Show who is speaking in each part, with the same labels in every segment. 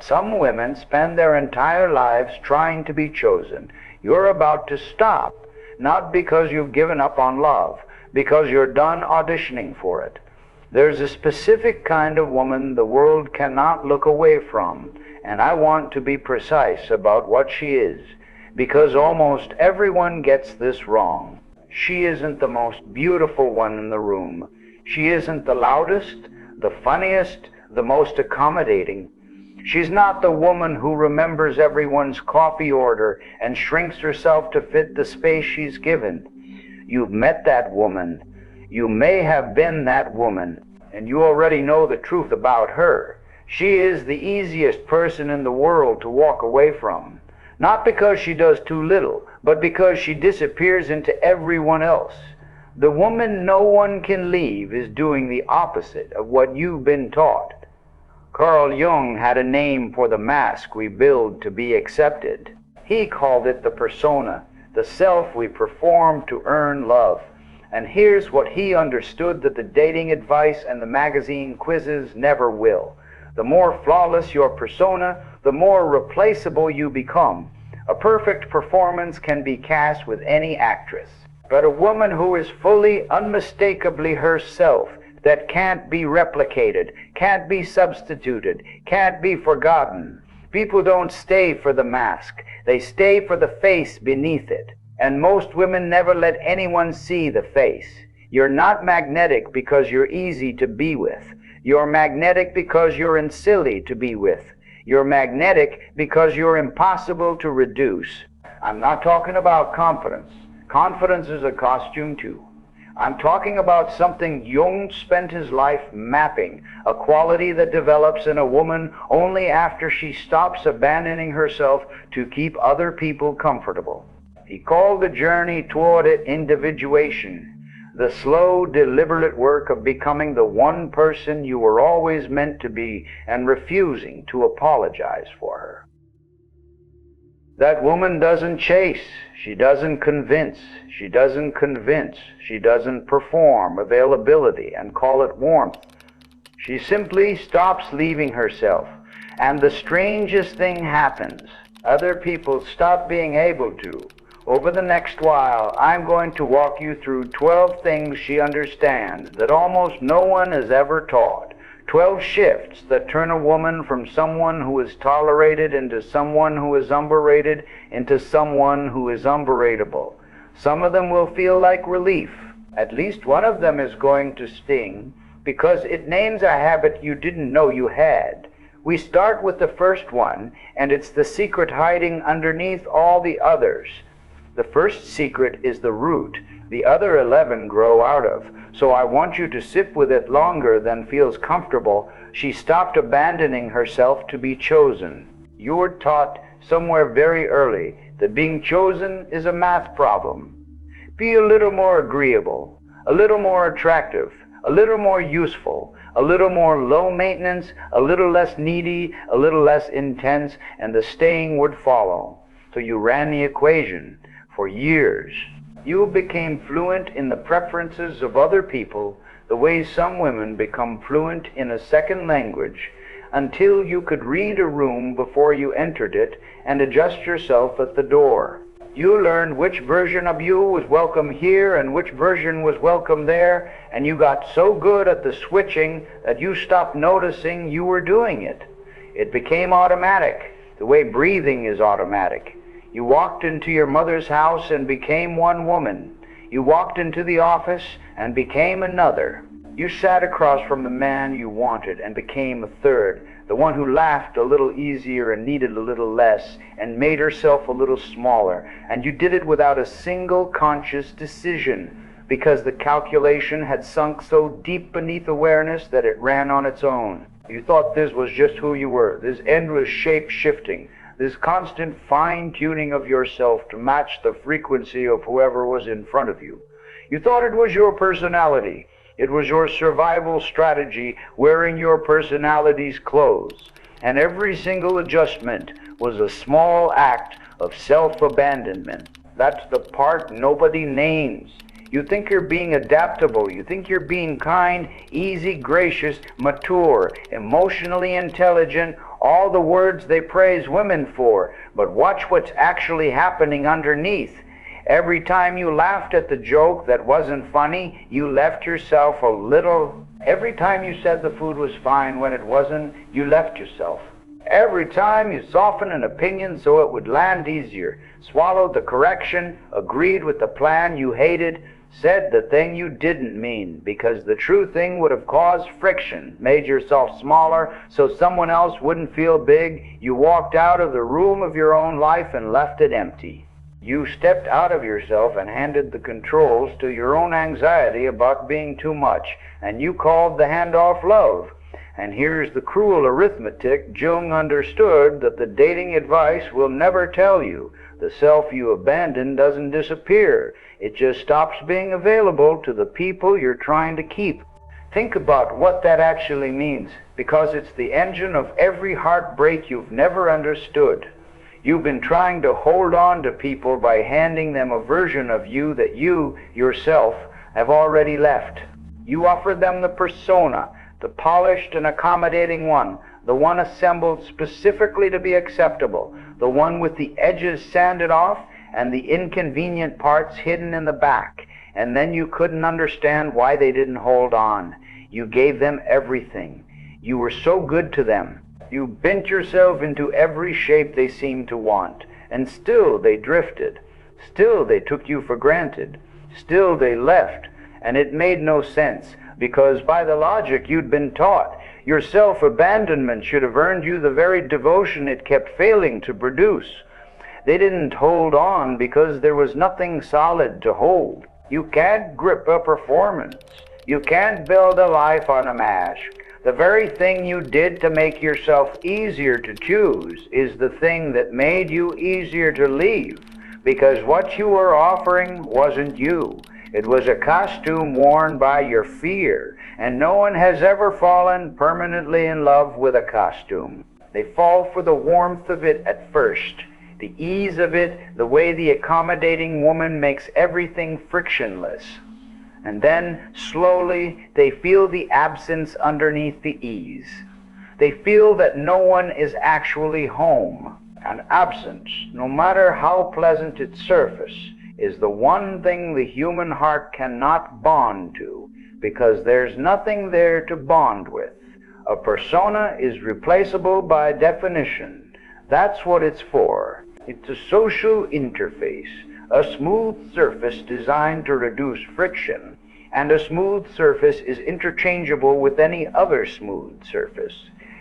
Speaker 1: Some women spend their entire lives trying to be chosen. You're about to stop, not because you've given up on love, because you're done auditioning for it. There's a specific kind of woman the world cannot look away from, and I want to be precise about what she is, because almost everyone gets this wrong. She isn't the most beautiful one in the room. She isn't the loudest, the funniest, the most accommodating. She's not the woman who remembers everyone's coffee order and shrinks herself to fit the space she's given. You've met that woman. You may have been that woman, and you already know the truth about her. She is the easiest person in the world to walk away from. Not because she does too little, but because she disappears into everyone else. The woman no one can leave is doing the opposite of what you've been taught. Carl Jung had a name for the mask we build to be accepted. He called it the persona, the self we perform to earn love. And here's what he understood that the dating advice and the magazine quizzes never will. The more flawless your persona, the more replaceable you become. A perfect performance can be cast with any actress. But a woman who is fully, unmistakably herself, that can't be replicated, can't be substituted, can't be forgotten. People don't stay for the mask. They stay for the face beneath it. And most women never let anyone see the face. You're not magnetic because you're easy to be with. You're magnetic because you're silly to be with. You're magnetic because you're impossible to reduce. I'm not talking about confidence. Confidence is a costume too. I'm talking about something Jung spent his life mapping, a quality that develops in a woman only after she stops abandoning herself to keep other people comfortable. He called the journey toward it individuation, the slow, deliberate work of becoming the one person you were always meant to be and refusing to apologize for her. That woman doesn't chase, she doesn't convince, she doesn't perform availability and call it warmth. She simply stops leaving herself, and the strangest thing happens. Other people stop being able to. Over the next while, I'm going to walk you through 12 things she understands that almost no one has ever taught. 12 shifts that turn a woman from someone who is tolerated into someone who is underrated into someone who is unberatable. Some of them will feel like relief. At least one of them is going to sting because it names a habit you didn't know you had. We start with the first one, and it's the secret hiding underneath all the others. The first secret is the root the other 11 grow out of. So I want you to sit with it longer than feels comfortable. She stopped abandoning herself to be chosen. You were taught somewhere very early that being chosen is a math problem. Be a little more agreeable, a little more attractive, a little more useful, a little more low maintenance, a little less needy, a little less intense, and the staying would follow. So you ran the equation for years. You became fluent in the preferences of other people, the way some women become fluent in a second language, until you could read a room before you entered it and adjust yourself at the door. You learned which version of you was welcome here and which version was welcome there, and you got so good at the switching that you stopped noticing you were doing it. It became automatic, the way breathing is automatic. You walked into your mother's house and became one woman. You walked into the office and became another. You sat across from the man you wanted and became a third, the one who laughed a little easier and needed a little less and made herself a little smaller. And you did it without a single conscious decision, because the calculation had sunk so deep beneath awareness that it ran on its own. You thought this was just who you were, this endless shape-shifting, this constant fine-tuning of yourself to match the frequency of whoever was in front of you. You thought it was your personality. It was your survival strategy, wearing your personality's clothes. And every single adjustment was a small act of self-abandonment. That's the part nobody names. You think you're being adaptable. You think you're being kind, easy, gracious, mature, emotionally intelligent, all the words they praise women for, but watch what's actually happening underneath. Every time you laughed at the joke that wasn't funny, you left yourself a little. Every time you said the food was fine when it wasn't, you left yourself. Every time you softened an opinion so it would land easier, swallowed the correction, agreed with the plan you hated, said the thing you didn't mean because the true thing would have caused friction, made yourself smaller so someone else wouldn't feel big, you walked out of the room of your own life and left it empty. You stepped out of yourself and handed the controls to your own anxiety about being too much, and you called the handoff love. And here's the cruel arithmetic Jung understood that the dating advice will never tell you. The self you abandon doesn't disappear. It just stops being available to the people you're trying to keep. Think about what that actually means, because it's the engine of every heartbreak you've never understood. You've been trying to hold on to people by handing them a version of you that you, yourself, have already left. You offer them the persona, the polished and accommodating one, the one assembled specifically to be acceptable, the one with the edges sanded off and the inconvenient parts hidden in the back. And then you couldn't understand why they didn't hold on. You gave them everything. You were so good to them. You bent yourself into every shape they seemed to want, and still they drifted. Still they took you for granted. Still they left, and it made no sense, because by the logic you'd been taught, your self-abandonment should have earned you the very devotion it kept failing to produce. They didn't hold on because there was nothing solid to hold. You can't grip a performance. You can't build a life on a mask. The very thing you did to make yourself easier to choose is the thing that made you easier to leave, because what you were offering wasn't you. It was a costume worn by your fear, and no one has ever fallen permanently in love with a costume. They fall for the warmth of it at first, the ease of it, the way the accommodating woman makes everything frictionless. And then, slowly, they feel the absence underneath the ease. They feel that no one is actually home. And absence, no matter how pleasant its surface, is the one thing the human heart cannot bond to, because there's nothing there to bond with. A persona is replaceable by definition. That's what it's for. It's a social interface, a smooth surface designed to reduce friction, and a smooth surface is interchangeable with any other smooth surface.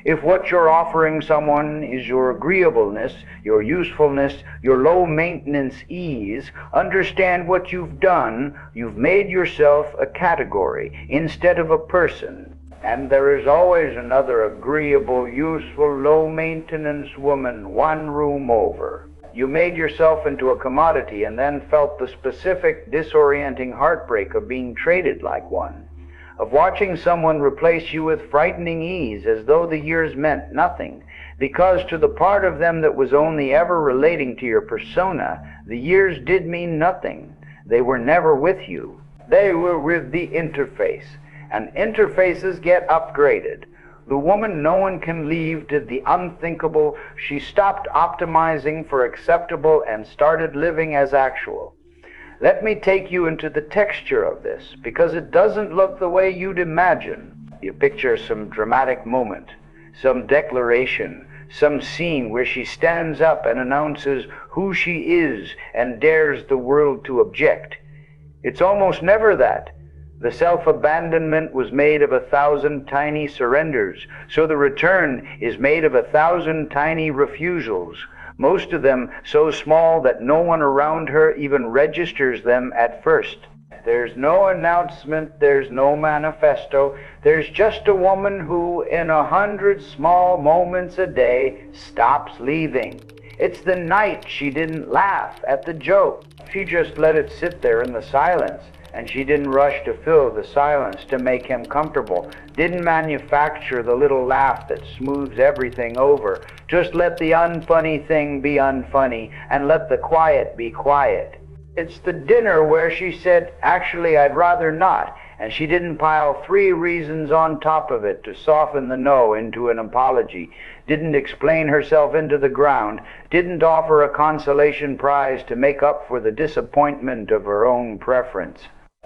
Speaker 1: If what you're offering someone is your agreeableness, your usefulness, your low-maintenance ease, understand what you've done. You've made yourself a category instead of a person. And there is always another agreeable, useful, low-maintenance woman one room over. You made yourself into a commodity and then felt the specific disorienting heartbreak of being traded like one, of watching someone replace you with frightening ease as though the years meant nothing, because to the part of them that was only ever relating to your persona, the years did mean nothing. They were never with you. They were with the interface, and interfaces get upgraded. The woman no one can leave did the unthinkable. She stopped optimizing for acceptable and started living as actual. Let me take you into the texture of this, because it doesn't look the way you'd imagine. You picture some dramatic moment, some declaration, some scene where she stands up and announces who she is and dares the world to object. It's almost never that. The self-abandonment was made of 1,000 tiny surrenders, so the return is made of 1,000 tiny refusals, most of them so small that no one around her even registers them at first. There's no announcement, there's no manifesto, there's just a woman who, in 100 small moments a day, stops leaving. It's the night she didn't laugh at the joke. She just let it sit there in the silence. And she didn't rush to fill the silence to make him comfortable, didn't manufacture the little laugh that smooths everything over. Just let the unfunny thing be unfunny, and let the quiet be quiet. It's the dinner where she said, actually, I'd rather not, and she didn't pile 3 reasons on top of it to soften the no into an apology, didn't explain herself into the ground, didn't offer a consolation prize to make up for the disappointment of her own preference.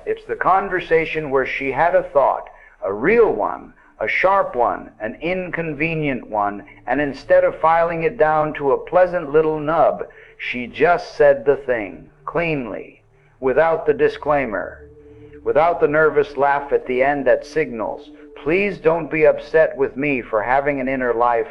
Speaker 1: It's the conversation where she had a thought, a real one, a sharp one, an inconvenient one, and instead of filing it down to a pleasant little nub, she just said the thing, cleanly, without the disclaimer, without the nervous laugh at the end that signals, please don't be upset with me for having an inner life,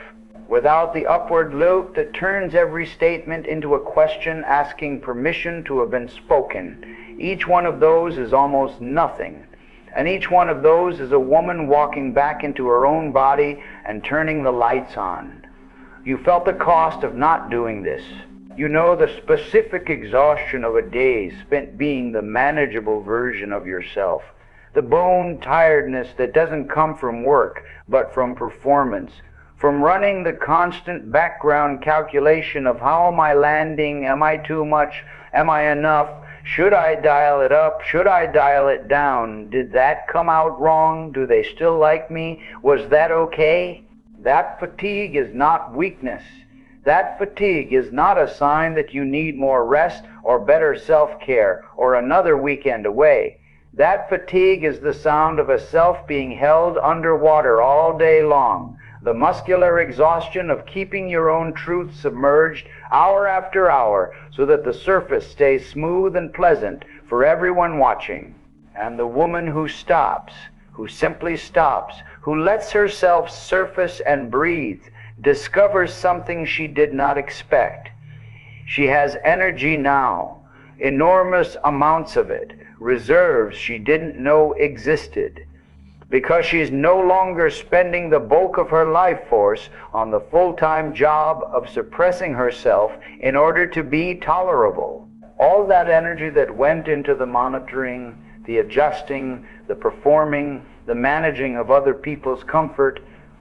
Speaker 1: without the upward lilt that turns every statement into a question asking permission to have been spoken. Each one of those is almost nothing. And each one of those is a woman walking back into her own body and turning the lights on. You felt the cost of not doing this. You know the specific exhaustion of a day spent being the manageable version of yourself. The bone tiredness that doesn't come from work, but from performance. From running the constant background calculation of how am I landing, am I too much, am I enough? Should I dial it up? Should I dial it down? Did that come out wrong? Do they still like me? Was that okay? That fatigue is not weakness. That fatigue is not a sign that you need more rest or better self-care or another weekend away. That fatigue is the sound of a self being held underwater all day long. The muscular exhaustion of keeping your own truth submerged hour after hour so that the surface stays smooth and pleasant for everyone watching. And the woman who stops, who simply stops, who lets herself surface and breathe, discovers something she did not expect. She has energy now, enormous amounts of it, reserves she didn't know existed, because she's no longer spending the bulk of her life force on the full-time job of suppressing herself in order to be tolerable. All that energy that went into the monitoring, the adjusting, the performing, the managing of other people's comfort,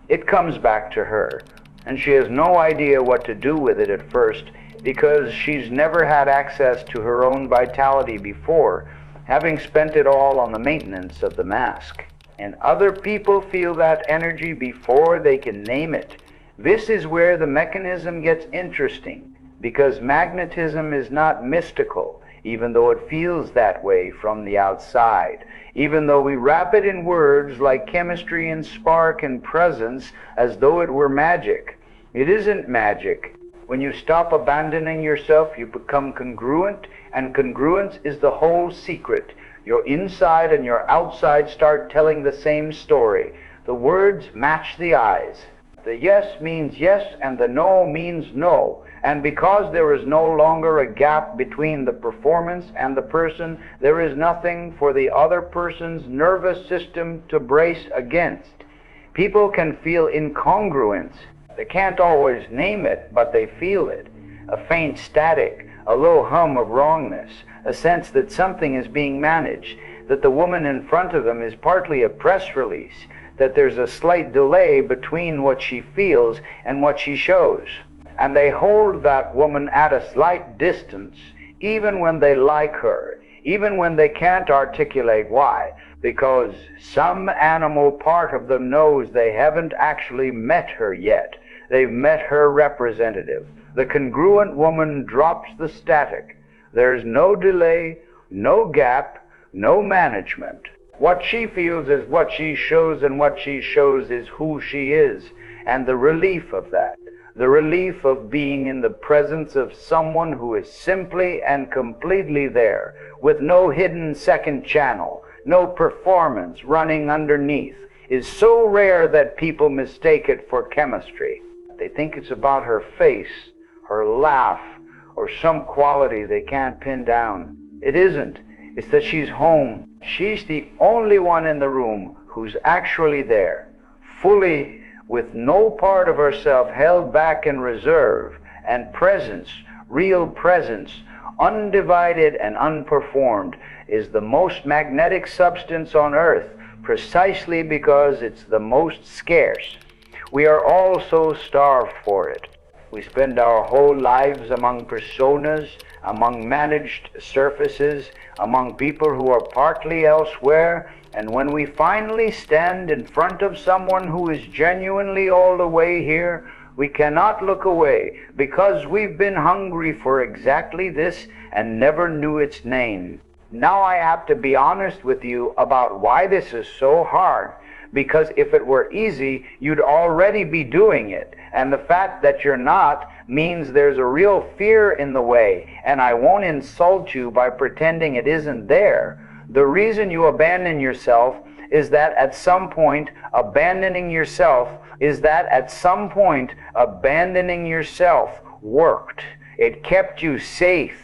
Speaker 1: it comes back to her. And she has no idea what to do with it at first, because she's never had access to her own vitality before, having spent it all on the maintenance of the mask. And other people feel that energy before they can name it. This is where the mechanism gets interesting, because magnetism is not mystical, even though it feels that way from the outside, even though we wrap it in words like chemistry and spark and presence as though it were magic. It isn't magic. When you stop abandoning yourself, you become congruent, and congruence is the whole secret. Your inside and your outside start telling the same story. The words match the eyes. The yes means yes, and the no means no. And because there is no longer a gap between the performance and the person, there is nothing for the other person's nervous system to brace against. People can feel incongruence. They can't always name it, but they feel it. A faint static, a low hum of wrongness, a sense that something is being managed, that the woman in front of them is partly a press release, that there's a slight delay between what she feels and what she shows. And they hold that woman at a slight distance, even when they like her, even when they can't articulate why, because some animal part of them knows they haven't actually met her yet. They've met her representative. The congruent woman drops the static. There's no delay, no gap, no management. What she feels is what she shows, and what she shows is who she is. And the relief of that, the relief of being in the presence of someone who is simply and completely there, with no hidden second channel, no performance running underneath, is so rare that people mistake it for chemistry. They think it's about her face, her laugh, or some quality they can't pin down. It isn't. It's that she's home. She's the only one in the room who's actually there, fully, with no part of herself held back in reserve, and presence, real presence, undivided and unperformed, is the most magnetic substance on earth, precisely because it's the most scarce. We are all so starved for it. We spend our whole lives among personas, among managed surfaces, among people who are partly elsewhere, And when we finally stand in front of someone who is genuinely all the way here, we cannot look away because we've been hungry for exactly this and never knew its name. Now I have to be honest with you about why this is so hard, because if it were easy, you'd already be doing it. And the fact that you're not means there's a real fear in the way, and I won't insult you by pretending it isn't there. The reason you abandon yourself is that at some point abandoning yourself worked. It kept you safe.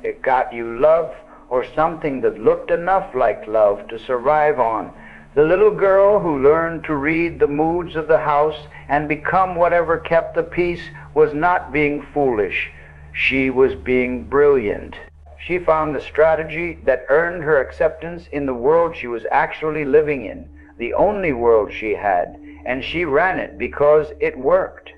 Speaker 1: It got you love, or something that looked enough like love to survive on. The little girl who learned to read the moods of the house and become whatever kept the peace was not being foolish. She was being brilliant. She found the strategy that earned her acceptance in the world she was actually living in, the only world she had, and she ran it because it worked.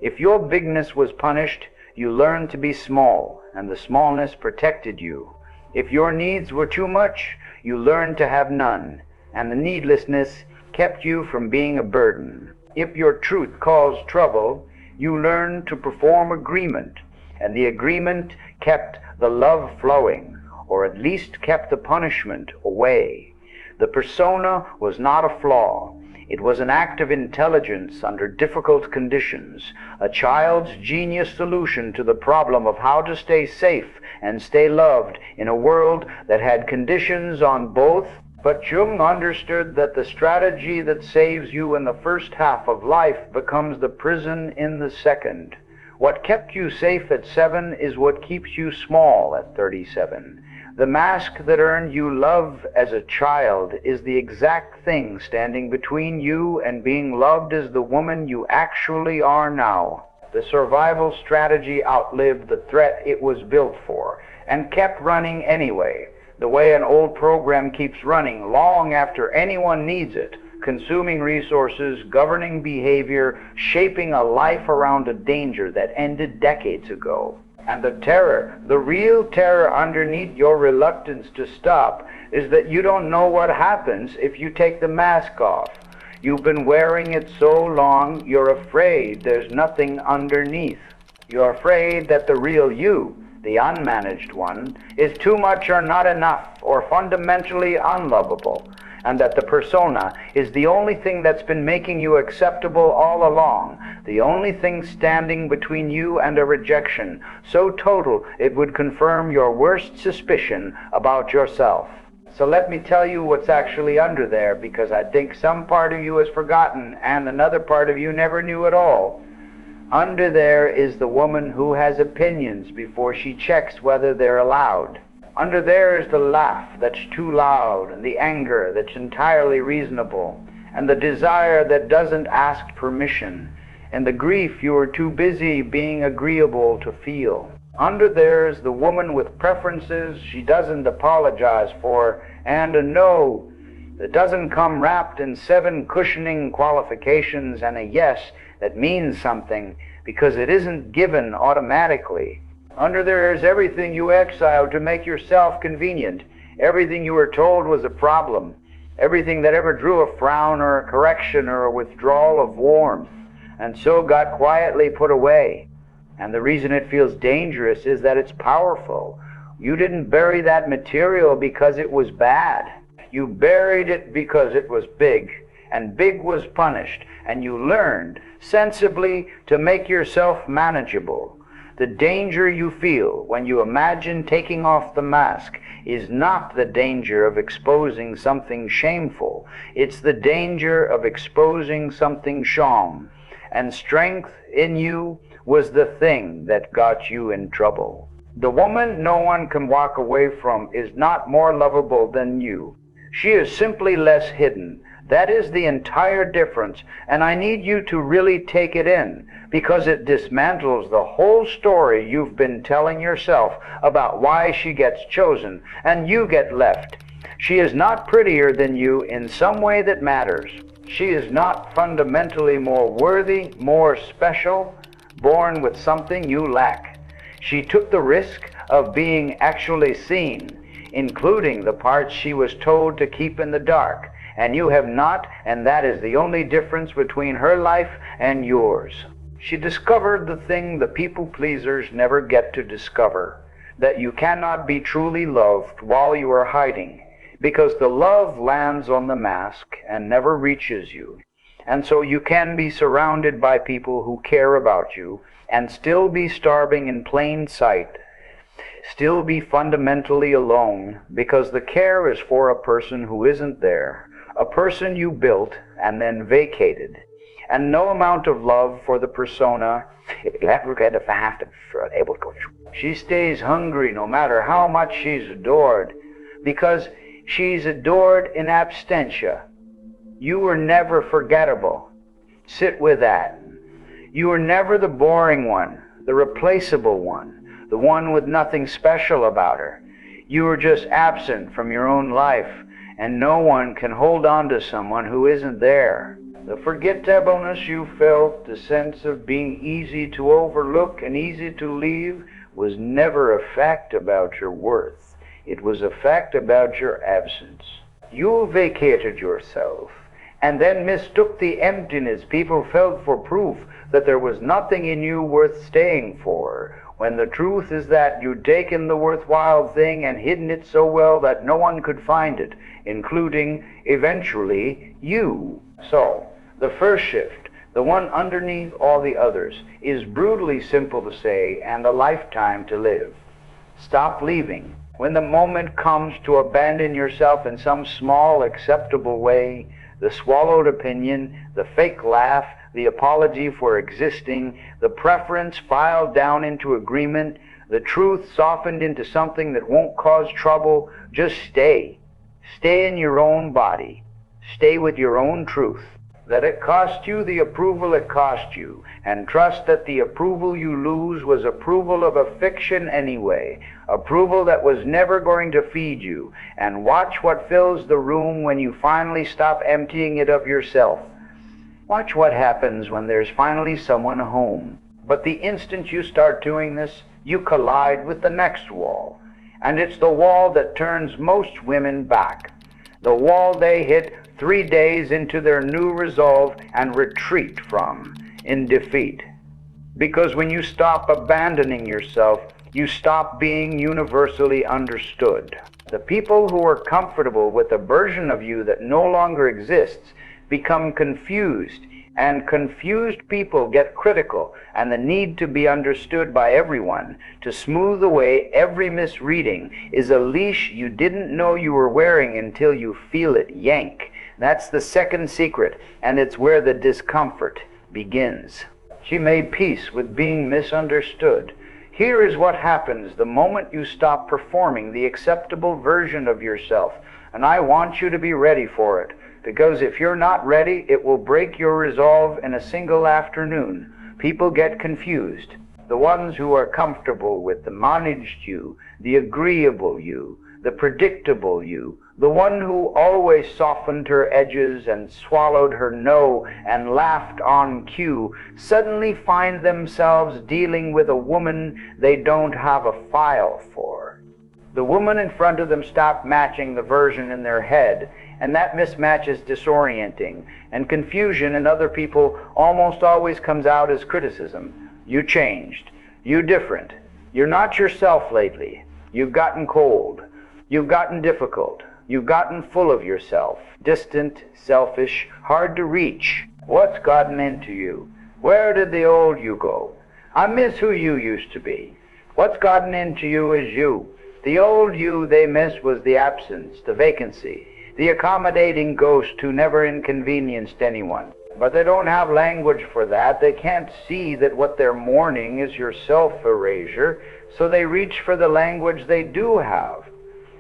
Speaker 1: If your bigness was punished, you learned to be small, and the smallness protected you. If your needs were too much, you learned to have none, and the needlessness kept you from being a burden. If your truth caused trouble, you learned to perform agreement, and the agreement kept the love flowing, or at least kept the punishment away. The persona was not a flaw. It was an act of intelligence under difficult conditions, a child's genius solution to the problem of how to stay safe and stay loved in a world that had conditions on both. But Jung understood that the strategy that saves you in the first half of life becomes the prison in the second. What kept you safe at 7 is what keeps you small at 37. The mask that earned you love as a child is the exact thing standing between you and being loved as the woman you actually are now. The survival strategy outlived the threat it was built for and kept running anyway, the way an old program keeps running long after anyone needs it, consuming resources, governing behavior, shaping a life around a danger that ended decades ago. And the terror, the real terror underneath your reluctance to stop, is that you don't know what happens if you take the mask off. You've been wearing it so long, you're afraid there's nothing underneath. You're afraid that the real you, the unmanaged one, is too much or not enough, or fundamentally unlovable, and that the persona is the only thing that's been making you acceptable all along, the only thing standing between you and a rejection so total it would confirm your worst suspicion about yourself. So let me tell you what's actually under there, because I think some part of you has forgotten and another part of you never knew at all. Under there is the woman who has opinions before she checks whether they're allowed. Under there is the laugh that's too loud, and the anger that's entirely reasonable, and the desire that doesn't ask permission, and the grief you are too busy being agreeable to feel. Under there is the woman with preferences she doesn't apologize for, and a no that doesn't come wrapped in 7 cushioning qualifications and a yes that means something because it isn't given automatically. Under there is everything you exiled to make yourself convenient, everything you were told was a problem, everything that ever drew a frown or a correction or a withdrawal of warmth, and so got quietly put away. And the reason it feels dangerous is that it's powerful. You didn't bury that material because it was bad. You buried it because it was big, and big was punished, and you learned sensibly to make yourself manageable. The danger you feel when you imagine taking off the mask is not the danger of exposing something shameful. It's the danger of exposing something sham. And strength in you was the thing that got you in trouble. The woman no one can walk away from is not more lovable than you. She is simply less hidden. That is the entire difference, and I need you to really take it in, because it dismantles the whole story you've been telling yourself about why she gets chosen and you get left. She is not prettier than you in some way that matters. She is not fundamentally more worthy, more special, born with something you lack. She took the risk of being actually seen. including the parts she was told to keep in the dark. And you have not, and that is the only difference between her life and yours. She discovered the thing the people pleasers never get to discover, that you cannot be truly loved while you are hiding, because the love lands on the mask and never reaches you. And so you can be surrounded by people who care about you and still be starving in plain sight, still be fundamentally alone, because the care is for a person who isn't there, a person you built and then vacated. And no amount of love for the persona, she stays hungry no matter how much she's adored, because she's adored in absentia. You were never forgettable. Sit with that. You were never the boring one, the replaceable one, the one with nothing special about her. You were just absent from your own life, and no one can hold on to someone who isn't there. The forgettableness you felt, the sense of being easy to overlook and easy to leave, was never a fact about your worth. It was a fact about your absence. You vacated yourself, and then mistook the emptiness people felt for proof that there was nothing in you worth staying for, when the truth is that you'd taken the worthwhile thing and hidden it so well that no one could find it, including, eventually, you. So, the first shift, the one underneath all the others, is brutally simple to say and a lifetime to live. Stop leaving. When the moment comes to abandon yourself in some small, acceptable way, the swallowed opinion, the fake laugh, the apology for existing, the preference filed down into agreement, the truth softened into something that won't cause trouble, just stay. Stay in your own body. Stay with your own truth. Let it cost you the approval it cost you, and trust that the approval you lose was approval of a fiction anyway, approval that was never going to feed you, and watch what fills the room when you finally stop emptying it of yourself. Watch what happens when there's finally someone home. But the instant you start doing this, you collide with the next wall, and it's the wall that turns most women back, the wall they hit 3 days into their new resolve and retreat from in defeat. Because when you stop abandoning yourself, you stop being universally understood. The people who are comfortable with a version of you that no longer exists become confused, and confused people get critical, and the need to be understood by everyone, to smooth away every misreading, is a leash you didn't know you were wearing until you feel it yank. That's the second secret, and it's where the discomfort begins. She made peace with being misunderstood. Here is what happens the moment you stop performing the acceptable version of yourself, and I want you to be ready for it, because if you're not ready, it will break your resolve in a single afternoon. People get confused. The ones who are comfortable with the managed you, the agreeable you, the predictable you, the one who always softened her edges and swallowed her no and laughed on cue, suddenly find themselves dealing with a woman they don't have a file for. The woman in front of them stopped matching the version in their head, and that mismatch is disorienting, and confusion in other people almost always comes out as criticism. You changed. You different. You're not yourself lately. You've gotten cold. You've gotten difficult. You've gotten full of yourself, distant, selfish, hard to reach. What's gotten into you? Where did the old you go? I miss who you used to be. What's gotten into you is you. The old you they miss was the absence, the vacancy, the accommodating ghost who never inconvenienced anyone. But they don't have language for that. They can't see that what they're mourning is your self-erasure, so they reach for the language they do have.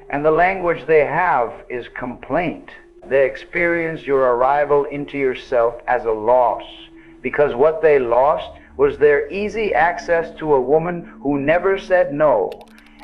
Speaker 1: And the language they have is complaint. They experience your arrival into yourself as a loss, because what they lost was their easy access to a woman who never said no.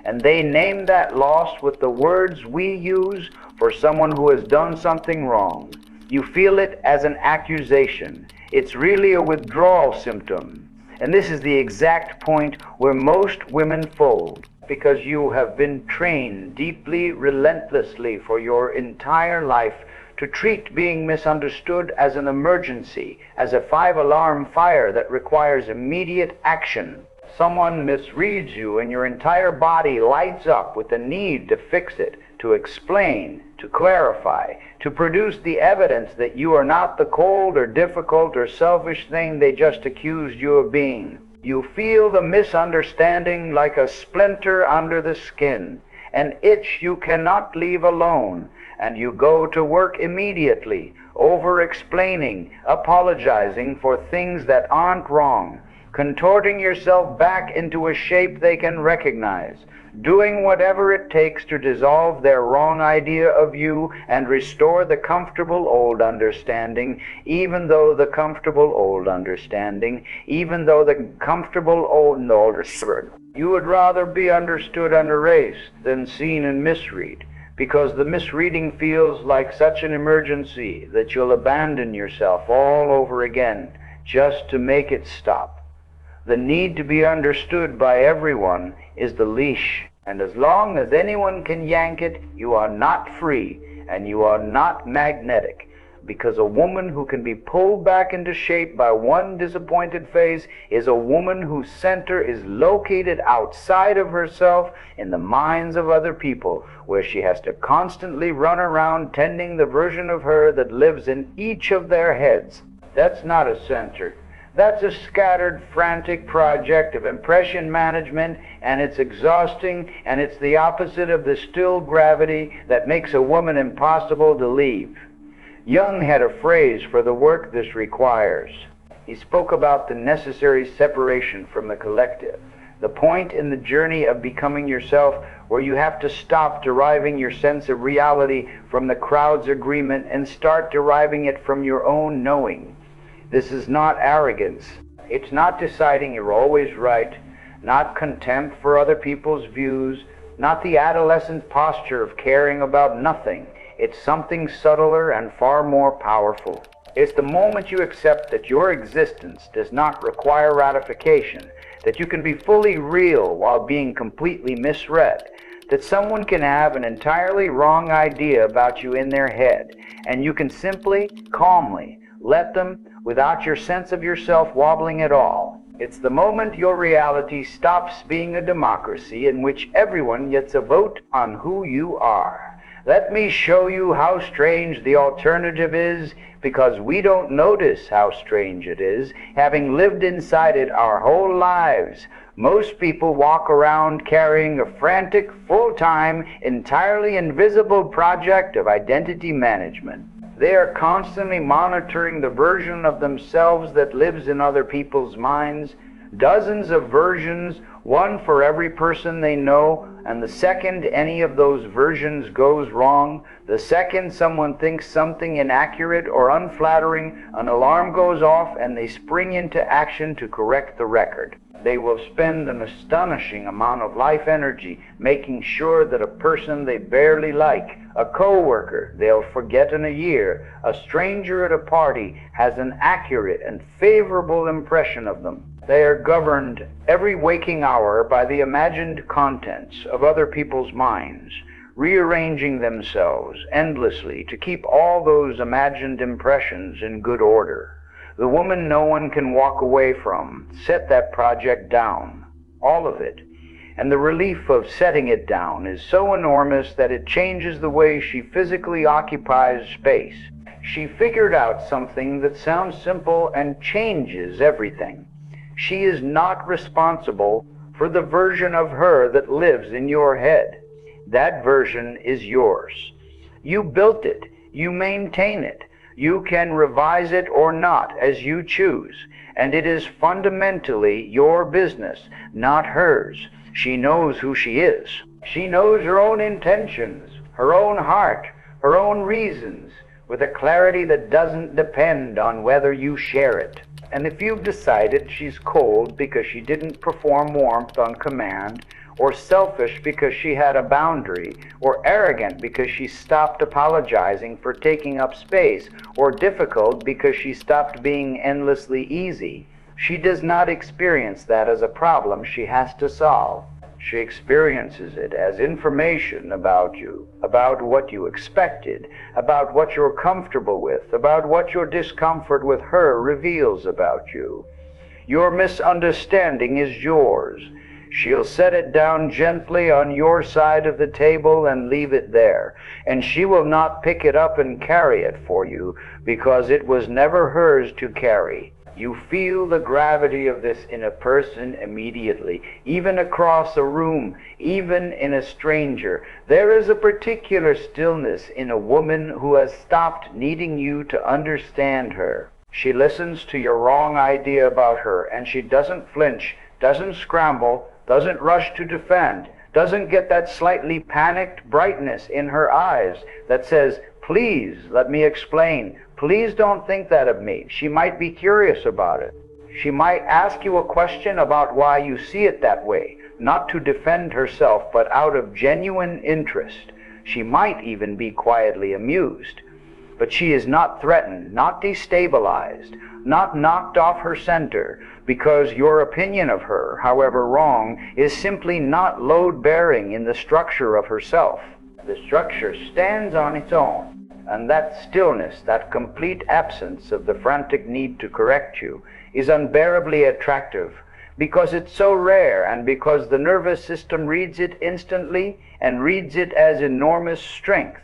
Speaker 1: And they name that loss with the words we use for someone who has done something wrong. You feel it as an accusation. It's really a withdrawal symptom. And this is the exact point where most women fold. because you have been trained deeply, relentlessly for your entire life to treat being misunderstood as an emergency, as a five-alarm fire that requires immediate action. Someone misreads you and your entire body lights up with the need to fix it, to explain, to clarify, to produce the evidence that you are not the cold or difficult or selfish thing they just accused you of being. You feel the misunderstanding like a splinter under the skin, an itch you cannot leave alone, and you go to work immediately, over-explaining, apologizing for things that aren't wrong, contorting yourself back into a shape they can recognize, doing whatever it takes to dissolve their wrong idea of you and restore the comfortable old understanding, even though the comfortable old you would rather be understood and erased than seen and misread, because the misreading feels like such an emergency that you'll abandon yourself all over again just to make it stop. The need to be understood by everyone is the leash, and as long as anyone can yank it, you are not free, and you are not magnetic, because a woman who can be pulled back into shape by one disappointed phase is a woman whose center is located outside of herself in the minds of other people, where she has to constantly run around tending the version of her that lives in each of their heads. That's not a center. That's a scattered, frantic project of impression management, and it's exhausting, and it's the opposite of the still gravity that makes a woman impossible to leave. Jung had a phrase for the work this requires. He spoke about the necessary separation from the collective, the point in the journey of becoming yourself where you have to stop deriving your sense of reality from the crowd's agreement and start deriving it from your own knowing. This is not arrogance. It's not deciding you're always right, not contempt for other people's views, not the adolescent posture of caring about nothing. It's something subtler and far more powerful. It's the moment you accept that your existence does not require ratification, that you can be fully real while being completely misread, that someone can have an entirely wrong idea about you in their head, and you can simply, calmly, let them without your sense of yourself wobbling at all. It's the moment your reality stops being a democracy in which everyone gets a vote on who you are. Let me show you how strange the alternative is, because we don't notice how strange it is, having lived inside it our whole lives. Most people walk around carrying a frantic, full-time, entirely invisible project of identity management. They are constantly monitoring the version of themselves that lives in other people's minds, dozens of versions, one for every person they know, and the second any of those versions goes wrong, the second someone thinks something inaccurate or unflattering, an alarm goes off and they spring into action to correct the record. They will spend an astonishing amount of life energy making sure that a person they barely like, a co-worker they'll forget in a year, a stranger at a party, has an accurate and favorable impression of them. They are governed every waking hour by the imagined contents of other people's minds, rearranging themselves endlessly to keep all those imagined impressions in good order. The woman no one can walk away from, set that project down, all of it. And the relief of setting it down is so enormous that it changes the way she physically occupies space. She figured out something that sounds simple and changes everything. She is not responsible for the version of her that lives in your head. That version is yours. You built it. You maintain it. You can revise it or not as you choose, and it is fundamentally your business, not hers. She knows who she is. She knows her own intentions, her own heart, her own reasons, with a clarity that doesn't depend on whether you share it. And if you've decided she's cold because she didn't perform warmth on command, or selfish because she had a boundary, or arrogant because she stopped apologizing for taking up space, or difficult because she stopped being endlessly easy, she does not experience that as a problem she has to solve. She experiences it as information about you, about what you expected, about what you're comfortable with, about what your discomfort with her reveals about you. Your misunderstanding is yours. She'll set it down gently on your side of the table and leave it there. And she will not pick it up and carry it for you, because it was never hers to carry. You feel the gravity of this in a person immediately, even across a room, even in a stranger. There is a particular stillness in a woman who has stopped needing you to understand her. She listens to your wrong idea about her, and she doesn't flinch, doesn't scramble, doesn't rush to defend, doesn't get that slightly panicked brightness in her eyes that says, please let me explain. Please don't think that of me. She might be curious about it. She might ask you a question about why you see it that way, not to defend herself, but out of genuine interest. She might even be quietly amused. But she is not threatened, not destabilized, not knocked off her center, because your opinion of her, however wrong, is simply not load-bearing in the structure of herself. The structure stands on its own, and that stillness, that complete absence of the frantic need to correct you, is unbearably attractive, because it's so rare, and because the nervous system reads it instantly and reads it as enormous strength.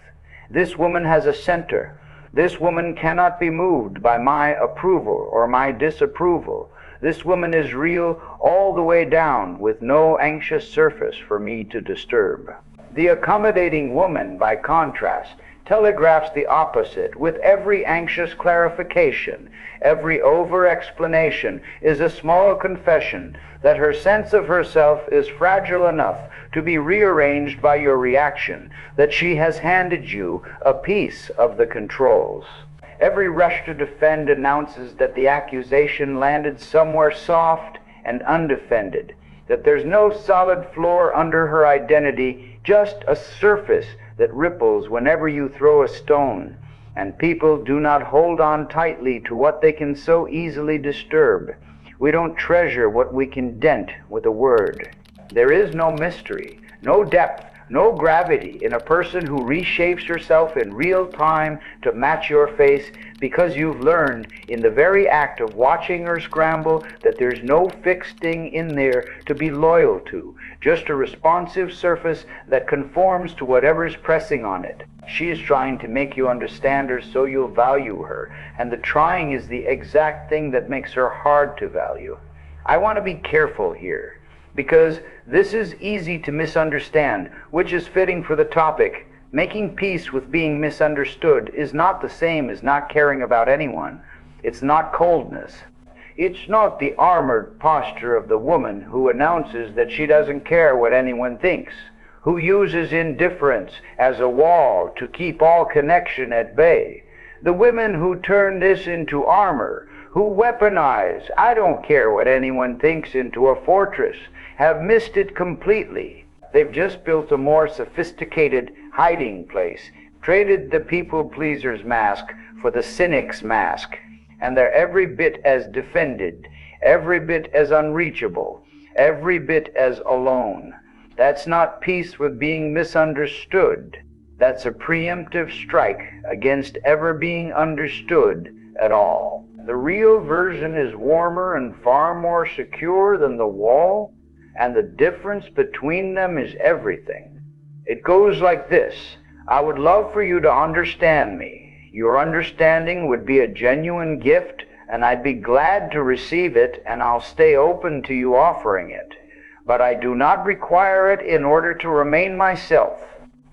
Speaker 1: This woman has a center. This woman cannot be moved by my approval or my disapproval. This woman is real all the way down, with no anxious surface for me to disturb. The accommodating woman, by contrast, telegraphs the opposite with every anxious clarification. Every over-explanation is a small confession that her sense of herself is fragile enough to be rearranged by your reaction, that she has handed you a piece of the controls. Every rush to defend announces that the accusation landed somewhere soft and undefended, that there's no solid floor under her identity, just a surface that ripples whenever you throw a stone, and people do not hold on tightly to what they can so easily disturb. We don't treasure what we can dent with a word. There is no mystery, no depth, no gravity in a person who reshapes herself in real time to match your face, because you've learned in the very act of watching her scramble that there's no fixed thing in there to be loyal to, just a responsive surface that conforms to whatever's pressing on it. She is trying to make you understand her so you'll value her, and the trying is the exact thing that makes her hard to value. I want to be careful here, because this is easy to misunderstand, which is fitting for the topic. Making peace with being misunderstood is not the same as not caring about anyone. It's not coldness. It's not the armored posture of the woman who announces that she doesn't care what anyone thinks, who uses indifference as a wall to keep all connection at bay. The women who turn this into armor, who weaponize "I don't care what anyone thinks" into a fortress, have missed it completely. They've just built a more sophisticated hiding place, traded the people-pleaser's mask for the cynic's mask, and they're every bit as defended, every bit as unreachable, every bit as alone. That's not peace with being misunderstood. That's a preemptive strike against ever being understood at all. The real version is warmer and far more secure than the wall, and the difference between them is everything. It goes like this. I would love for you to understand me. Your understanding would be a genuine gift, and I'd be glad to receive it, and I'll stay open to you offering it. But I do not require it in order to remain myself.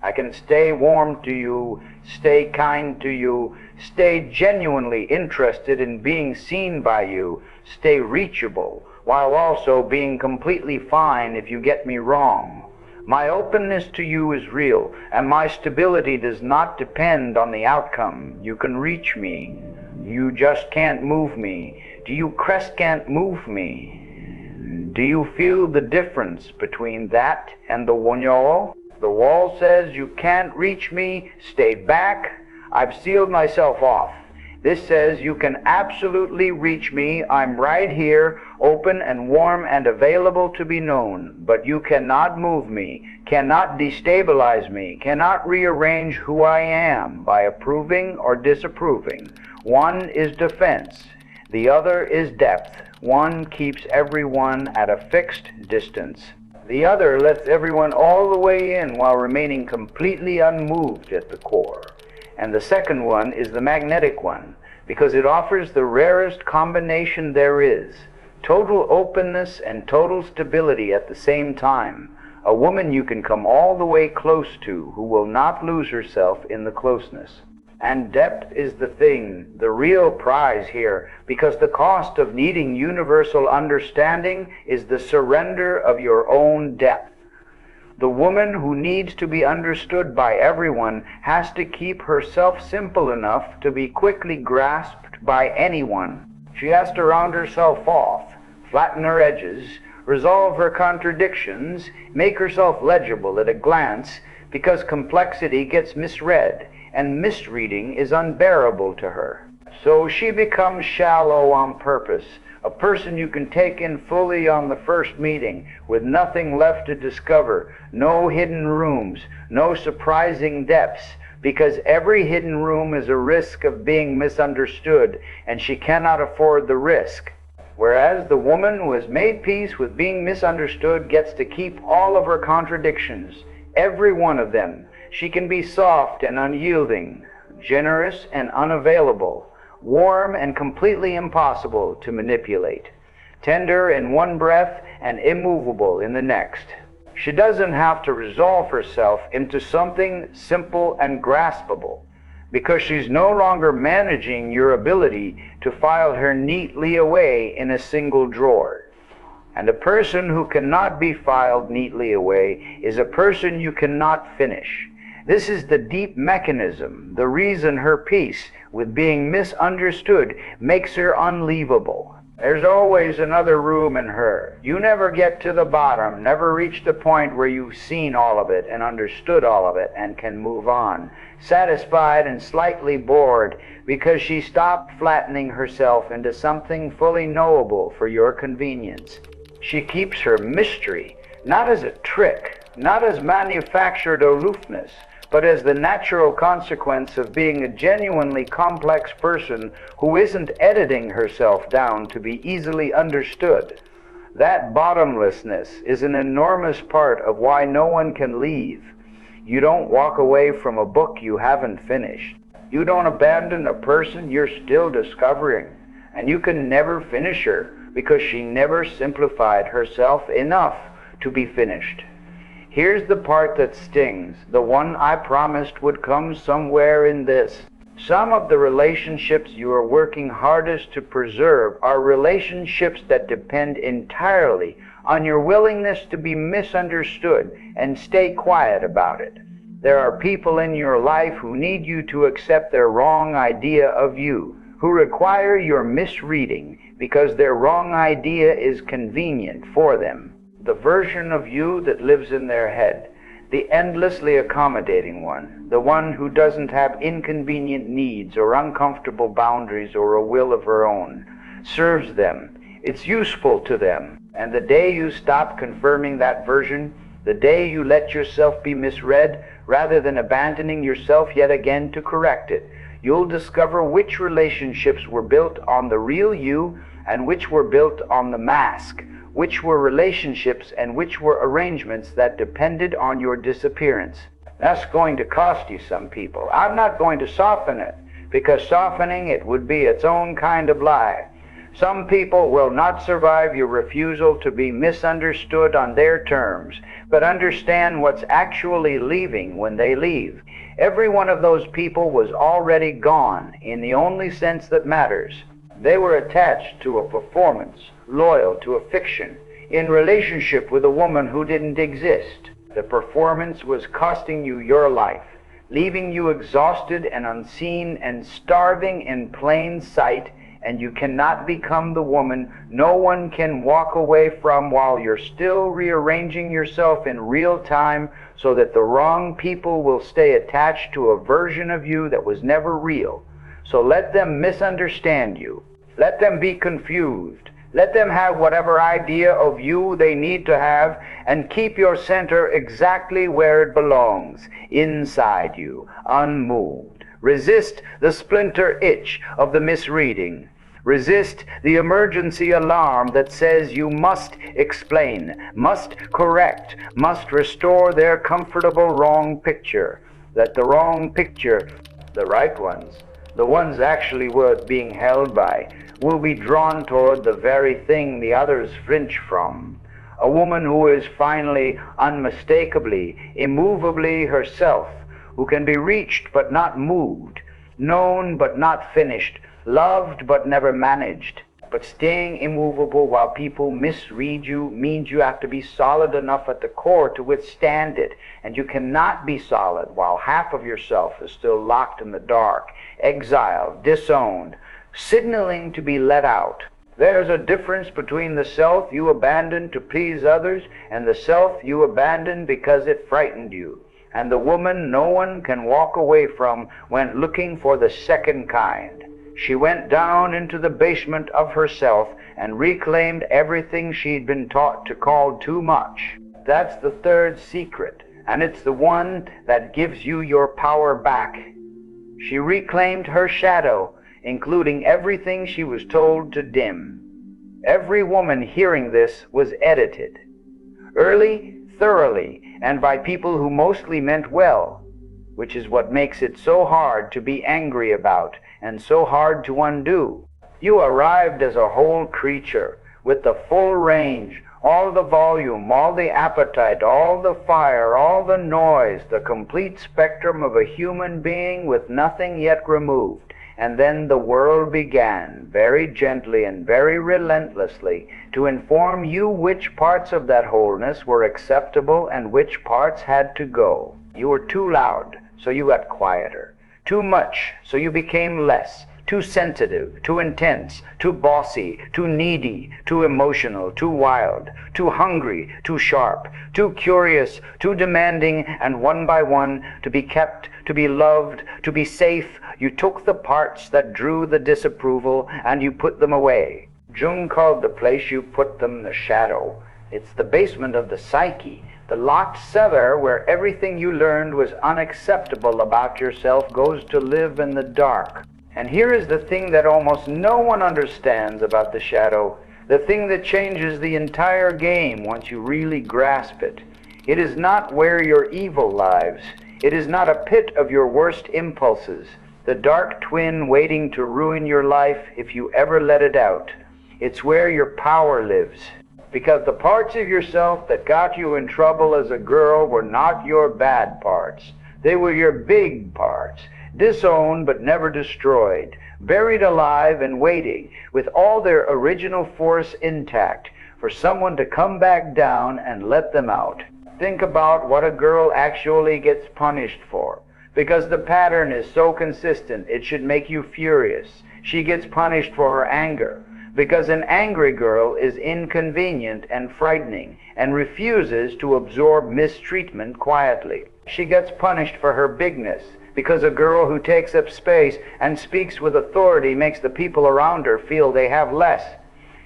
Speaker 1: I can stay warm to you, stay kind to you, stay genuinely interested in being seen by you, stay reachable, while also being completely fine if you get me wrong. My openness to you is real, and my stability does not depend on the outcome. You can reach me. You just can't move me. You crest can't move me. Do you feel the difference between that and the wall? The wall says you can't reach me, stay back, I've sealed myself off. This says you can absolutely reach me. I'm right here, open and warm and available to be known. But you cannot move me, cannot destabilize me, cannot rearrange who I am by approving or disapproving. One is defense, the other is depth. One keeps everyone at a fixed distance. The other lets everyone all the way in while remaining completely unmoved at the core. And the second one is the magnetic one, because it offers the rarest combination there is: total openness and total stability at the same time. A woman you can come all the way close to, who will not lose herself in the closeness. And depth is the thing, the real prize here, because the cost of needing universal understanding is the surrender of your own depth. The woman who needs to be understood by everyone has to keep herself simple enough to be quickly grasped by anyone. She has to round herself off, flatten her edges, resolve her contradictions, make herself legible at a glance, because complexity gets misread, and misreading is unbearable to her. So she becomes shallow on purpose, a person you can take in fully on the first meeting, with nothing left to discover, no hidden rooms, no surprising depths, because every hidden room is a risk of being misunderstood, and she cannot afford the risk. Whereas the woman who has made peace with being misunderstood gets to keep all of her contradictions, every one of them. She can be soft and unyielding, generous and unavailable, warm and completely impossible to manipulate, tender in one breath and immovable in the next. She doesn't have to resolve herself into something simple and graspable, because she's no longer managing your ability to file her neatly away in a single drawer. And a person who cannot be filed neatly away is a person you cannot finish. This is the deep mechanism, the reason her peace with being misunderstood makes her unleavable. There's always another room in her. You never get to the bottom, never reach the point where you've seen all of it and understood all of it and can move on, satisfied and slightly bored, because she stopped flattening herself into something fully knowable for your convenience. She keeps her mystery, not as a trick, not as manufactured aloofness, but as the natural consequence of being a genuinely complex person who isn't editing herself down to be easily understood. That bottomlessness is an enormous part of why no one can leave. You don't walk away from a book you haven't finished. You don't abandon a person you're still discovering. And you can never finish her, because she never simplified herself enough to be finished. Here's the part that stings, the one I promised would come somewhere in this. Some of the relationships you are working hardest to preserve are relationships that depend entirely on your willingness to be misunderstood and stay quiet about it. There are people in your life who need you to accept their wrong idea of you, who require your misreading because their wrong idea is convenient for them. The version of you that lives in their head, the endlessly accommodating one, the one who doesn't have inconvenient needs or uncomfortable boundaries or a will of her own, serves them. It's useful to them. And the day you stop confirming that version, the day you let yourself be misread, rather than abandoning yourself yet again to correct it, you'll discover which relationships were built on the real you and which were built on the mask, which were relationships and which were arrangements that depended on your disappearance. That's going to cost you some people. I'm not going to soften it, because softening it would be its own kind of lie. Some people will not survive your refusal to be misunderstood on their terms, but understand what's actually leaving when they leave. Every one of those people was already gone in the only sense that matters. They were attached to a performance, loyal to a fiction, in relationship with a woman who didn't exist. The performance was costing you your life, leaving you exhausted and unseen and starving in plain sight, and you cannot become the woman no one can walk away from while you're still rearranging yourself in real time so that the wrong people will stay attached to a version of you that was never real. So let them misunderstand you. Let them be confused. Let them have whatever idea of you they need to have, and keep your center exactly where it belongs, inside you, unmoved. Resist the splinter itch of the misreading. Resist the emergency alarm that says you must explain, must correct, must restore their comfortable wrong picture. That the wrong picture, the right ones, the ones actually worth being held by, will be drawn toward the very thing the others flinch from. A woman who is finally, unmistakably, immovably herself, who can be reached but not moved, known but not finished, loved but never managed. But staying immovable while people misread you means you have to be solid enough at the core to withstand it. And you cannot be solid while half of yourself is still locked in the dark, exiled, disowned, signaling to be let out. There's a difference between the self you abandoned to please others and the self you abandoned because it frightened you. And the woman no one can walk away from went looking for the second kind. She went down into the basement of herself and reclaimed everything she'd been taught to call too much. That's the third secret, and it's the one that gives you your power back. She reclaimed her shadow, including everything she was told to dim. Every woman hearing this was edited. Early, thoroughly, and by people who mostly meant well, which is what makes it so hard to be angry about and so hard to undo. You arrived as a whole creature, with the full range, all the volume, all the appetite, all the fire, all the noise, the complete spectrum of a human being with nothing yet removed. And then the world began, very gently and very relentlessly, to inform you which parts of that wholeness were acceptable and which parts had to go. You were too loud, so you got quieter. Too much, so you became less. Too sensitive, too intense, too bossy, too needy, too emotional, too wild, too hungry, too sharp, too curious, too demanding, and one by one, to be kept, to be loved, to be safe, you took the parts that drew the disapproval and you put them away. Jung called the place you put them the shadow. It's the basement of the psyche. The locked cellar where everything you learned was unacceptable about yourself goes to live in the dark. And here is the thing that almost no one understands about the shadow, the thing that changes the entire game once you really grasp it. It is not where your evil lives. It is not a pit of your worst impulses, the dark twin waiting to ruin your life if you ever let it out. It's where your power lives. Because the parts of yourself that got you in trouble as a girl were not your bad parts. They were your big parts, disowned but never destroyed, buried alive and waiting, with all their original force intact, for someone to come back down and let them out. Think about what a girl actually gets punished for. Because the pattern is so consistent, it should make you furious. She gets punished for her anger. Because an angry girl is inconvenient and frightening and refuses to absorb mistreatment quietly. She gets punished for her bigness, because a girl who takes up space and speaks with authority makes the people around her feel they have less.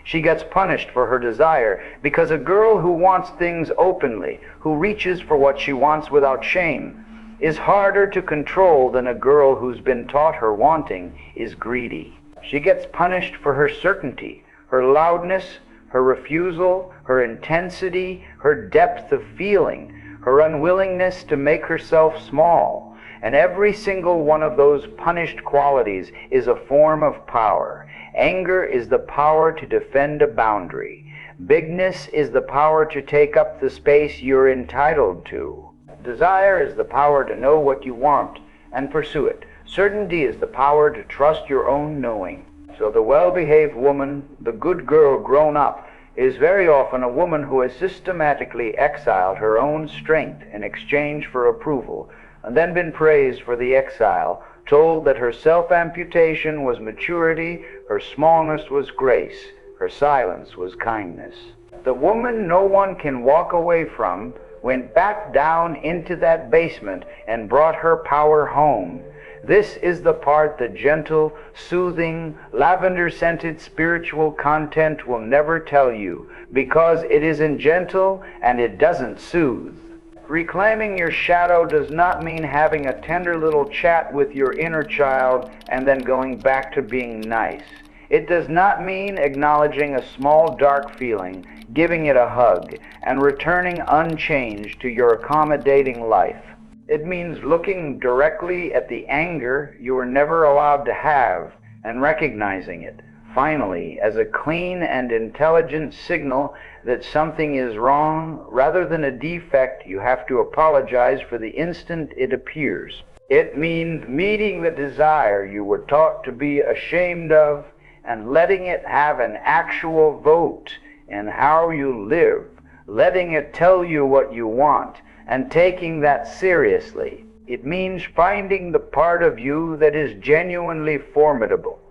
Speaker 1: She gets punished for her desire, because a girl who wants things openly, who reaches for what she wants without shame, is harder to control than a girl who's been taught her wanting is greedy. She gets punished for her certainty, her loudness, her refusal, her intensity, her depth of feeling, her unwillingness to make herself small. And every single one of those punished qualities is a form of power. Anger is the power to defend a boundary. Bigness is the power to take up the space you're entitled to. Desire is the power to know what you want and pursue it. Certainty is the power to trust your own knowing. So the well-behaved woman, the good girl grown up, is very often a woman who has systematically exiled her own strength in exchange for approval, and then been praised for the exile, told that her self-amputation was maturity, her smallness was grace, her silence was kindness. The woman no one can walk away from went back down into that basement and brought her power home. This is the part that gentle, soothing, lavender-scented spiritual content will never tell you, because it isn't gentle and it doesn't soothe. Reclaiming your shadow does not mean having a tender little chat with your inner child and then going back to being nice. It does not mean acknowledging a small dark feeling, giving it a hug, and returning unchanged to your accommodating life. It means looking directly at the anger you were never allowed to have and recognizing it, finally, as a clean and intelligent signal that something is wrong rather than a defect you have to apologize for the instant it appears. It means meeting the desire you were taught to be ashamed of and letting it have an actual vote in how you live, letting it tell you what you want, and taking that seriously. It means finding the part of you that is genuinely formidable,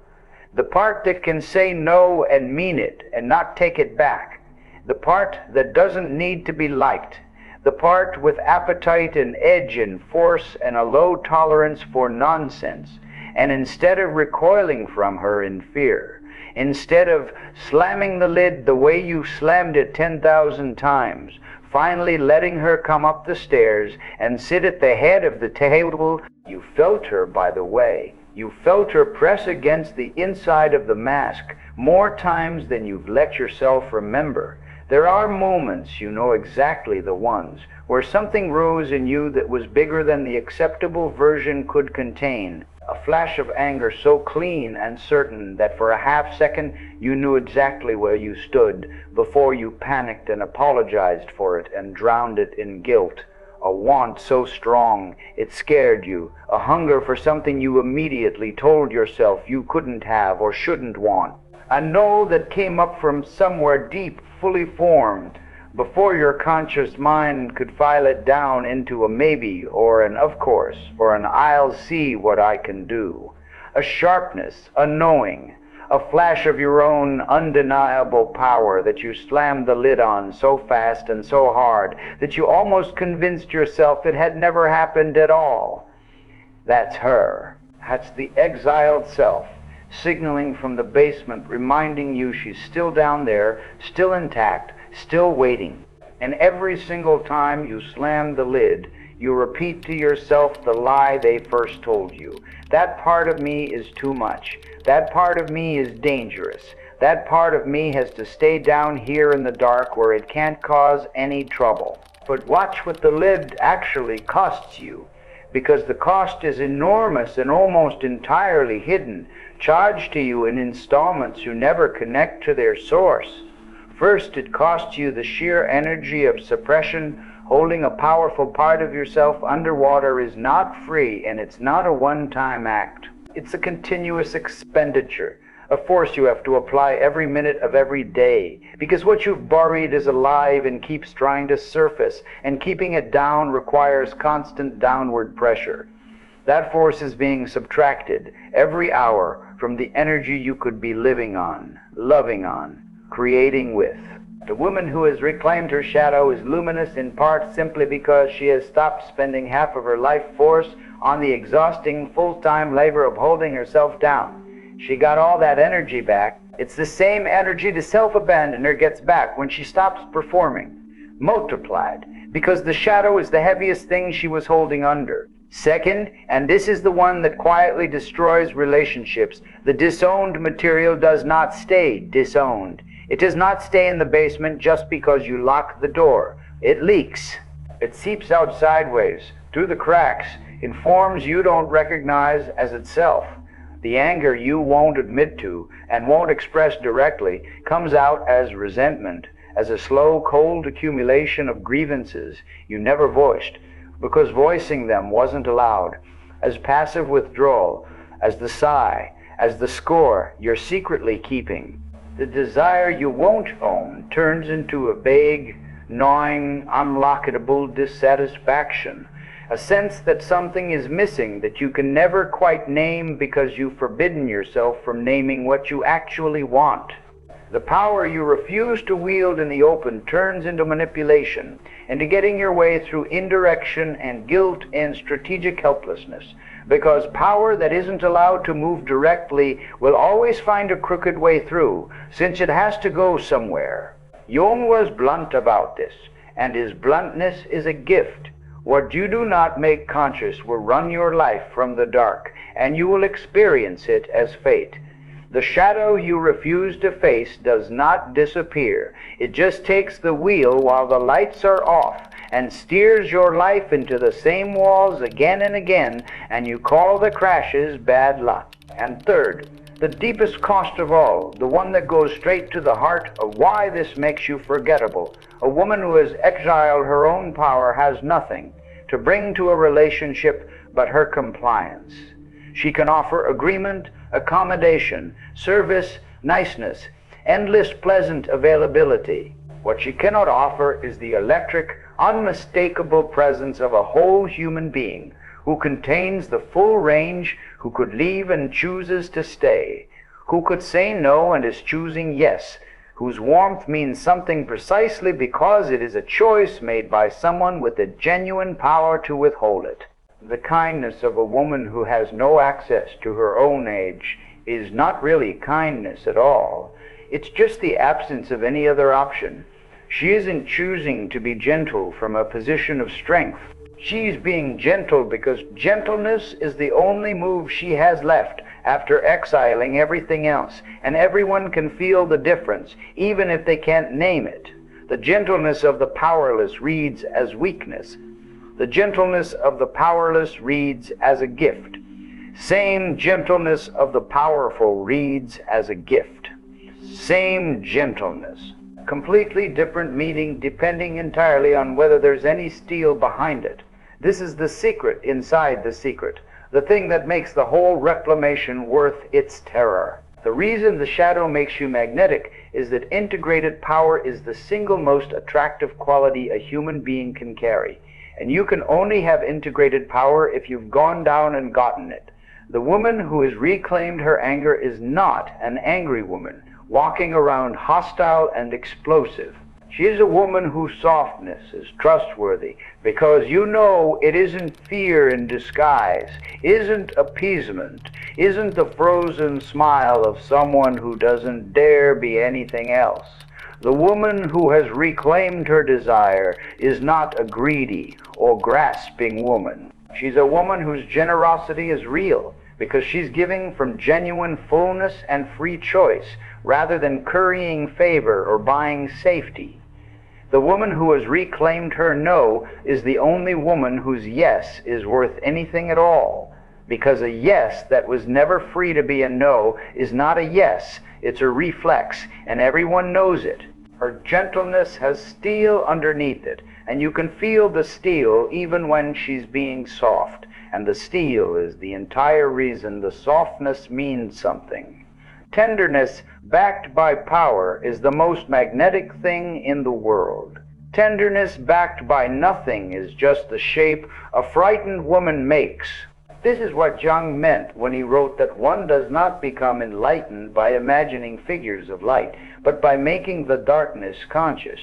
Speaker 1: the part that can say no and mean it and not take it back, the part that doesn't need to be liked, the part with appetite and edge and force and a low tolerance for nonsense. And instead of recoiling from her in fear, instead of slamming the lid the way you slammed it 10,000 times, finally letting her come up the stairs and sit at the head of the table. You felt her, by the way. You felt her press against the inside of the mask more times than you've let yourself remember. There are moments, you know exactly the ones, where something rose in you that was bigger than the acceptable version could contain. A flash of anger so clean and certain that for a half second you knew exactly where you stood before you panicked and apologized for it and drowned it in guilt. A want so strong it scared you, a hunger for something you immediately told yourself you couldn't have or shouldn't want. A no that came up from somewhere deep, fully formed, before your conscious mind could file it down into a maybe or an of course or an I'll see what I can do. A sharpness, a knowing, a flash of your own undeniable power that you slammed the lid on so fast and so hard that you almost convinced yourself it had never happened at all. That's her. That's the exiled self, signaling from the basement, reminding you she's still down there, still intact, still waiting. And every single time you slam the lid, you repeat to yourself the lie they first told you. That part of me is too much. That part of me is dangerous. That part of me has to stay down here in the dark where it can't cause any trouble. But watch what the lid actually costs you, because the cost is enormous and almost entirely hidden, charged to you in installments you never connect to their source. First, it costs you the sheer energy of suppression. Holding a powerful part of yourself underwater is not free, and it's not a one-time act. It's a continuous expenditure, a force you have to apply every minute of every day, because what you've buried is alive and keeps trying to surface, and keeping it down requires constant downward pressure. That force is being subtracted every hour from the energy you could be living on, loving on, creating with. The woman who has reclaimed her shadow is luminous in part simply because she has stopped spending half of her life force on the exhausting full-time labor of holding herself down. She got all that energy back. It's the same energy the self-abandoner gets back when she stops performing, multiplied, because the shadow is the heaviest thing she was holding under. Second, and this is the one that quietly destroys relationships, the disowned material does not stay disowned. It does not stay in the basement just because you lock the door. It leaks. It seeps out sideways, through the cracks, in forms you don't recognize as itself. The anger you won't admit to and won't express directly comes out as resentment, as a slow, cold accumulation of grievances you never voiced, because voicing them wasn't allowed, as passive withdrawal, as the sigh, as the score you're secretly keeping. The desire you won't own turns into a vague, gnawing, unlockable dissatisfaction, a sense that something is missing that you can never quite name because you've forbidden yourself from naming what you actually want. The power you refuse to wield in the open turns into manipulation, into getting your way through indirection and guilt and strategic helplessness, because power that isn't allowed to move directly will always find a crooked way through, since it has to go somewhere. Jung was blunt about this, and his bluntness is a gift. What you do not make conscious will run your life from the dark, and you will experience it as fate. The shadow you refuse to face does not disappear. It just takes the wheel while the lights are off and steers your life into the same walls again and again, and you call the crashes bad luck. And third, the deepest cost of all, the one that goes straight to the heart of why this makes you forgettable. A woman who has exiled her own power has nothing to bring to a relationship but her compliance. She can offer agreement, accommodation, service, niceness, endless pleasant availability. What she cannot offer is the electric, unmistakable presence of a whole human being who contains the full range, who could leave and chooses to stay, who could say no and is choosing yes, whose warmth means something precisely because it is a choice made by someone with the genuine power to withhold it. The kindness of a woman who has no access to her own age is not really kindness at all. It's just the absence of any other option. She isn't choosing to be gentle from a position of strength. She's being gentle because gentleness is the only move she has left after exiling everything else, and everyone can feel the difference, even if they can't name it. The gentleness of the powerless reads as weakness. The gentleness of the powerless reads as a gift. Same gentleness of the powerful reads as a gift. Same gentleness. Completely different meaning depending entirely on whether there's any steel behind it. This is the secret inside the secret, the thing that makes the whole reclamation worth its terror. The reason the shadow makes you magnetic is that integrated power is the single most attractive quality a human being can carry. And you can only have integrated power if you've gone down and gotten it. The woman who has reclaimed her anger is not an angry woman, walking around hostile and explosive. She is a woman whose softness is trustworthy, because you know it isn't fear in disguise, isn't appeasement, isn't the frozen smile of someone who doesn't dare be anything else. The woman who has reclaimed her desire is not a greedy or grasping woman. She's a woman whose generosity is real, because she's giving from genuine fullness and free choice, rather than currying favor or buying safety. The woman who has reclaimed her no is the only woman whose yes is worth anything at all, because a yes that was never free to be a no is not a yes, it's a reflex, and everyone knows it. Her gentleness has steel underneath it, and you can feel the steel even when she's being soft, and the steel is the entire reason the softness means something. Tenderness backed by power is the most magnetic thing in the world. Tenderness backed by nothing is just the shape a frightened woman makes. This is what Jung meant when he wrote that one does not become enlightened by imagining figures of light, but by making the darkness conscious.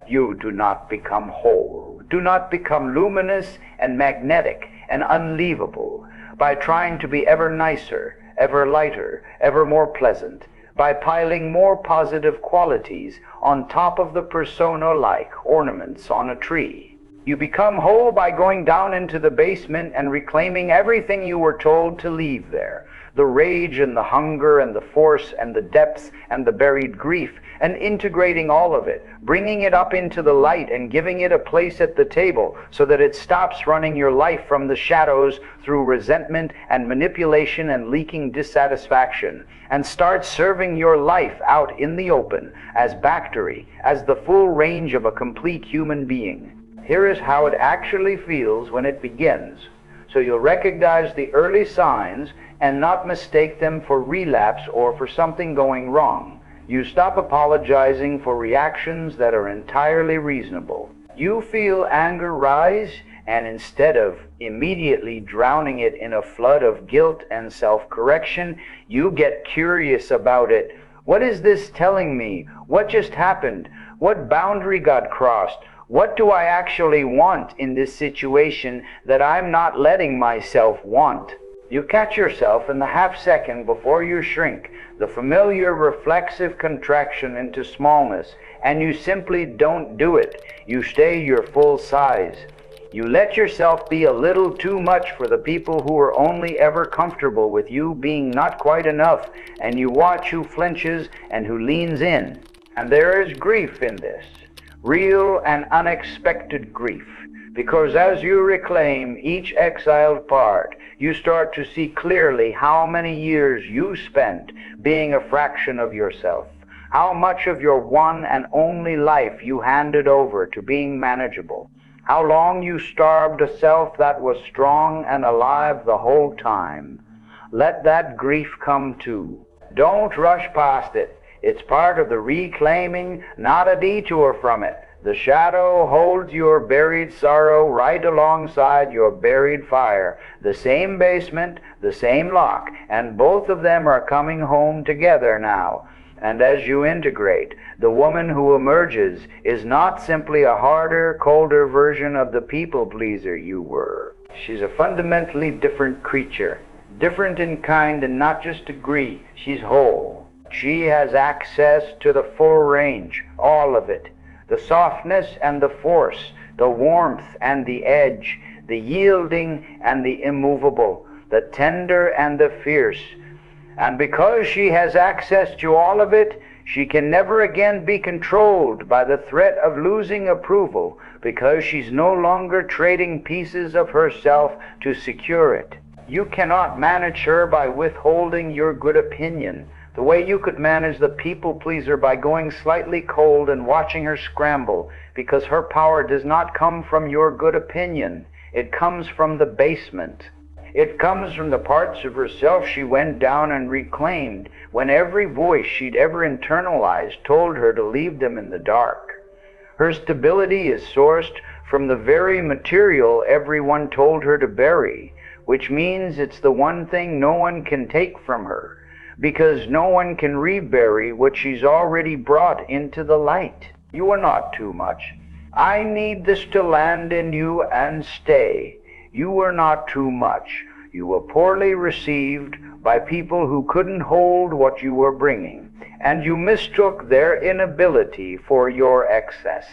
Speaker 1: You do not become whole, do not become luminous and magnetic and unleavable by trying to be ever nicer, ever lighter, ever more pleasant, by piling more positive qualities on top of the persona like ornaments on a tree. You become whole by going down into the basement and reclaiming everything you were told to leave there. The rage and the hunger and the force and the depth and the buried grief, and integrating all of it, bringing it up into the light and giving it a place at the table so that it stops running your life from the shadows through resentment and manipulation and leaking dissatisfaction, and starts serving your life out in the open as Bactery, as the full range of a complete human being. Here is how it actually feels when it begins, so you'll recognize the early signs and not mistake them for relapse or for something going wrong. You stop apologizing for reactions that are entirely reasonable. You feel anger rise, and instead of immediately drowning it in a flood of guilt and self-correction, you get curious about it What is this telling me? What just happened? What boundary got crossed? What do I actually want in this situation that I'm not letting myself want? You catch yourself in the half second before you shrink, the familiar reflexive contraction into smallness, and you simply don't do it. You stay your full size. You let yourself be a little too much for the people who are only ever comfortable with you being not quite enough, and you watch who flinches and who leans in. And there is grief in this, real and unexpected grief, because as you reclaim each exiled part, you start to see clearly how many years you spent being a fraction of yourself, how much of your one and only life you handed over to being manageable, how long you starved a self that was strong and alive the whole time. Let that grief come too. Don't rush past it. It's part of the reclaiming, not a detour from it. The shadow holds your buried sorrow right alongside your buried fire. The same basement, the same lock, and both of them are coming home together now. And as you integrate, the woman who emerges is not simply a harder, colder version of the people-pleaser you were. She's a fundamentally different creature, different in kind and not just degree. She's whole. She has access to the full range, all of it. The softness and the force, the warmth and the edge, the yielding and the immovable, the tender and the fierce. And because she has access to all of it, she can never again be controlled by the threat of losing approval, because she's no longer trading pieces of herself to secure it. You cannot manage her by withholding your good opinion, the way you could manage the people-pleaser by going slightly cold and watching her scramble, because her power does not come from your good opinion. It comes from the basement. It comes from the parts of herself she went down and reclaimed, when every voice she'd ever internalized told her to leave them in the dark. Her stability is sourced from the very material everyone told her to bury, which means it's the one thing no one can take from her, because no one can rebury what she's already brought into the light. You are not too much. I need this to land in you and stay. You were not too much. You were poorly received by people who couldn't hold what you were bringing, and you mistook their inability for your excess.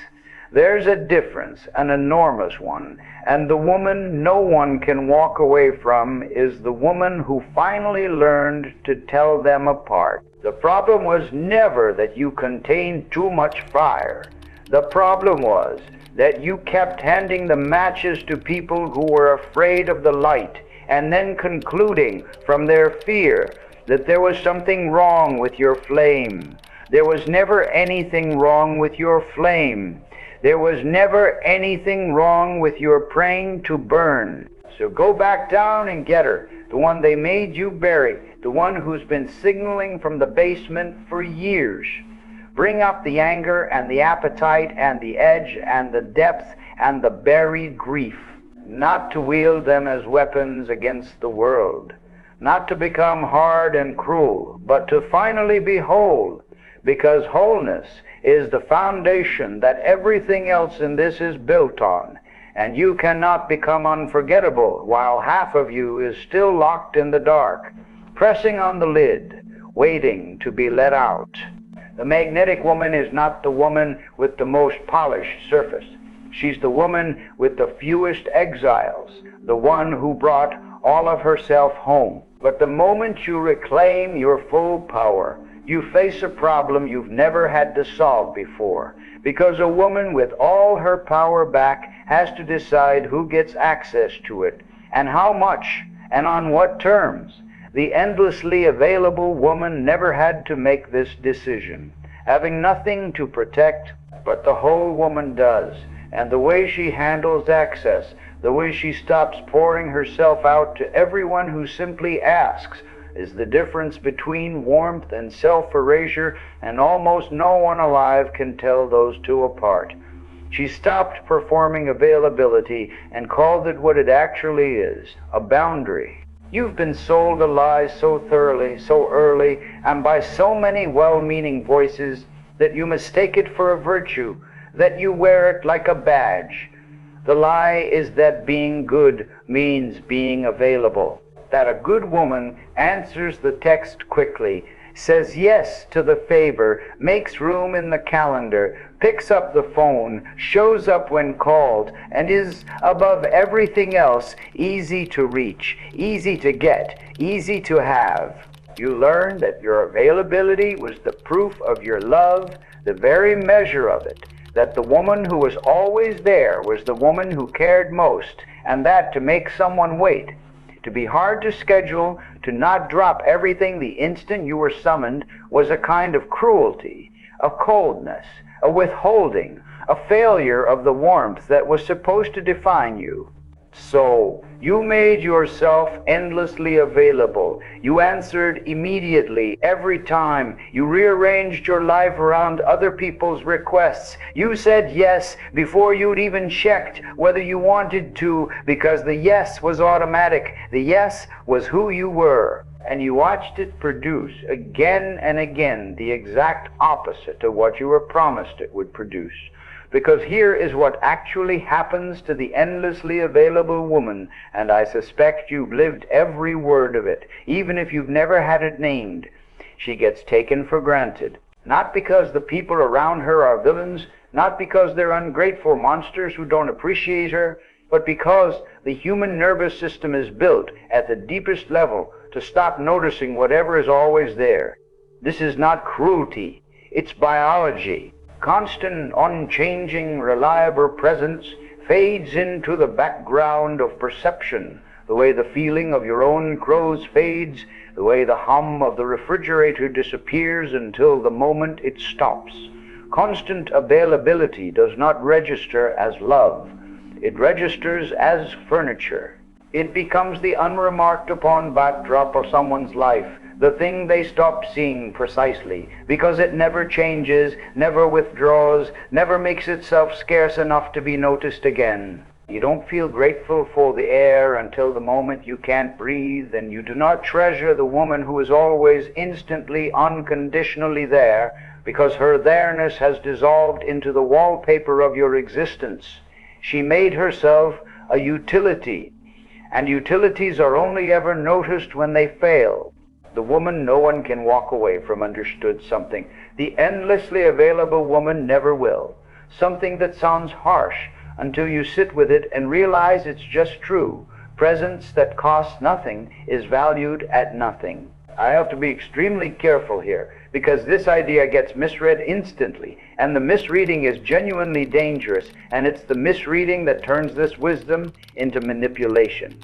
Speaker 1: There's a difference, an enormous one, and the woman no one can walk away from is the woman who finally learned to tell them apart. The problem was never that you contained too much fire. The problem was that you kept handing the matches to people who were afraid of the light, and then concluding from their fear that there was something wrong with your flame. There was never anything wrong with your flame. There was never anything wrong with your praying to burn. So go back down and get her, the one they made you bury, the one who's been signaling from the basement for years. Bring up the anger and the appetite and the edge and the depth and the buried grief, not to wield them as weapons against the world, not to become hard and cruel, but to finally be whole, because wholeness is the foundation that everything else in this is built on, and you cannot become unforgettable while half of you is still locked in the dark, pressing on the lid, waiting to be let out. The magnetic woman is not the woman with the most polished surface. She's the woman with the fewest exiles, the one who brought all of herself home. But the moment you reclaim your full power, you face a problem you've never had to solve before, because a woman with all her power back has to decide who gets access to it, and how much, and on what terms. The endlessly available woman never had to make this decision, having nothing to protect, but the whole woman does. And the way she handles access, the way she stops pouring herself out to everyone who simply asks, is the difference between warmth and self-erasure, and almost no one alive can tell those two apart. She stopped performing availability and called it what it actually is, a boundary. You've been sold a lie so thoroughly, so early, and by so many well-meaning voices that you mistake it for a virtue, that you wear it like a badge. The lie is that being good means being available, that a good woman answers the text quickly, says yes to the favor, makes room in the calendar, picks up the phone, shows up when called, and is, above everything else, easy to reach, easy to get, easy to have. You learn that your availability was the proof of your love, the very measure of it, that the woman who was always there was the woman who cared most, and that to make someone wait, to be hard to schedule, to not drop everything the instant you were summoned, was a kind of cruelty, a coldness, a withholding, a failure of the warmth that was supposed to define you. So, you made yourself endlessly available. You answered immediately, every time. You rearranged your life around other people's requests. You said yes before you'd even checked whether you wanted to, because the yes was automatic. The yes was who you were. And you watched it produce again and again the exact opposite of what you were promised it would produce. Because here is what actually happens to the endlessly available woman, and I suspect you've lived every word of it, even if you've never had it named. She gets taken for granted, not because the people around her are villains, not because they're ungrateful monsters who don't appreciate her, but because the human nervous system is built at the deepest level to stop noticing whatever is always there. This is not cruelty, it's biology. Constant, unchanging, reliable presence fades into the background of perception, the way the feeling of your own clothes fades, the way the hum of the refrigerator disappears until the moment it stops. Constant availability does not register as love. It registers as furniture. It becomes the unremarked upon backdrop of someone's life, the thing they stopped seeing precisely, because it never changes, never withdraws, never makes itself scarce enough to be noticed again. You don't feel grateful for the air until the moment you can't breathe, and you do not treasure the woman who is always instantly, unconditionally there, because her there-ness has dissolved into the wallpaper of your existence. She made herself a utility, and utilities are only ever noticed when they fail. The woman no one can walk away from understood something. The endlessly available woman never will. Something that sounds harsh until you sit with it and realize it's just true. Presence that costs nothing is valued at nothing. I have to be extremely careful here, because this idea gets misread instantly, and the misreading is genuinely dangerous, and it's the misreading that turns this wisdom into manipulation.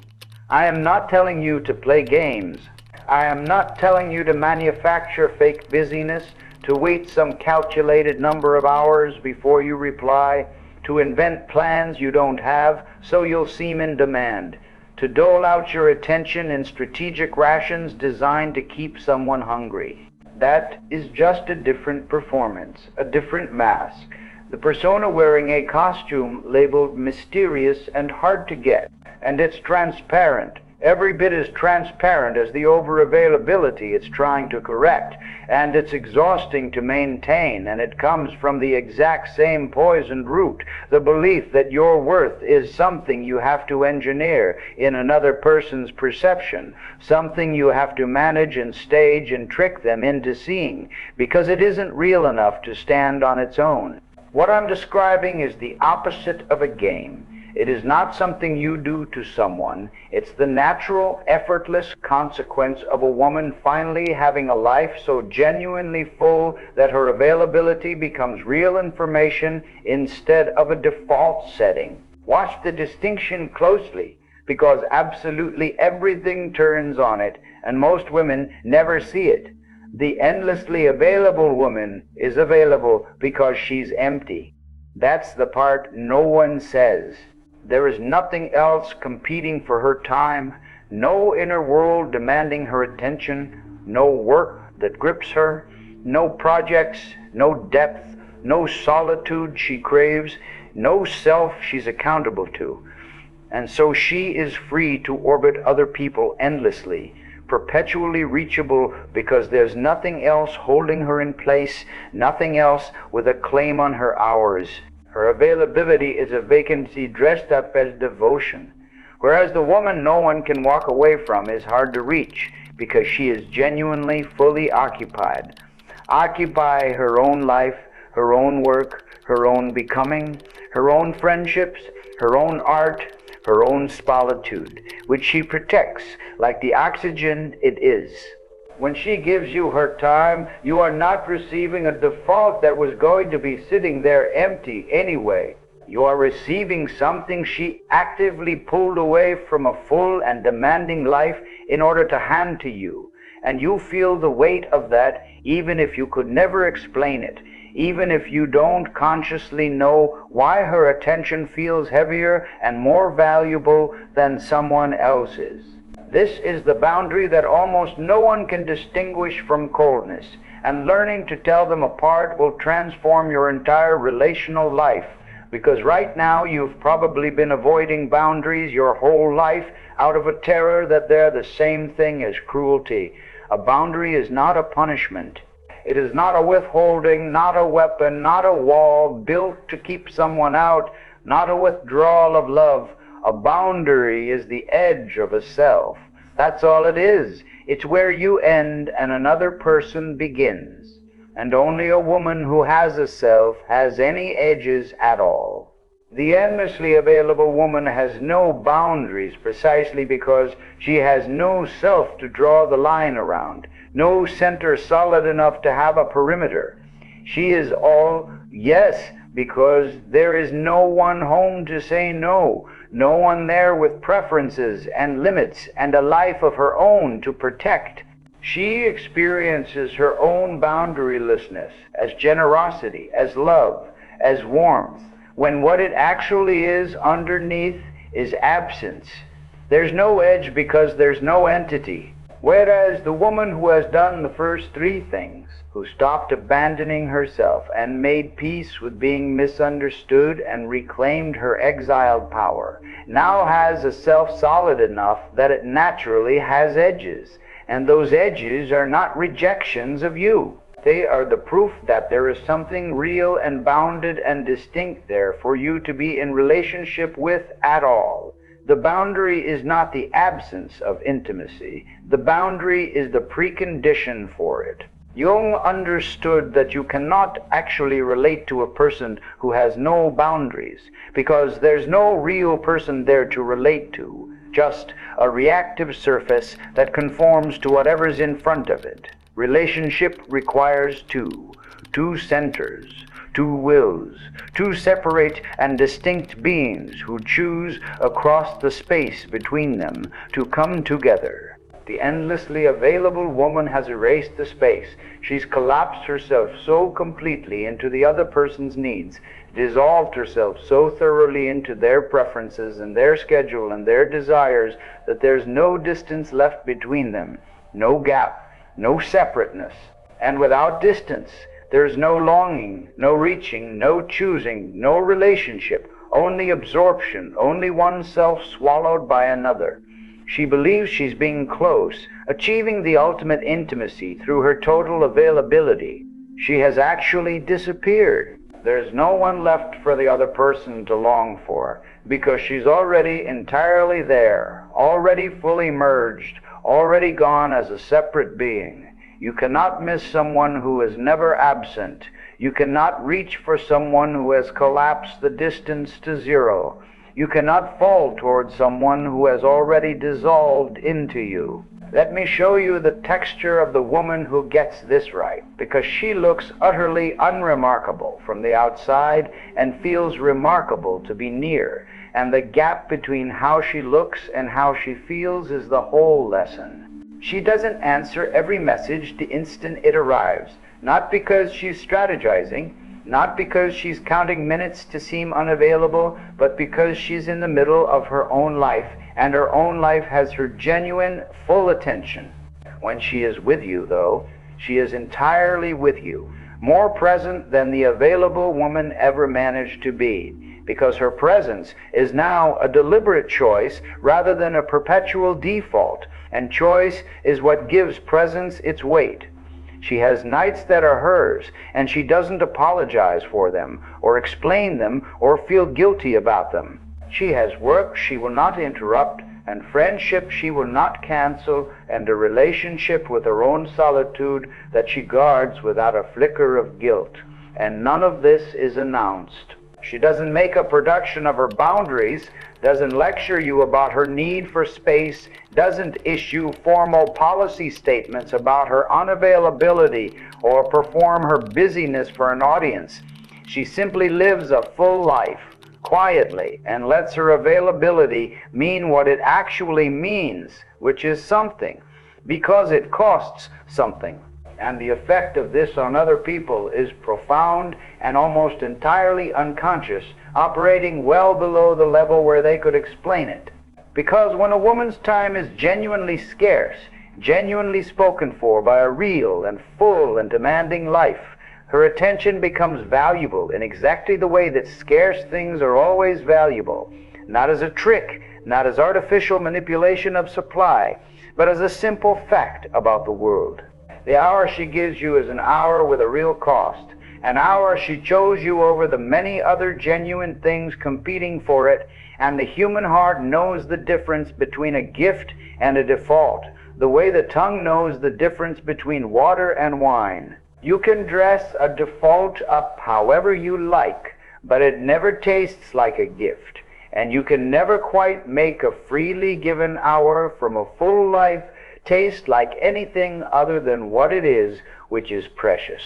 Speaker 1: I am not telling you to play games. I am not telling you to manufacture fake busyness, to wait some calculated number of hours before you reply, to invent plans you don't have so you'll seem in demand, to dole out your attention in strategic rations designed to keep someone hungry. That is just a different performance, a different mask. The persona wearing a costume labeled mysterious and hard to get, and it's transparent. Every bit as transparent as the over-availability it's trying to correct, and it's exhausting to maintain, and it comes from the exact same poisoned root, the belief that your worth is something you have to engineer in another person's perception, something you have to manage and stage and trick them into seeing, because it isn't real enough to stand on its own. What I'm describing is the opposite of a game. It is not something you do to someone. It's the natural, effortless consequence of a woman finally having a life so genuinely full that her availability becomes real information instead of a default setting. Watch the distinction closely, because absolutely everything turns on it, and most women never see it. The endlessly available woman is available because she's empty. That's the part no one says. There is nothing else competing for her time, no inner world demanding her attention, no work that grips her, no projects, no depth, no solitude she craves, no self she's accountable to. And so she is free to orbit other people endlessly, perpetually reachable, because there's nothing else holding her in place, nothing else with a claim on her hours. Her availability is a vacancy dressed up as devotion. Whereas the woman no one can walk away from is hard to reach, because she is genuinely fully occupied. Occupy her own life, her own work, her own becoming, her own friendships, her own art, her own solitude, which she protects like the oxygen it is. When she gives you her time, you are not receiving a default that was going to be sitting there empty anyway. You are receiving something she actively pulled away from a full and demanding life in order to hand to you. And you feel the weight of that, even if you could never explain it, even if you don't consciously know why her attention feels heavier and more valuable than someone else's. This is the boundary that almost no one can distinguish from coldness, and learning to tell them apart will transform your entire relational life, because right now you've probably been avoiding boundaries your whole life out of a terror that they're the same thing as cruelty. A boundary is not a punishment. It is not a withholding, not a weapon, not a wall built to keep someone out, not a withdrawal of love. A boundary is the edge of a self. That's all it is. It's where you end and another person begins. And only a woman who has a self has any edges at all. The endlessly available woman has no boundaries precisely because she has no self to draw the line around, no center solid enough to have a perimeter. She is all yes because there is no one home to say no, no one there with preferences and limits and a life of her own to protect. She experiences her own boundarylessness as generosity, as love, as warmth, when what it actually is underneath is absence. There's no edge because there's no entity. Whereas the woman who has done the first three things, who stopped abandoning herself and made peace with being misunderstood and reclaimed her exiled power, now has a self solid enough that it naturally has edges. And those edges are not rejections of you. They are the proof that there is something real and bounded and distinct there for you to be in relationship with at all. The boundary is not the absence of intimacy. The boundary is the precondition for it. Jung understood that you cannot actually relate to a person who has no boundaries, because there's no real person there to relate to, just a reactive surface that conforms to whatever's in front of it. Relationship requires two centers, two wills, two separate and distinct beings who choose across the space between them to come together. The endlessly available woman has erased the space. She's collapsed herself so completely into the other person's needs, dissolved herself so thoroughly into their preferences and their schedule and their desires that there's no distance left between them, no gap, no separateness. And without distance, there's no longing, no reaching, no choosing, no relationship, only absorption, only oneself swallowed by another. She believes she's being close, achieving the ultimate intimacy through her total availability. She has actually disappeared. There's no one left for the other person to long for, because she's already entirely there, already fully merged, already gone as a separate being. You cannot miss someone who is never absent. You cannot reach for someone who has collapsed the distance to zero. You cannot fall towards someone who has already dissolved into you. Let me show you the texture of the woman who gets this right, because she looks utterly unremarkable from the outside and feels remarkable to be near. And the gap between how she looks and how she feels is the whole lesson. She doesn't answer every message the instant it arrives, not because she's strategizing, not because she's counting minutes to seem unavailable, but because she's in the middle of her own life, and her own life has her genuine, full attention. When she is with you, though, she is entirely with you, more present than the available woman ever managed to be, because her presence is now a deliberate choice rather than a perpetual default, and choice is what gives presence its weight. She has nights that are hers, and she doesn't apologize for them, or explain them, or feel guilty about them. She has work she will not interrupt, and friendship she will not cancel, and a relationship with her own solitude that she guards without a flicker of guilt. And none of this is announced. She doesn't make a production of her boundaries, doesn't lecture you about her need for space, doesn't issue formal policy statements about her unavailability or perform her busyness for an audience. She simply lives a full life, quietly, and lets her availability mean what it actually means, which is something, because it costs something. And the effect of this on other people is profound and almost entirely unconscious, operating well below the level where they could explain it. Because when a woman's time is genuinely scarce, genuinely spoken for by a real and full and demanding life, her attention becomes valuable in exactly the way that scarce things are always valuable, not as a trick, not as artificial manipulation of supply, but as a simple fact about the world. The hour she gives you is an hour with a real cost, an hour she chose you over the many other genuine things competing for it, and the human heart knows the difference between a gift and a default, the way the tongue knows the difference between water and wine. You can dress a default up however you like, but it never tastes like a gift, and you can never quite make a freely given hour from a full life taste like anything other than what it is, which is precious.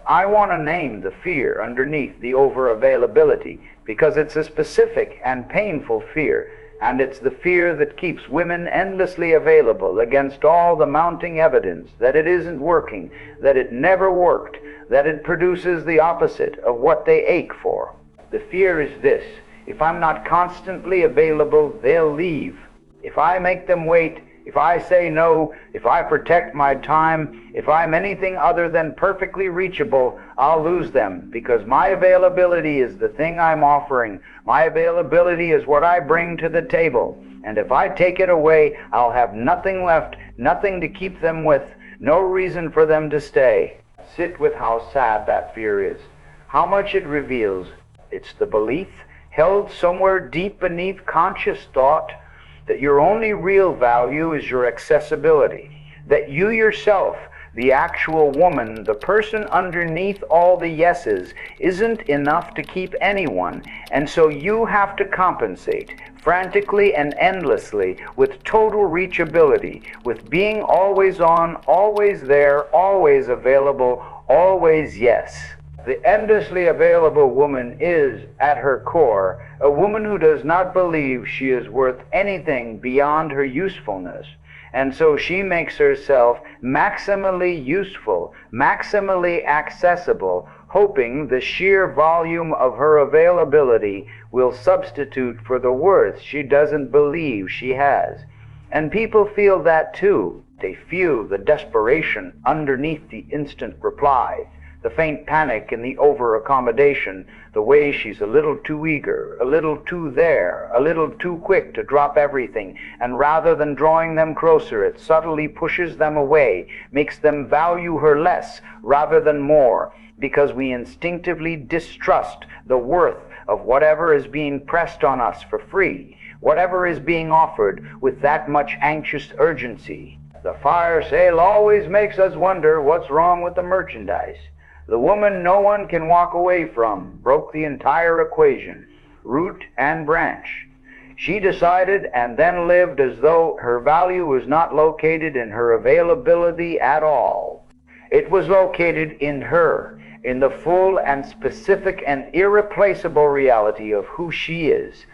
Speaker 1: I want to name the fear underneath the over-availability because it's a specific and painful fear, and it's the fear that keeps women endlessly available against all the mounting evidence that it isn't working, that it never worked, that it produces the opposite of what they ache for. The fear is this: if I'm not constantly available, they'll leave. If I make them wait, if I say no, if I protect my time, if I'm anything other than perfectly reachable, I'll lose them, because my availability is the thing I'm offering. My availability is what I bring to the table. And if I take it away, I'll have nothing left, nothing to keep them with, no reason for them to stay. Sit with how sad that fear is, how much it reveals. It's the belief, held somewhere deep beneath conscious thought, that your only real value is your accessibility, that you yourself, the actual woman, the person underneath all the yeses, isn't enough to keep anyone, and so you have to compensate, frantically and endlessly, with total reachability, with being always on, always there, always available, always yes. The endlessly available woman is, at her core, a woman who does not believe she is worth anything beyond her usefulness. And so she makes herself maximally useful, maximally accessible, hoping the sheer volume of her availability will substitute for the worth she doesn't believe she has. And people feel that too. They feel the desperation underneath the instant reply, the faint panic in the over-accommodation, the way she's a little too eager, a little too there, a little too quick to drop everything, and rather than drawing them closer, it subtly pushes them away, makes them value her less rather than more, because we instinctively distrust the worth of whatever is being pressed on us for free, whatever is being offered with that much anxious urgency. The fire sale always makes us wonder what's wrong with the merchandise. The woman no one can walk away from broke the entire equation, root and branch. She decided and then lived as though her value was not located in her availability at all. It was located in her, in the full and specific and irreplaceable reality of who she is.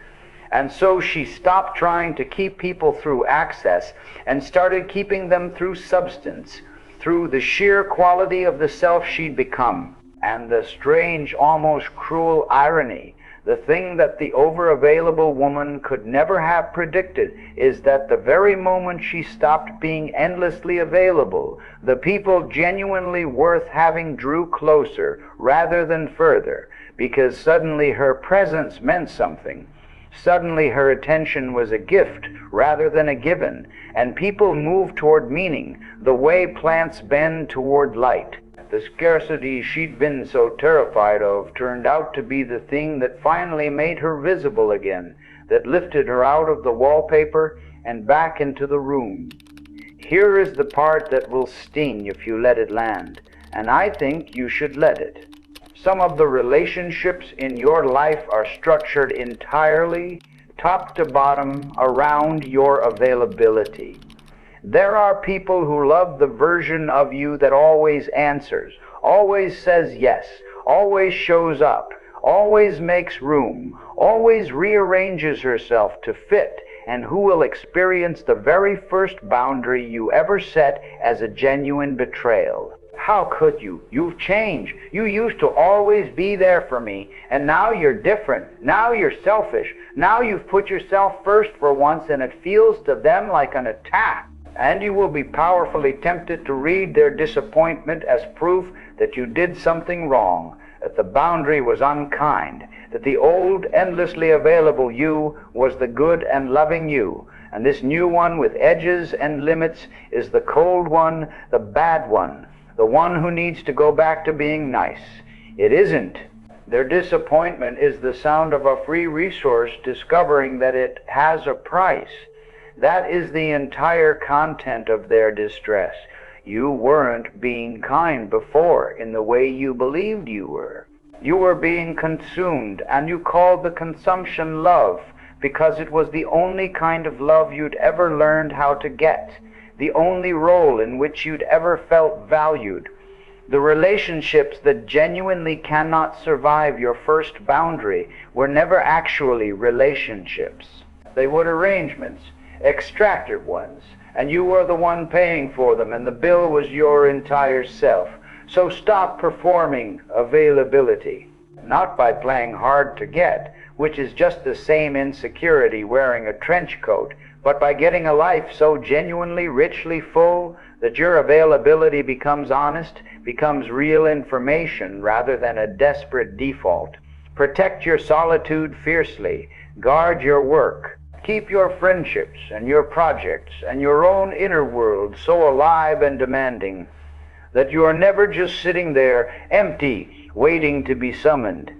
Speaker 1: And so she stopped trying to keep people through access and started keeping them through substance, through the sheer quality of the self she'd become. And the strange, almost cruel irony, the thing that the over-available woman could never have predicted, is that the very moment she stopped being endlessly available, the people genuinely worth having drew closer rather than further, because suddenly her presence meant something. Suddenly her attention was a gift rather than a given, and people moved toward meaning the way plants bend toward light. The scarcity she'd been so terrified of turned out to be the thing that finally made her visible again, that lifted her out of the wallpaper and back into the room. Here is the part that will sting if you let it land, and I think you should let it. Some of the relationships in your life are structured entirely, top to bottom, around your availability. There are people who love the version of you that always answers, always says yes, always shows up, always makes room, always rearranges herself to fit, and who will experience the very first boundary you ever set as a genuine betrayal. How could you? You've changed. You used to always be there for me, and now you're different. Now you're selfish. Now you've put yourself first for once, and it feels to them like an attack. And you will be powerfully tempted to read their disappointment as proof that you did something wrong, that the boundary was unkind, that the old, endlessly available you was the good and loving you, and this new one with edges and limits is the cold one, the bad one, the one who needs to go back to being nice. It isn't. Their disappointment is the sound of a free resource discovering that it has a price. That is the entire content of their distress. You weren't being kind before in the way you believed you were. You were being consumed, and you called the consumption love because it was the only kind of love you'd ever learned how to get, the only role in which you'd ever felt valued. The relationships that genuinely cannot survive your first boundary were never actually relationships. They were arrangements, extracted ones, and you were the one paying for them, and the bill was your entire self. So stop performing availability, not by playing hard to get, which is just the same insecurity wearing a trench coat, but by getting a life so genuinely, richly full that your availability becomes honest, becomes real information rather than a desperate default. Protect your solitude fiercely. Guard your work. Keep your friendships and your projects and your own inner world so alive and demanding that you are never just sitting there empty, waiting to be summoned.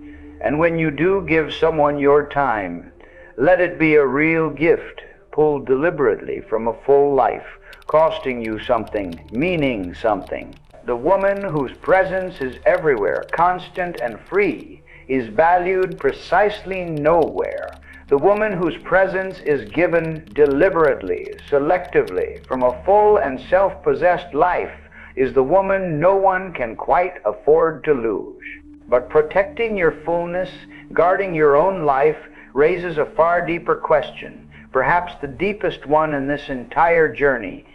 Speaker 1: And when you do give someone your time, let it be a real gift, pulled deliberately from a full life, costing you something, meaning something. The woman whose presence is everywhere, constant and free, is valued precisely nowhere. The woman whose presence is given deliberately, selectively, from a full and self-possessed life, is the woman no one can quite afford to lose. But protecting your fullness, guarding your own life, raises a far deeper question, perhaps the deepest one in this entire journey,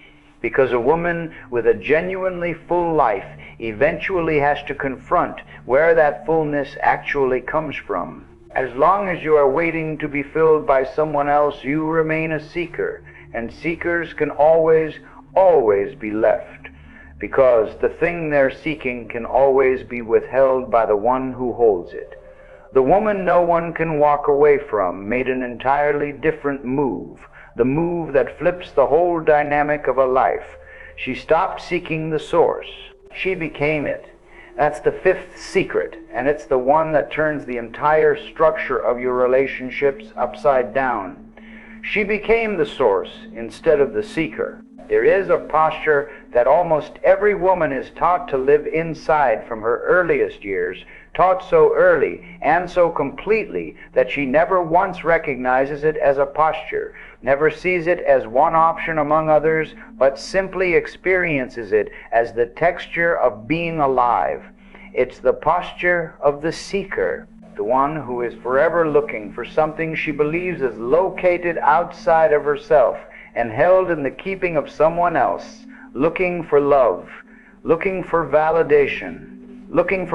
Speaker 1: because a woman with a genuinely full life eventually has to confront where that fullness actually comes from. As long as you are waiting to be filled by someone else, you remain a seeker, and seekers can always be left, because the thing they're seeking can always be withheld by the one who holds it. The woman no one can walk away from made an entirely different move, the move that flips the whole dynamic of a life. She stopped seeking the source. She became it. That's the fifth secret, and it's the one that turns the entire structure of your relationships upside down. She became the source instead of the seeker. There is a posture that almost every woman is taught to live inside from her earliest years, taught so early and so completely that she never once recognizes it as a posture, never sees it as one option among others, but simply experiences it as the texture of being alive. It's the posture of the seeker, the one who is forever looking for something she believes is located outside of herself and held in the keeping of someone else, looking for love, looking for validation, looking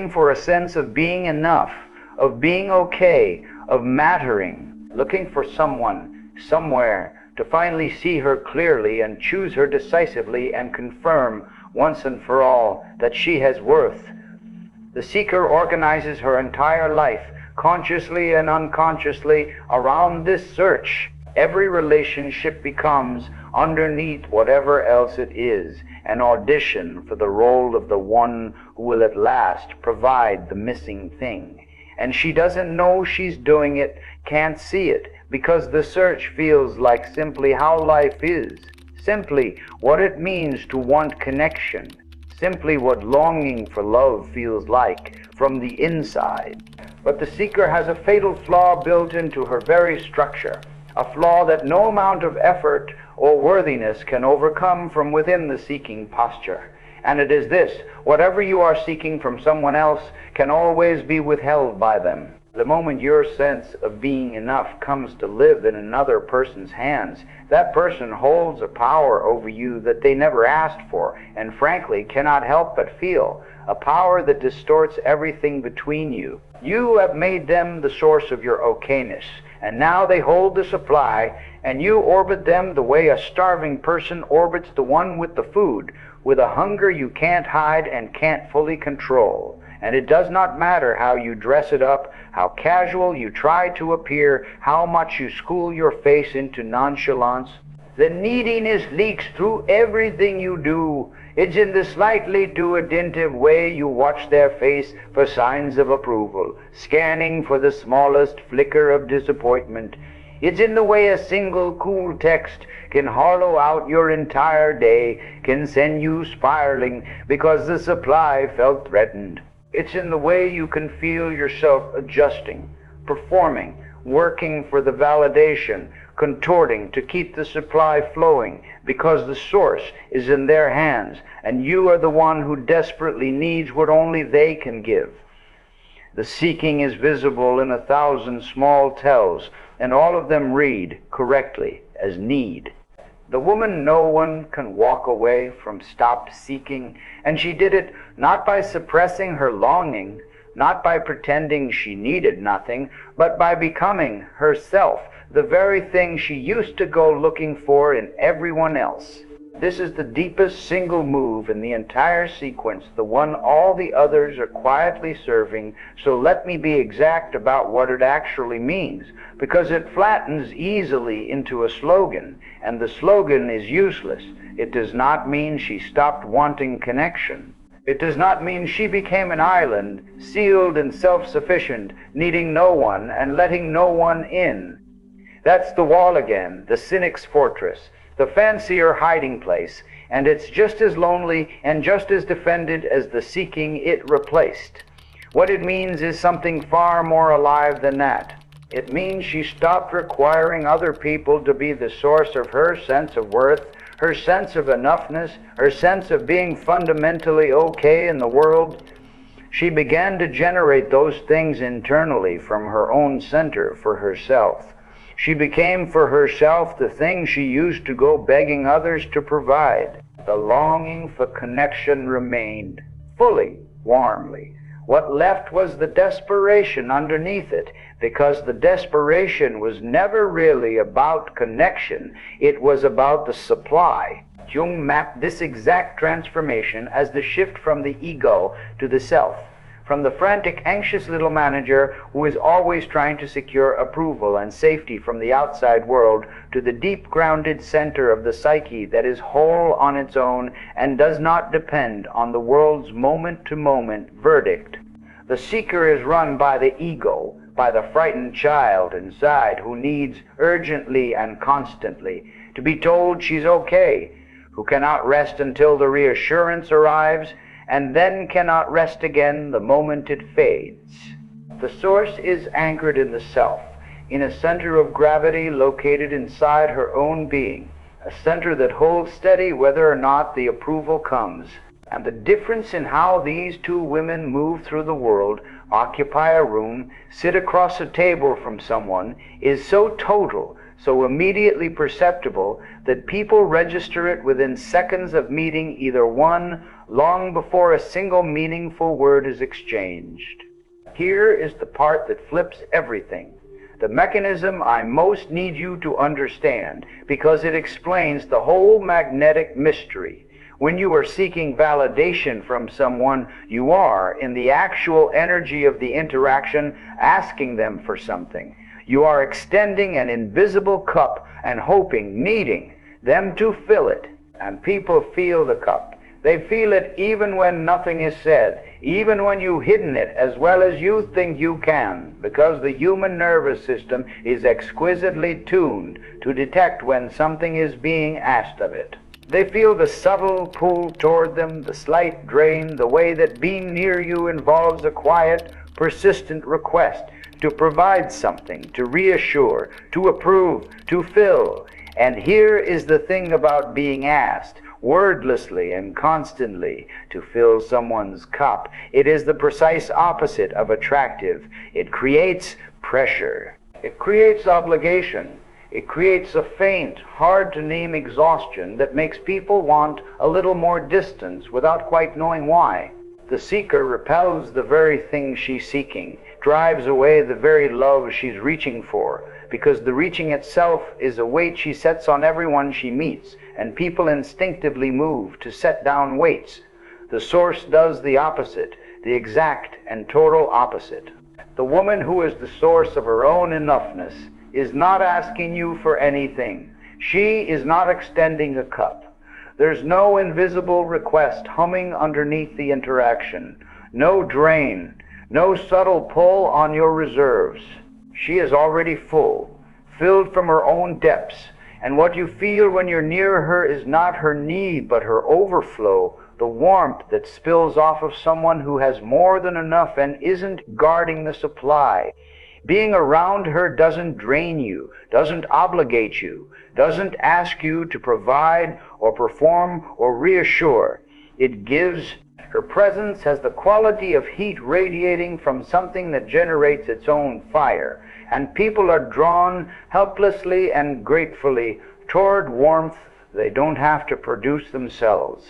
Speaker 1: for a sense of being enough, of being okay, of mattering, looking for someone, somewhere, to finally see her clearly and choose her decisively and confirm once and for all that she has worth. The seeker organizes her entire life, consciously and unconsciously, around this search. Every relationship becomes, underneath whatever else it is, an audition for the role of the one who will at last provide the missing thing. And she doesn't know she's doing it, can't see it, because the search feels like simply how life is, simply what it means to want connection, simply what longing for love feels like from the inside. But the seeker has a fatal flaw built into her very structure, a flaw that no amount of effort or worthiness can overcome from within the seeking posture. And it is this: whatever you are seeking from someone else can always be withheld by them. The moment your sense of being enough comes to live in another person's hands, that person holds a power over you that they never asked for, and frankly cannot help but feel, a power that distorts everything between you. You have made them the source of your okayness, and now they hold the supply, and you orbit them the way a starving person orbits the one with the food, with a hunger you can't hide and can't fully control. And it does not matter how you dress it up, how casual you try to appear, how much you school your face into nonchalance. The neediness leaks through everything you do. It's in the slightly too attentive way you watch their face for signs of approval, scanning for the smallest flicker of disappointment. It's in the way a single cool text can hollow out your entire day, can send you spiraling because the supply felt threatened. It's in the way you can feel yourself adjusting, performing, working for the validation, contorting to keep the supply flowing, because the source is in their hands, and you are the one who desperately needs what only they can give. The seeking is visible in 1,000 small tells, and all of them read correctly as need. The woman no one can walk away from stopped seeking, and she did it not by suppressing her longing, not by pretending she needed nothing, but by becoming herself the very thing she used to go looking for in everyone else. This is the deepest single move in the entire sequence, the one all the others are quietly serving, so let me be exact about what it actually means, because it flattens easily into a slogan, and the slogan is useless. It does not mean she stopped wanting connection. It does not mean she became an island, sealed and self-sufficient, needing no one and letting no one in. That's the wall again, the cynic's fortress, the fancier hiding place, and it's just as lonely and just as defended as the seeking it replaced. What it means is something far more alive than that. It means she stopped requiring other people to be the source of her sense of worth, her sense of enoughness, her sense of being fundamentally okay in the world. She began to generate those things internally from her own center for herself. She became for herself the thing she used to go begging others to provide. The longing for connection remained, fully, warmly. What left was the desperation underneath it, because the desperation was never really about connection. It was about the supply. Jung mapped this exact transformation as the shift from the ego to the self, from the frantic, anxious little manager who is always trying to secure approval and safety from the outside world to the deep-grounded center of the psyche that is whole on its own and does not depend on the world's moment-to-moment verdict. The seeker is run by the ego, by the frightened child inside who needs urgently and constantly to be told she's okay, who cannot rest until the reassurance arrives, and then cannot rest again the moment it fades. The source is anchored in the self, in a center of gravity located inside her own being, a center that holds steady whether or not the approval comes. And the difference in how these two women move through the world, occupy a room, sit across a table from someone, is so total, so immediately perceptible, that people register it within seconds of meeting either one, long before a single meaningful word is exchanged. Here is the part that flips everything, the mechanism I most need you to understand, because it explains the whole magnetic mystery. When you are seeking validation from someone, you are, in the actual energy of the interaction, asking them for something. You are extending an invisible cup and hoping, needing them to fill it. And people feel the cup. They feel it even when nothing is said, even when you've hidden it as well as you think you can, because the human nervous system is exquisitely tuned to detect when something is being asked of it. They feel the subtle pull toward them, the slight drain, the way that being near you involves a quiet, persistent request to provide something, to reassure, to approve, to fill. And here is the thing about being asked, wordlessly and constantly, to fill someone's cup. It is the precise opposite of attractive. It creates pressure. It creates obligation. It creates a faint, hard-to-name exhaustion that makes people want a little more distance without quite knowing why. The seeker repels the very thing she's seeking, drives away the very love she's reaching for, because the reaching itself is a weight she sets on everyone she meets, and people instinctively move to set down weights. The source does the opposite, the exact and total opposite. The woman who is the source of her own enoughness is not asking you for anything. She is not extending a cup. There's no invisible request humming underneath the interaction, no drain, no subtle pull on your reserves. She is already full, filled from her own depths, and what you feel when you're near her is not her need, but her overflow, the warmth that spills off of someone who has more than enough and isn't guarding the supply. Being around her doesn't drain you, doesn't obligate you, doesn't ask you to provide or perform or reassure. It gives. Her presence has the quality of heat radiating from something that generates its own fire, and people are drawn helplessly and gratefully toward warmth they don't have to produce themselves.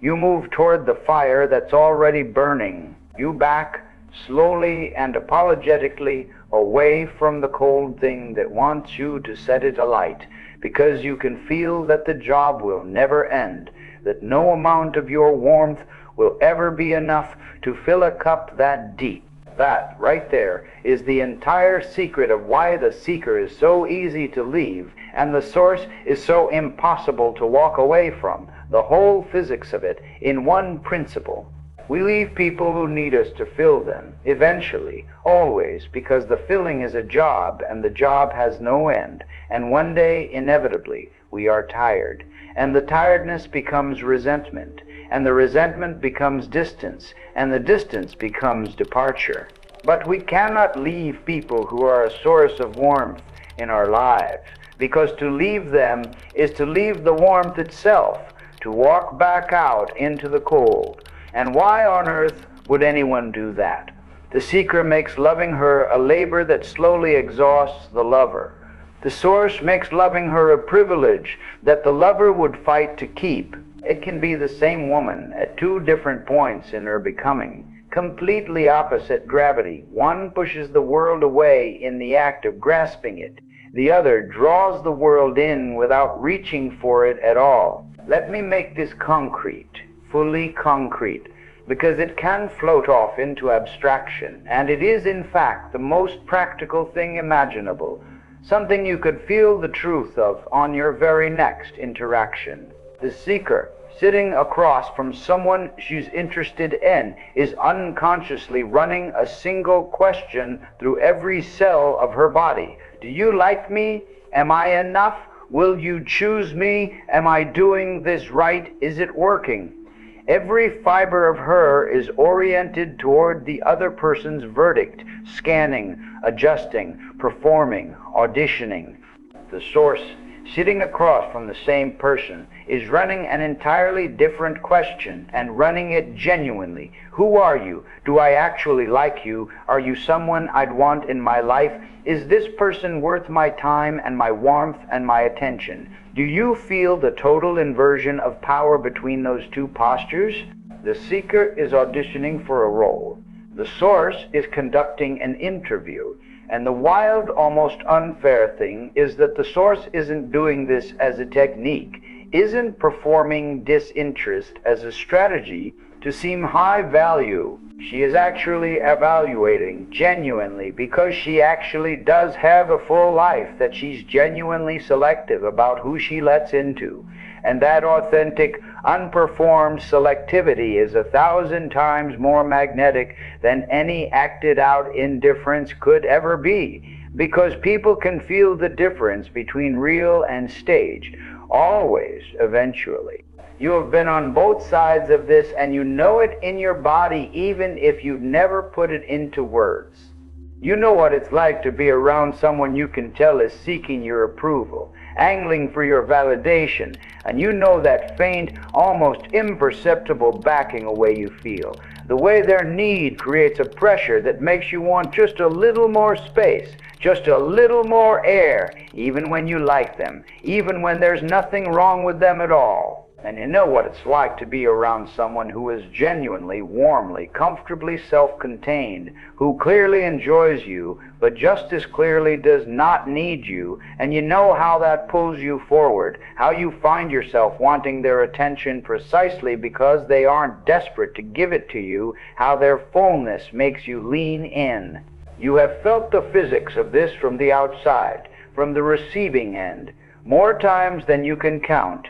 Speaker 1: You move toward the fire that's already burning. You back slowly and apologetically away from the cold thing that wants you to set it alight, because you can feel that the job will never end, that no amount of your warmth will ever be enough to fill a cup that deep. That, right there, is the entire secret of why the seeker is so easy to leave and the source is so impossible to walk away from, the whole physics of it, in one principle. We leave people who need us to fill them, eventually, always, because the filling is a job, and the job has no end, and one day, inevitably, we are tired, and the tiredness becomes resentment, and the resentment becomes distance, and the distance becomes departure. But we cannot leave people who are a source of warmth in our lives, because to leave them is to leave the warmth itself, to walk back out into the cold. And why on earth would anyone do that? The seeker makes loving her a labor that slowly exhausts the lover. The source makes loving her a privilege that the lover would fight to keep. It can be the same woman at two different points in her becoming, completely opposite gravity. One pushes the world away in the act of grasping it. The other draws the world in without reaching for it at all. Let me make this concrete. Fully concrete, because it can float off into abstraction, and it is in fact the most practical thing imaginable, something you could feel the truth of on your very next interaction. The seeker, sitting across from someone she's interested in, is unconsciously running a single question through every cell of her body. Do you like me? Am I enough? Will you choose me? Am I doing this right? Is it working? Every fiber of her is oriented toward the other person's verdict, scanning, adjusting, performing, auditioning. The source, sitting across from the same person, is running an entirely different question, and running it genuinely. Who are you? Do I actually like you? Are you someone I'd want in my life? Is this person worth my time and my warmth and my attention? Do you feel the total inversion of power between those two postures? The seeker is auditioning for a role. The source is conducting an interview. And the wild, almost unfair thing is that the source isn't doing this as a technique. isn't performing disinterest as a strategy to seem high value. She is actually evaluating genuinely because she actually does have a full life, that she's genuinely selective about who she lets into. And that authentic, unperformed selectivity is 1,000 times more magnetic than any acted out indifference could ever be, because people can feel the difference between real and staged, always, eventually. You have been on both sides of this, and you know it in your body even if you never put it into words. You know what it's like to be around someone you can tell is seeking your approval, angling for your validation, and you know that faint, almost imperceptible backing away you feel. The way their need creates a pressure that makes you want just a little more space, just a little more air, even when you like them, even when there's nothing wrong with them at all. And you know what it's like to be around someone who is genuinely, warmly, comfortably self-contained, who clearly enjoys you, but just as clearly does not need you, and you know how that pulls you forward, how you find yourself wanting their attention precisely because they aren't desperate to give it to you, how their fullness makes you lean in. You have felt the physics of this from the outside, from the receiving end, more times than you can count.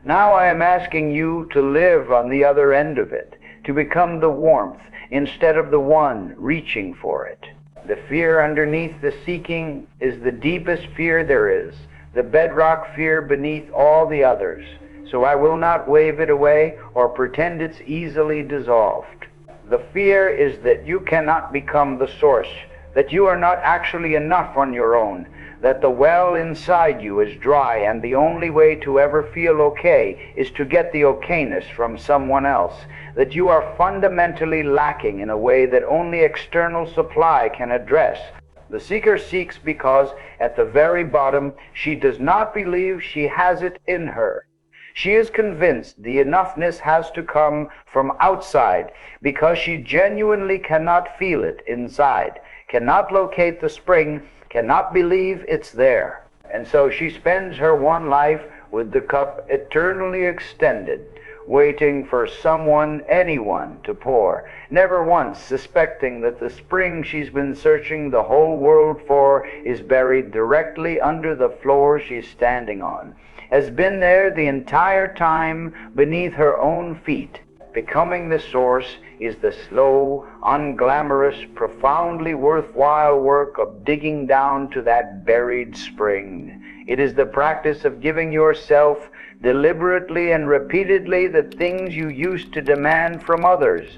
Speaker 1: Now I am asking you to live on the other end of it, to become the warmth instead of the one reaching for it. The fear underneath the seeking is the deepest fear there is, the bedrock fear beneath all the others. So I will not wave it away or pretend it's easily dissolved. The fear is that you cannot become the source, that you are not actually enough on your own, that the well inside you is dry, and the only way to ever feel okay is to get the okayness from someone else, that you are fundamentally lacking in a way that only external supply can address. The seeker seeks because, at the very bottom, she does not believe she has it in her. She is convinced the enoughness has to come from outside because she genuinely cannot feel it inside, cannot locate the spring, cannot believe it's there. And so she spends her one life with the cup eternally extended, waiting for someone, anyone, to pour, never once suspecting that the spring she's been searching the whole world for is buried directly under the floor she's standing on, has been there the entire time beneath her own feet. Becoming the source is the slow, unglamorous, profoundly worthwhile work of digging down to that buried spring. It is the practice of giving yourself deliberately and repeatedly the things you used to demand from others,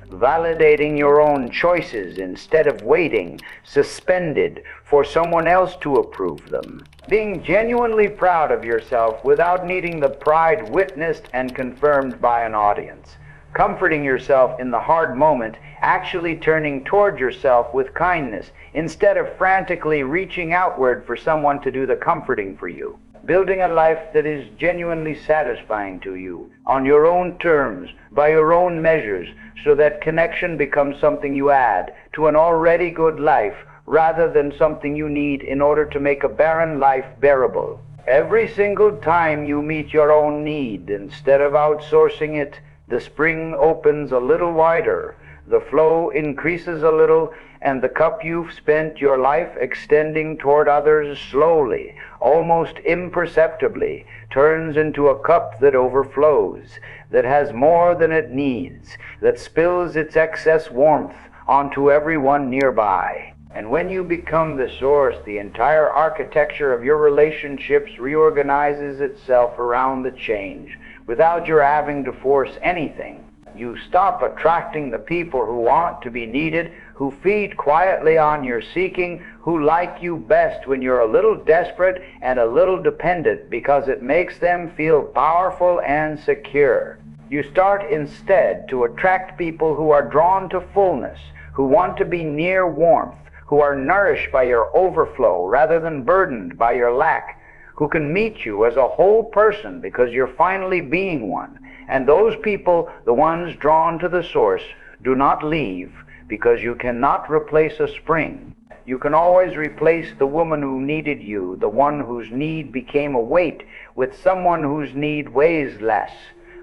Speaker 1: validating your own choices instead of waiting, suspended, for someone else to approve them. Being genuinely proud of yourself without needing the pride witnessed and confirmed by an audience. Comforting yourself in the hard moment, actually turning toward yourself with kindness, instead of frantically reaching outward for someone to do the comforting for you. Building a life that is genuinely satisfying to you, on your own terms, by your own measures, so that connection becomes something you add to an already good life, rather than something you need in order to make a barren life bearable. Every single time you meet your own need, instead of outsourcing it, the spring opens a little wider, the flow increases a little, and the cup you've spent your life extending toward others slowly, almost imperceptibly, turns into a cup that overflows, that has more than it needs, that spills its excess warmth onto everyone nearby. And when you become the source, the entire architecture of your relationships reorganizes itself around the change, without your having to force anything. You stop attracting the people who want to be needed, who feed quietly on your seeking, who like you best when you're a little desperate and a little dependent, because it makes them feel powerful and secure. You start instead to attract people who are drawn to fullness, who want to be near warmth, who are nourished by your overflow rather than burdened by your lack, who can meet you as a whole person because you're finally being one. And those people, the ones drawn to the source, do not leave because you cannot replace a spring. You can always replace the woman who needed you, the one whose need became a weight, with someone whose need weighs less.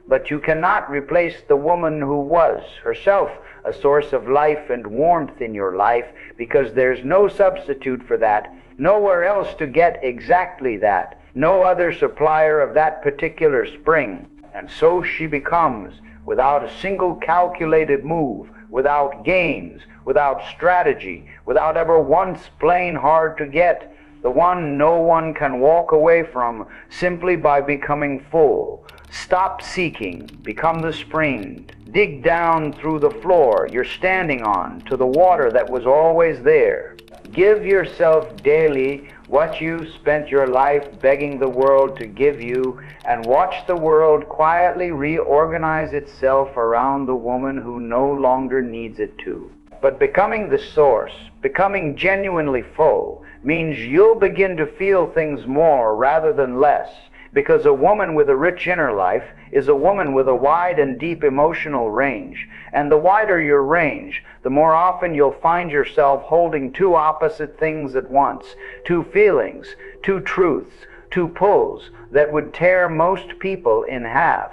Speaker 1: But you cannot replace the woman who was herself a source of life and warmth in your life, because there's no substitute for that, nowhere else to get exactly that, no other supplier of that particular spring. And so she becomes, without a single calculated move, without games, without strategy, without ever once playing hard to get, the one no one can walk away from simply by becoming full. Stop seeking, become the spring. Dig down through the floor you're standing on to the water that was always there. Give yourself daily what you spent your life begging the world to give you, and watch the world quietly reorganize itself around the woman who no longer needs it to. But becoming the source, becoming genuinely full, means you'll begin to feel things more rather than less, because a woman with a rich inner life is a woman with a wide and deep emotional range. And the wider your range, the more often you'll find yourself holding two opposite things at once, two feelings, two truths, two pulls that would tear most people in half.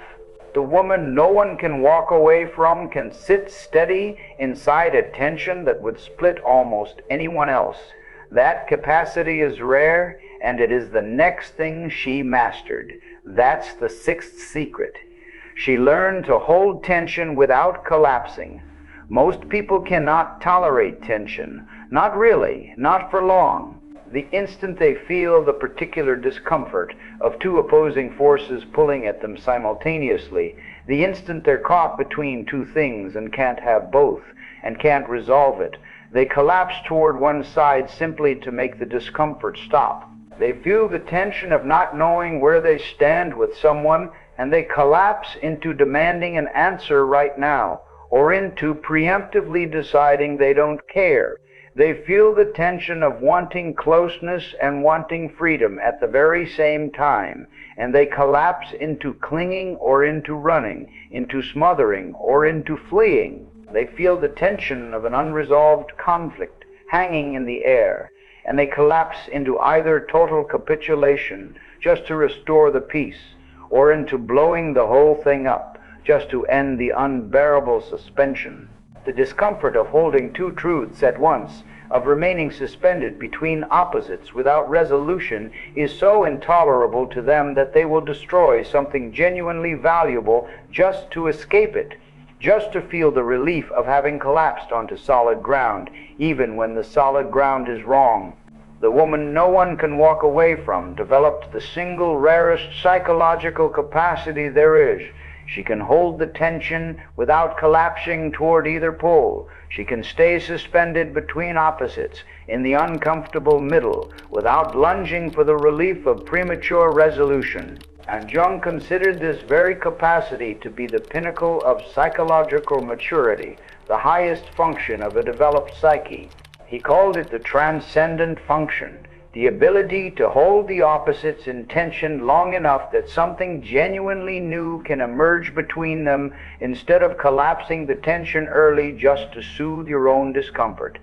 Speaker 1: The woman no one can walk away from can sit steady inside a tension that would split almost anyone else. That capacity is rare, and it is the next thing she mastered. That's the sixth secret. She learned to hold tension without collapsing. Most people cannot tolerate tension. Not really, not for long. The instant they feel the particular discomfort of two opposing forces pulling at them simultaneously, the instant they're caught between two things and can't have both, and can't resolve it, they collapse toward one side simply to make the discomfort stop. They feel the tension of not knowing where they stand with someone, and they collapse into demanding an answer right now, or into preemptively deciding they don't care. They feel the tension of wanting closeness and wanting freedom at the very same time, and they collapse into clinging or into running, into smothering or into fleeing. They feel the tension of an unresolved conflict hanging in the air, and they collapse into either total capitulation just to restore the peace, or into blowing the whole thing up just to end the unbearable suspension. The discomfort of holding two truths at once, of remaining suspended between opposites without resolution, is so intolerable to them that they will destroy something genuinely valuable just to escape it, just to feel the relief of having collapsed onto solid ground, even when the solid ground is wrong. The woman no one can walk away from developed the single rarest psychological capacity there is. She can hold the tension without collapsing toward either pole. She can stay suspended between opposites in the uncomfortable middle without lunging for the relief of premature resolution. And Jung considered this very capacity to be the pinnacle of psychological maturity, the highest function of a developed psyche. He called it the transcendent function, the ability to hold the opposites in tension long enough that something genuinely new can emerge between them instead of collapsing the tension early just to soothe your own discomfort.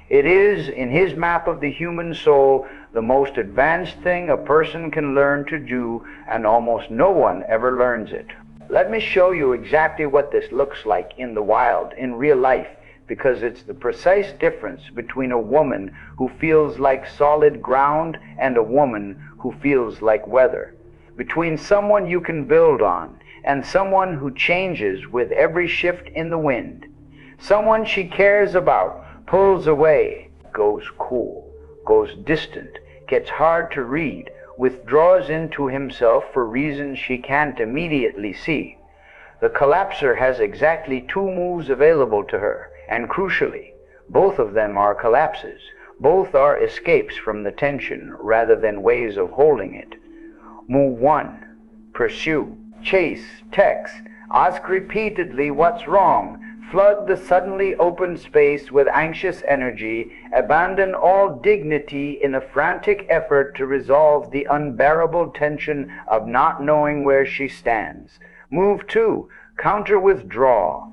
Speaker 1: It is, in his map of the human soul, the most advanced thing a person can learn to do, and almost no one ever learns it. Let me show you exactly what this looks like in the wild, in real life, because it's the precise difference between a woman who feels like solid ground and a woman who feels like weather. Between someone you can build on and someone who changes with every shift in the wind. Someone she cares about pulls away, goes cool, goes distant, gets hard to read, withdraws into himself for reasons she can't immediately see. The collapser has exactly two moves available to her, and crucially, both of them are collapses. Both are escapes from the tension rather than ways of holding it. Move 1. Pursue, chase, text, ask repeatedly what's wrong, flood the suddenly open space with anxious energy, abandon all dignity in a frantic effort to resolve the unbearable tension of not knowing where she stands. Move 2. Counter-withdraw.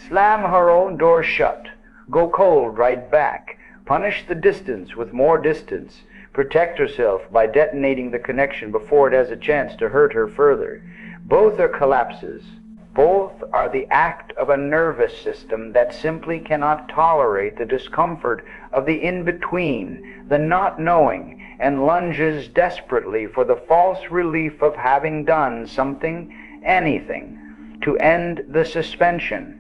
Speaker 1: Slam her own door shut. Go cold right back. punish the distance with more distance, protect herself by detonating the connection before it has a chance to hurt her further. Both are collapses. Both are the act of a nervous system that simply cannot tolerate the discomfort of the in-between, the not knowing, and lunges desperately for the false relief of having done something, anything, to end the suspension.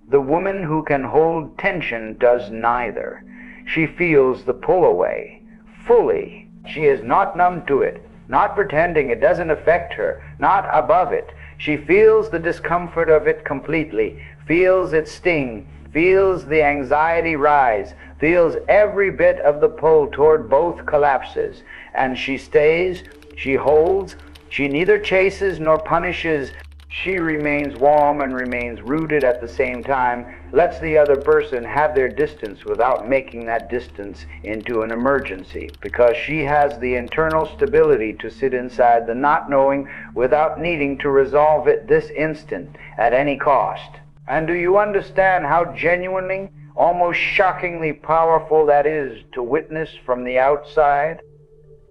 Speaker 1: The woman who can hold tension does neither. She feels the pull away, fully. She is not numb to it, not pretending it doesn't affect her, not above it. She feels the discomfort of it completely, feels its sting, feels the anxiety rise, feels every bit of the pull toward both collapses, and she stays, she holds, she neither chases nor punishes. She remains warm and remains rooted at the same time, lets the other person have their distance without making that distance into an emergency, because she has the internal stability to sit inside the not knowing without needing to resolve it this instant at any cost. And do you understand how genuinely, almost shockingly powerful that is to witness from the outside?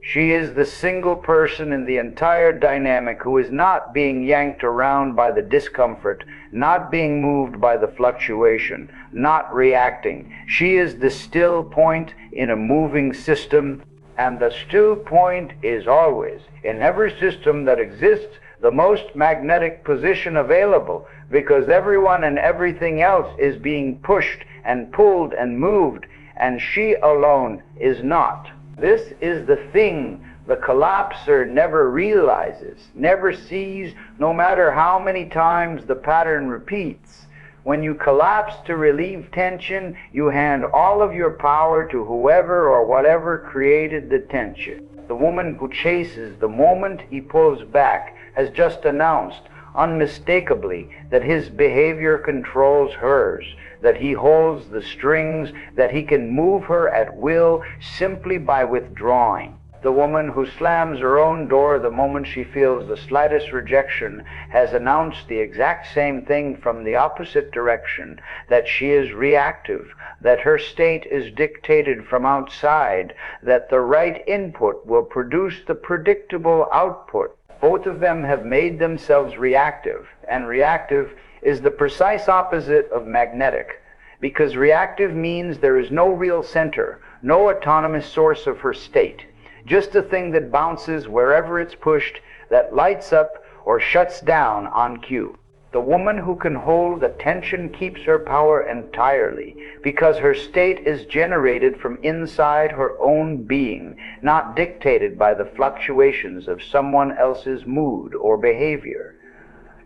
Speaker 1: She is the single person in the entire dynamic who is not being yanked around by the discomfort, not being moved by the fluctuation, not reacting. She is the still point in a moving system, and the still point is always, in every system that exists, the most magnetic position available, because everyone and everything else is being pushed and pulled and moved, and she alone is not. This is the thing the collapser never realizes, never sees, no matter how many times the pattern repeats. When you collapse to relieve tension, you hand all of your power to whoever or whatever created the tension. The woman who chases the moment he pulls back has just announced unmistakably that his behavior controls hers, that he holds the strings, that he can move her at will simply by withdrawing. The woman who slams her own door the moment she feels the slightest rejection has announced the exact same thing from the opposite direction, that she is reactive, that her state is dictated from outside, that the right input will produce the predictable output. Both of them have made themselves reactive, and reactive is the precise opposite of magnetic, because reactive means there is no real center, no autonomous source of her state, just a thing that bounces wherever it's pushed, that lights up or shuts down on cue. The woman who can hold the tension keeps her power entirely, because her state is generated from inside her own being, not dictated by the fluctuations of someone else's mood or behavior.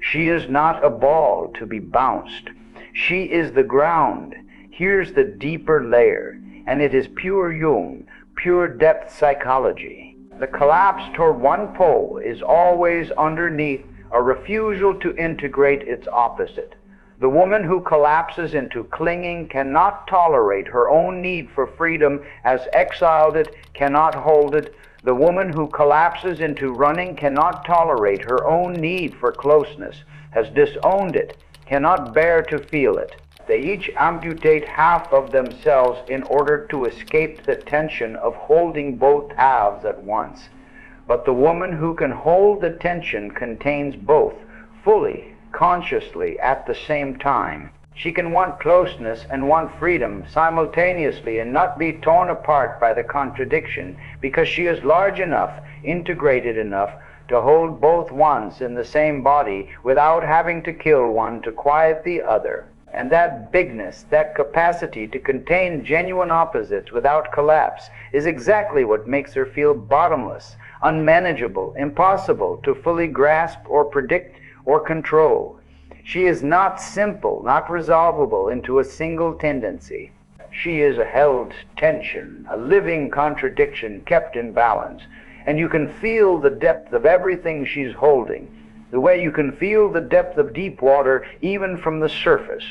Speaker 1: She is not a ball to be bounced. She is the ground. Here's the deeper layer, and it is pure Jung, pure depth psychology. The collapse toward one pole is always underneath a refusal to integrate its opposite. The woman who collapses into clinging cannot tolerate her own need for freedom, has exiled it, cannot hold it. The woman who collapses into running cannot tolerate her own need for closeness, has disowned it, cannot bear to feel it. They each amputate half of themselves in order to escape the tension of holding both halves at once. But the woman who can hold the tension contains both, fully, consciously, at the same time. She can want closeness and want freedom simultaneously and not be torn apart by the contradiction, because she is large enough, integrated enough, to hold both ones in the same body without having to kill one to quiet the other. And that bigness, that capacity to contain genuine opposites without collapse, is exactly what makes her feel bottomless, unmanageable, impossible to fully grasp or predict or control. She is not simple, not resolvable into a single tendency. She is a held tension, a living contradiction kept in balance. And you can feel the depth of everything she's holding, the way you can feel the depth of deep water even from the surface.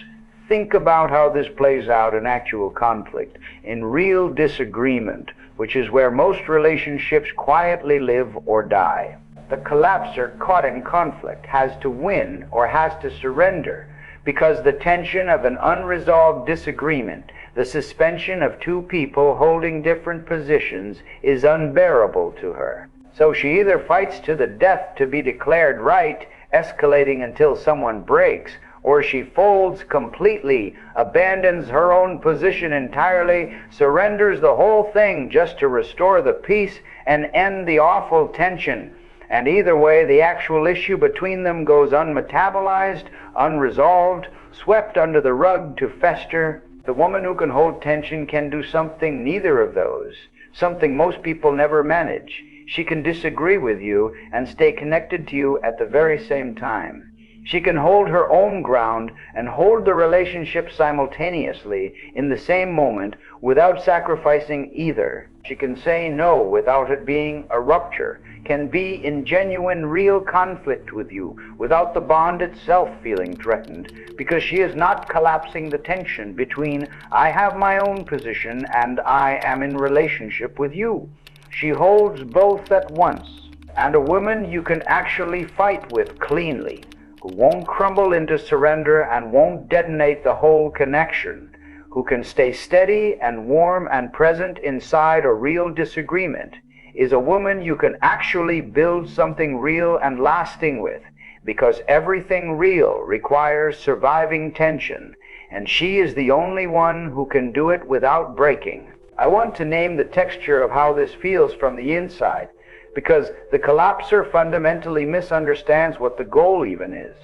Speaker 1: Think about how this plays out in actual conflict, in real disagreement, which is where most relationships quietly live or die. The collapser caught in conflict has to win or has to surrender, because the tension of an unresolved disagreement, The suspension of two people holding different positions is unbearable to her. So she either fights to the death to be declared right, escalating until someone breaks, or she folds completely, abandons her own position entirely, surrenders the whole thing just to restore the peace and end the awful tension. And either way, the actual issue between them goes unmetabolized, unresolved, swept under the rug to fester. The woman who can hold tension can do something neither of those, something most people never manage. She can disagree with you and stay connected to you at the very same time. She can hold her own ground and hold the relationship simultaneously in the same moment without sacrificing either. She can say no without it being a rupture, can be in genuine, real conflict with you without the bond itself feeling threatened, because she is not collapsing the tension between I have my own position and I am in relationship with you. She holds both at once, and a woman you can actually fight with cleanly, who won't crumble into surrender and won't detonate the whole connection, who can stay steady and warm and present inside a real disagreement, is a woman you can actually build something real and lasting with, because everything real requires surviving tension, and she is the only one who can do it without breaking. I want to name the texture of how this feels from the inside, because the collapser fundamentally misunderstands what the goal even is.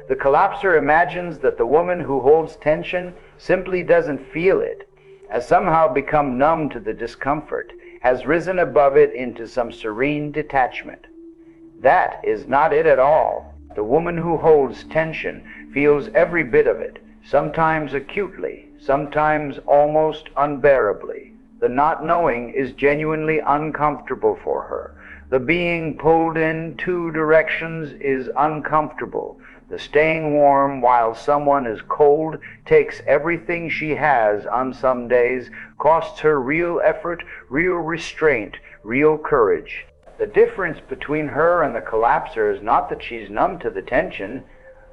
Speaker 1: The collapser imagines that the woman who holds tension simply doesn't feel it, has somehow become numb to the discomfort, has risen above it into some serene detachment. That is not it at all. The woman who holds tension feels every bit of it, sometimes acutely, sometimes almost unbearably. The not knowing is genuinely uncomfortable for her. The being pulled in two directions is uncomfortable. The staying warm while someone is cold takes everything she has on some days, costs her real effort, real restraint, real courage. The difference between her and the collapser is not that she's numb to the tension.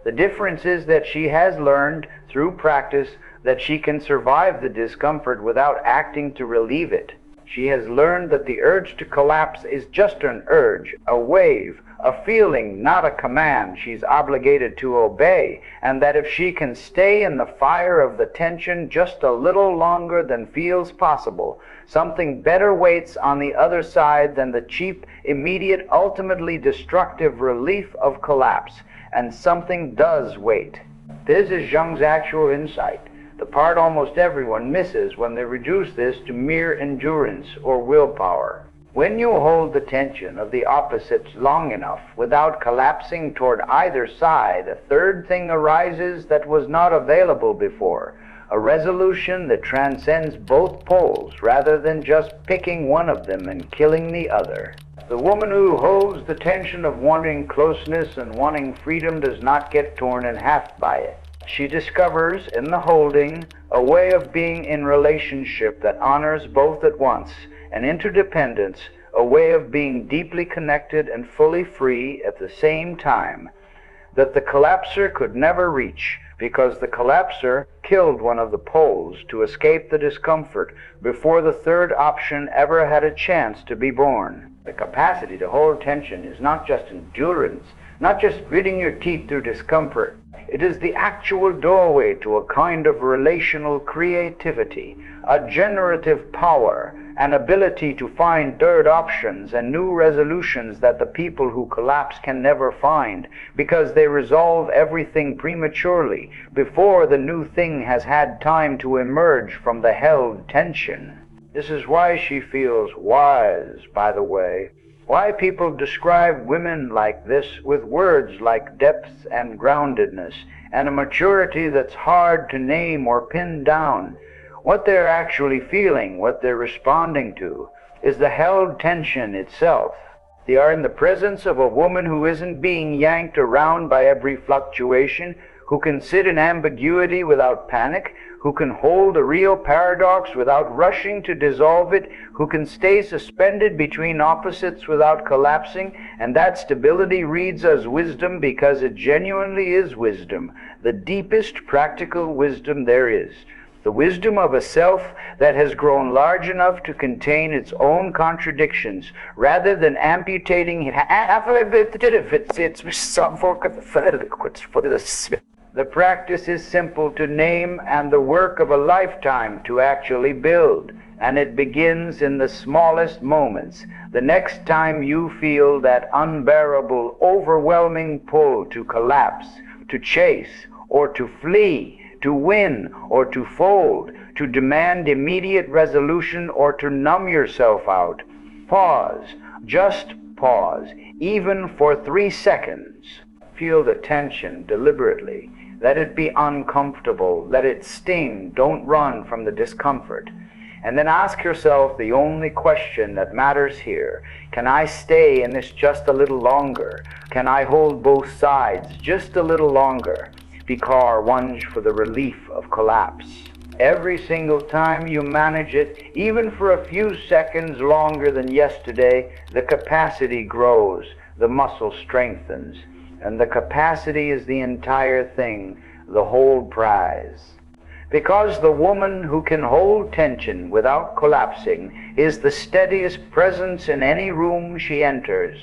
Speaker 1: The difference is that she has learned through practice that she can survive the discomfort without acting to relieve it. She has learned that the urge to collapse is just an urge, a wave, a feeling, not a command she's obligated to obey, and that if she can stay in the fire of the tension just a little longer than feels possible, something better waits on the other side than the cheap, immediate, ultimately destructive relief of collapse. And something does wait. This is Jung's actual insight, the part almost everyone misses when they reduce this to mere endurance or willpower. When you hold the tension of the opposites long enough without collapsing toward either side, a third thing arises that was not available before, a resolution that transcends both poles rather than just picking one of them and killing the other. The woman who holds the tension of wanting closeness and wanting freedom does not get torn in half by it. She discovers in the holding a way of being in relationship that honors both at once, an interdependence, a way of being deeply connected and fully free at the same time, that the collapser could never reach, because the collapser killed one of the poles to escape the discomfort before the third option ever had a chance to be born. The capacity to hold tension is not just endurance, not just gritting your teeth through discomfort. It is the actual doorway to a kind of relational creativity, a generative power, an ability to find third options and new resolutions that the people who collapse can never find, because they resolve everything prematurely, before the new thing has had time to emerge from the held tension. This is why she feels wise, by the way. Why people describe women like this with words like depth and groundedness, and a maturity that's hard to name or pin down. What they're actually feeling, what they're responding to, is the held tension itself. They are in the presence of a woman who isn't being yanked around by every fluctuation, who can sit in ambiguity without panic, who can hold a real paradox without rushing to dissolve it, who can stay suspended between opposites without collapsing, and that stability reads as wisdom because it genuinely is wisdom, the deepest practical wisdom there is. the wisdom of a self that has grown large enough to contain its own contradictions, rather than amputating it. The practice is simple to name and the work of a lifetime to actually build, and it begins in the smallest moments. The next time you feel that unbearable, overwhelming pull to collapse, to chase, or to flee, to win, or to fold, to demand immediate resolution, or to numb yourself out, pause, just pause, even for 3 seconds. Feel the tension deliberately. Let it be uncomfortable. Let it sting. Don't run from the discomfort. And then ask yourself the only question that matters here. Can I stay in this just a little longer? Can I hold both sides just a little longer? Because lunge for the relief of collapse. Every single time you manage it, even for a few seconds longer than yesterday, the capacity grows, the muscle strengthens. And the capacity is the entire thing, the whole prize. Because the woman who can hold tension without collapsing is the steadiest presence in any room she enters,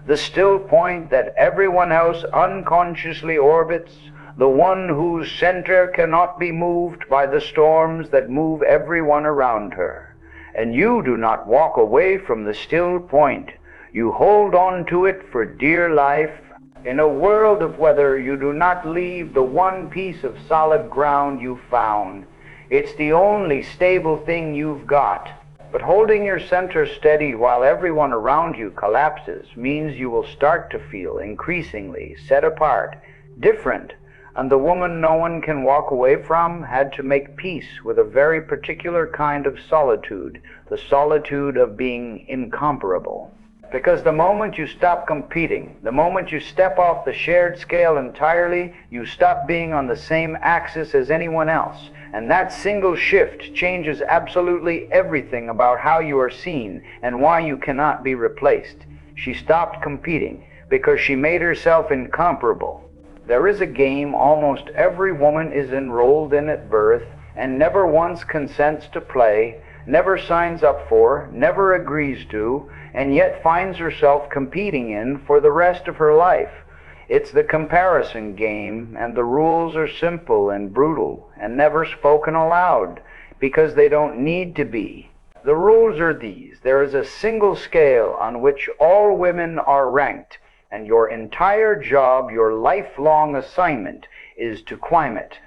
Speaker 1: the still point that everyone else unconsciously orbits, the one whose center cannot be moved by the storms that move everyone around her. And you do not walk away from the still point. You hold on to it for dear life. In a world of weather, you do not leave the one piece of solid ground you found. It's the only stable thing you've got. But holding your center steady while everyone around you collapses means you will start to feel increasingly set apart, different. And the woman no one can walk away from had to make peace with a very particular kind of solitude, the solitude of being incomparable. Because the moment you stop competing, the moment you step off the shared scale entirely, you stop being on the same axis as anyone else. And that single shift changes absolutely everything about how you are seen and why you cannot be replaced. She stopped competing because she made herself incomparable. There is a game almost every woman is enrolled in at birth and never once consents to play, never signs up for, never agrees to, and yet finds herself competing in for the rest of her life. It's the comparison game, and the rules are simple and brutal and never spoken aloud because they don't need to be. The rules are these. There is a single scale on which all women are ranked, and your entire job, your lifelong assignment, is to climb it.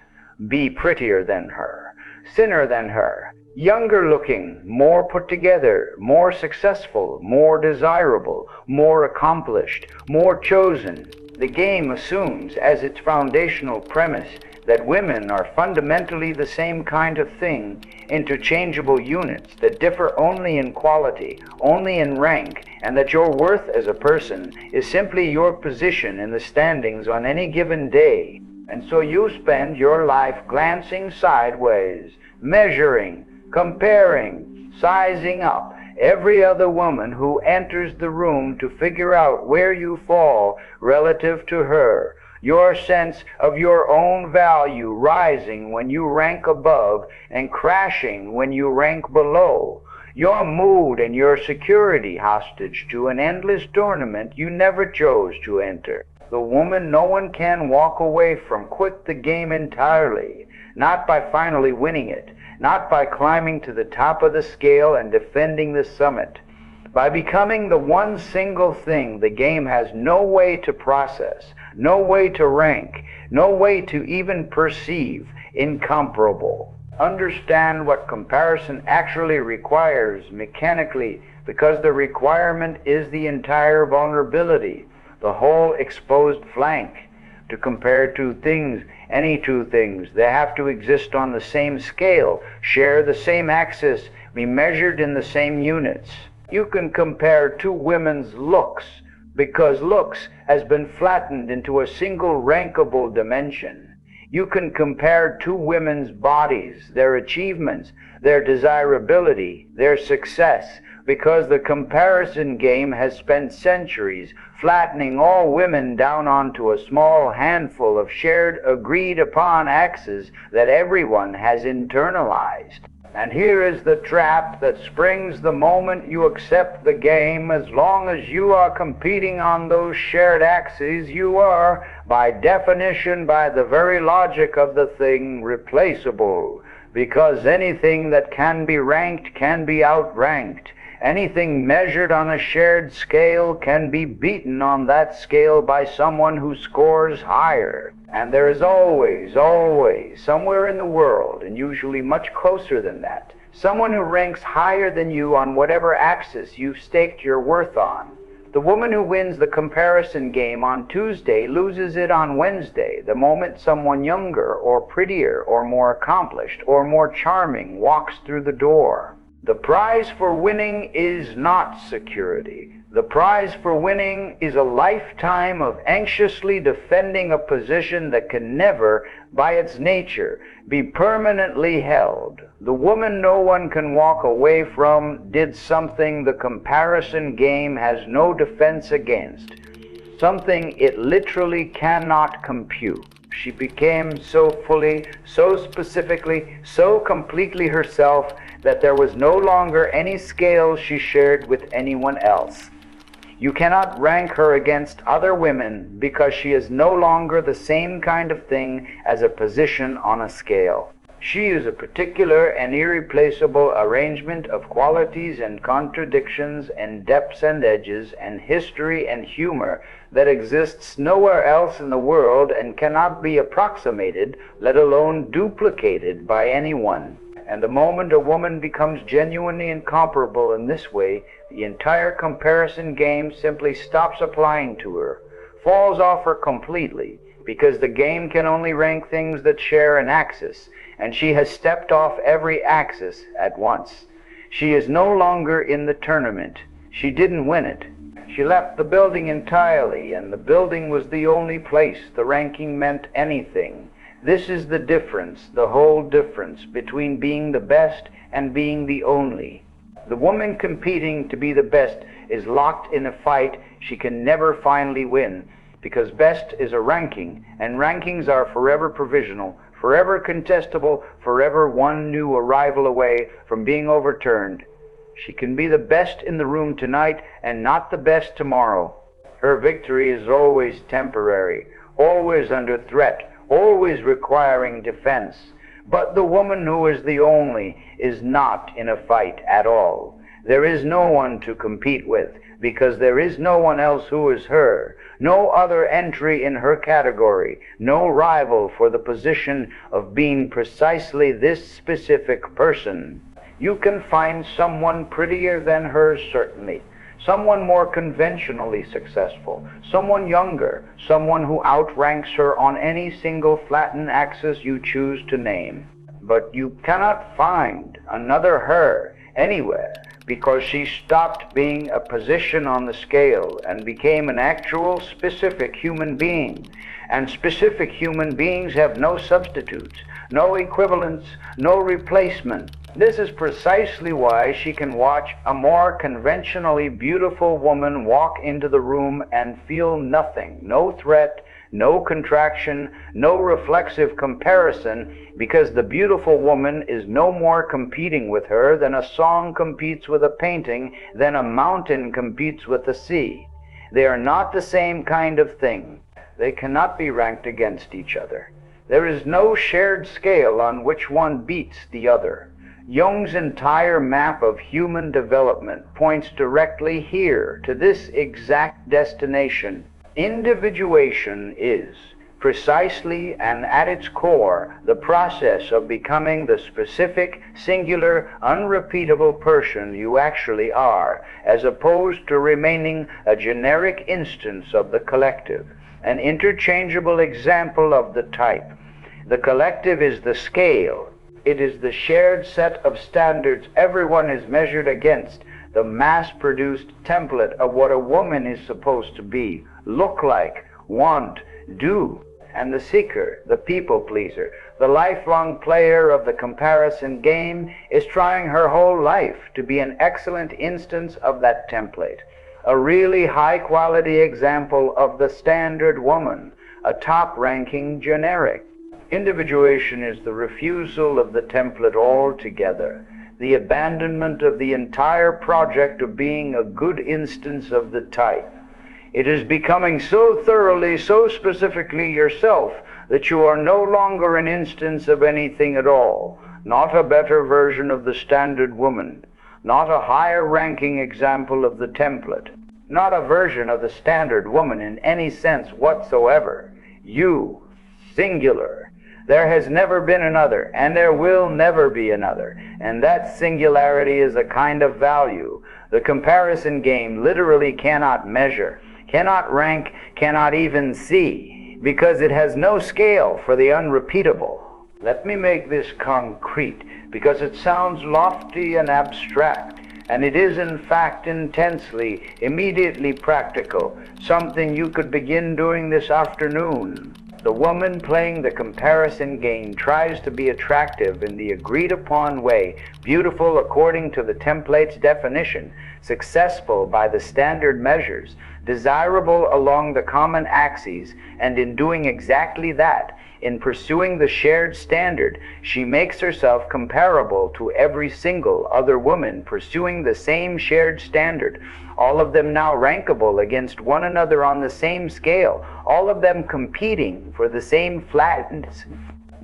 Speaker 1: Be prettier than her, thinner than her, younger looking, more put together, more successful, more desirable, more accomplished, more chosen. The game assumes as its foundational premise that women are fundamentally the same kind of thing, interchangeable units that differ only in quality, only in rank, and that your worth as a person is simply your position in the standings on any given day. And so you spend your life glancing sideways, measuring, comparing, sizing up every other woman who enters the room to figure out where you fall relative to her, your sense of your own value rising when you rank above and crashing when you rank below, your mood and your security hostage to an endless tournament you never chose to enter. The woman no one can walk away from, quit the game entirely, not by finally winning it, not by climbing to the top of the scale and defending the summit. By becoming the one single thing the game has no way to process, no way to rank, no way to even perceive, incomparable. Understand what comparison actually requires mechanically, because the requirement is the entire vulnerability, the whole exposed flank. To compare two things, any two things, they have to exist on the same scale, share the same axis, be measured in the same units. You can compare two women's looks, because looks has been flattened into a single rankable dimension. You can compare two women's bodies, their achievements, their desirability, their success, because the comparison game has spent centuries flattening all women down onto a small handful of shared, agreed-upon axes that everyone has internalized. And here is the trap that springs the moment you accept the game. As long as you are competing on those shared axes, you are, by definition, by the very logic of the thing, replaceable. Because anything that can be ranked can be outranked. Anything measured on a shared scale can be beaten on that scale by someone who scores higher. And there is always, always, somewhere in the world, and usually much closer than that, someone who ranks higher than you on whatever axis you've staked your worth on. The woman who wins the comparison game on Tuesday loses it on Wednesday, the moment someone younger or prettier or more accomplished or more charming walks through the door. The prize for winning is not security. The prize for winning is a lifetime of anxiously defending a position that can never, by its nature, be permanently held. The woman no one can walk away from did something the comparison game has no defense against, something it literally cannot compute. She became so fully, so specifically, so completely herself that there was no longer any scale she shared with anyone else. You cannot rank her against other women because she is no longer the same kind of thing as a position on a scale. She is a particular and irreplaceable arrangement of qualities and contradictions and depths and edges and history and humor that exists nowhere else in the world and cannot be approximated, let alone duplicated, by anyone. And the moment a woman becomes genuinely incomparable in this way, the entire comparison game simply stops applying to her, falls off her completely, because the game can only rank things that share an axis, and she has stepped off every axis at once. She is no longer in the tournament. She didn't win it. She left the building entirely, and the building was the only place the ranking meant anything. This is the difference, the whole difference, between being the best and being the only. The woman competing to be the best is locked in a fight she can never finally win, because best is a ranking, and rankings are forever provisional, forever contestable, forever one new arrival away from being overturned. She can be the best in the room tonight and not the best tomorrow. Her victory is always temporary, always under threat, always requiring defense. But the woman who is the only is not in a fight at all. There is no one to compete with, because there is no one else who is her, no other entry in her category, no rival for the position of being precisely this specific person. You can find someone prettier than her, certainly, someone more conventionally successful, someone younger, someone who outranks her on any single flattened axis you choose to name. But you cannot find another her anywhere, because she stopped being a position on the scale and became an actual specific human being. And specific human beings have no substitutes, no equivalents, no replacement. This is precisely why she can watch a more conventionally beautiful woman walk into the room and feel nothing, no threat, no contraction, no reflexive comparison, because the beautiful woman is no more competing with her than a song competes with a painting, than a mountain competes with the sea. They are not the same kind of thing. They cannot be ranked against each other. There is no shared scale on which one beats the other. Jung's entire map of human development points directly here, to this exact destination. Individuation is, precisely and at its core, the process of becoming the specific, singular, unrepeatable person you actually are, as opposed to remaining a generic instance of the collective, an interchangeable example of the type. The collective is the scale. It is the shared set of standards everyone is measured against, the mass-produced template of what a woman is supposed to be, look like, want, do. and the seeker, the people pleaser, the lifelong player of the comparison game, is trying her whole life to be an excellent instance of that template, a really high-quality example of the standard woman, a top-ranking generic. Individuation is the refusal of the template altogether, the abandonment of the entire project of being a good instance of the type. It is becoming so thoroughly, so specifically yourself, that you are no longer an instance of anything at all, not a better version of the standard woman, not a higher ranking example of the template, not a version of the standard woman in any sense whatsoever. You, singular. There has never been another, and there will never be another, and that singularity is a kind of value the comparison game literally cannot measure, cannot rank, cannot even see, because it has no scale for the unrepeatable. Let me make this concrete, because it sounds lofty and abstract, and it is in fact intensely, immediately practical, something you could begin doing this afternoon. The woman playing the comparison game tries to be attractive in the agreed-upon way, beautiful according to the template's definition, successful by the standard measures, desirable along the common axes, and in doing exactly that, in pursuing the shared standard, she makes herself comparable to every single other woman pursuing the same shared standard, all of them now rankable against one another on the same scale, all of them competing for the same flatness.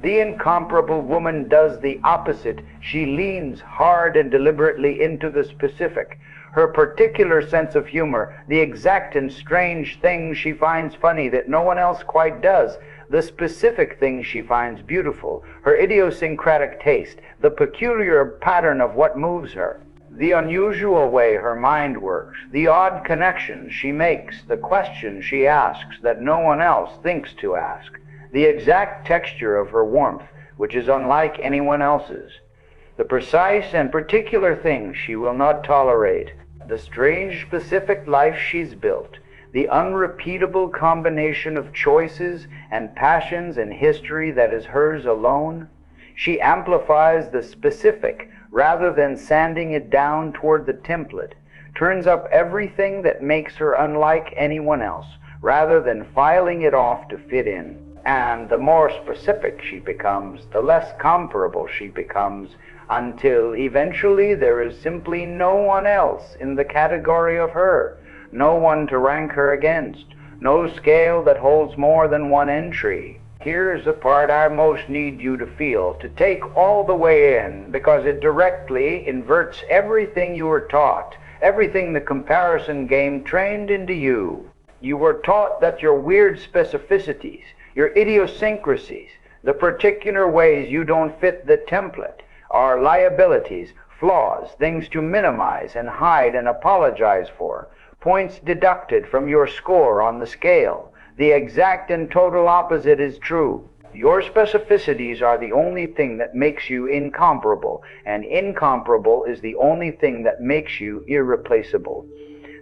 Speaker 1: The incomparable woman does the opposite. She leans hard and deliberately into the specific. Her particular sense of humor, the exact and strange things she finds funny that no one else quite does, the specific things she finds beautiful, her idiosyncratic taste, the peculiar pattern of what moves her, the unusual way her mind works, the odd connections she makes, the questions she asks that no one else thinks to ask, the exact texture of her warmth, which is unlike anyone else's, the precise and particular things she will not tolerate, the strange specific life she's built, the unrepeatable combination of choices and passions and history that is hers alone. She amplifies the specific rather than sanding it down toward the template, turns up everything that makes her unlike anyone else, rather than filing it off to fit in. And the more specific she becomes, the less comparable she becomes, until eventually there is simply no one else in the category of her, no one to rank her against, no scale that holds more than one entry. Here's the part I most need you to feel, to take all the way in, because it directly inverts everything you were taught, everything the comparison game trained into you. You were taught that your weird specificities, your idiosyncrasies, the particular ways you don't fit the template, are liabilities, flaws, things to minimize and hide and apologize for, points deducted from your score on the scale. The exact and total opposite is true. Your specificities are the only thing that makes you incomparable, and incomparable is the only thing that makes you irreplaceable.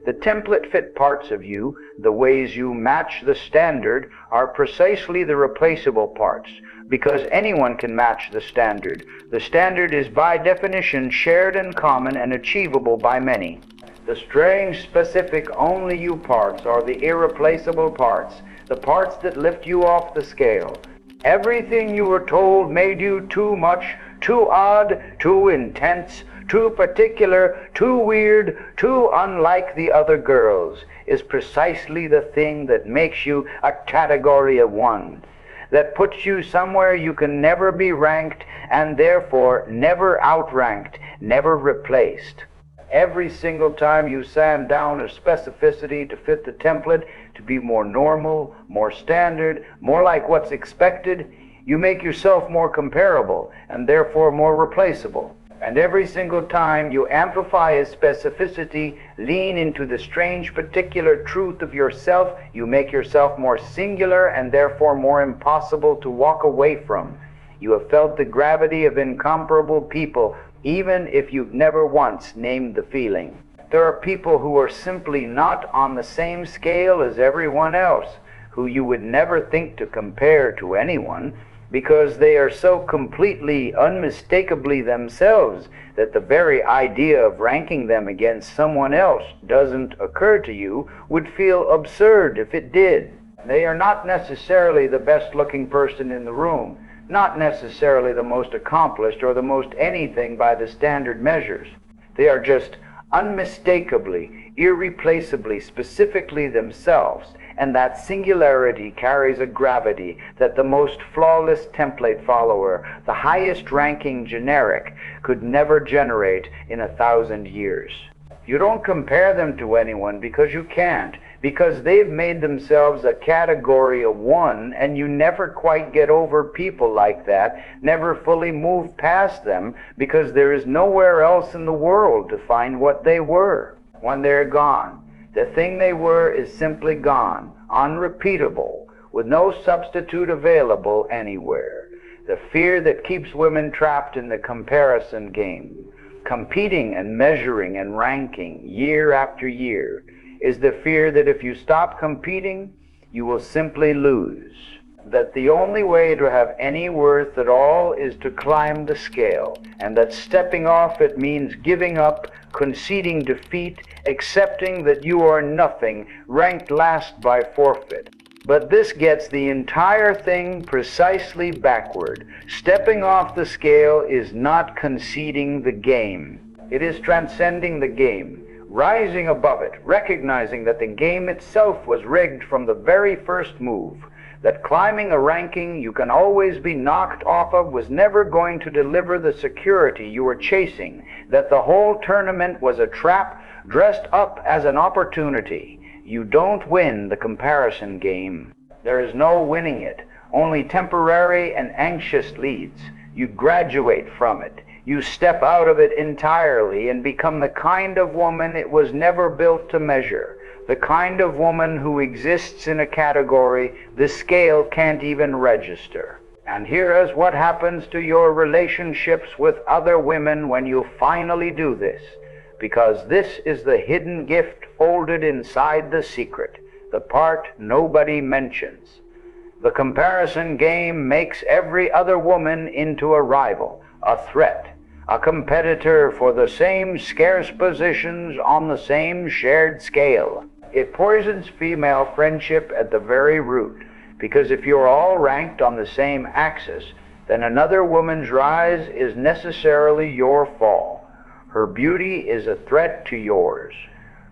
Speaker 1: The template-fit parts of you, the ways you match the standard, are precisely the replaceable parts, because anyone can match the standard. The standard is by definition shared and common and achievable by many. The strange, specific, only you parts are the irreplaceable parts, the parts that lift you off the scale. Everything you were told made you too much, too odd, too intense, too particular, too weird, too unlike the other girls, is precisely the thing that makes you a category of one, that puts you somewhere you can never be ranked, and therefore never outranked, never replaced. Every single time you sand down a specificity to fit the template, to be more normal, more standard, more like what's expected, you make yourself more comparable and therefore more replaceable. And every single time you amplify a specificity, lean into the strange particular truth of yourself, you make yourself more singular and therefore more impossible to walk away from. You have felt the gravity of incomparable people, even if you've never once named the feeling. There are people who are simply not on the same scale as everyone else, who you would never think to compare to anyone, because they are so completely, unmistakably themselves that the very idea of ranking them against someone else doesn't occur to you, would feel absurd if it did. They are not necessarily the best-looking person in the room, not necessarily the most accomplished or the most anything by the standard measures. They are just unmistakably, irreplaceably, specifically themselves, and that singularity carries a gravity that the most flawless template follower, the highest ranking generic, could never generate in 1,000 years. You don't compare them to anyone because you can't, because they've made themselves a category of one, and you never quite get over people like that, never fully move past them, because there is nowhere else in the world to find what they were when they're gone. The thing they were is simply gone, unrepeatable, with no substitute available anywhere. The fear that keeps women trapped in the comparison game, competing and measuring and ranking year after year, is the fear that if you stop competing, you will simply lose. That the only way to have any worth at all is to climb the scale, and that stepping off it means giving up, conceding defeat, accepting that you are nothing, ranked last by forfeit. But this gets the entire thing precisely backward. Stepping off the scale is not conceding the game. It is transcending the game, rising above it, recognizing that the game itself was rigged from the very first move, that climbing a ranking you can always be knocked off of was never going to deliver the security you were chasing, that the whole tournament was a trap dressed up as an opportunity. You don't win the comparison game. There is no winning it, only temporary and anxious leads. You graduate from it. You step out of it entirely and become the kind of woman it was never built to measure, the kind of woman who exists in a category the scale can't even register. And here is what happens to your relationships with other women when you finally do this, because this is the hidden gift folded inside the secret, the part nobody mentions. The comparison game makes every other woman into a rival, a threat, a competitor for the same scarce positions on the same shared scale. It poisons female friendship at the very root, because if you're all ranked on the same axis, then another woman's rise is necessarily your fall. Her beauty is a threat to yours.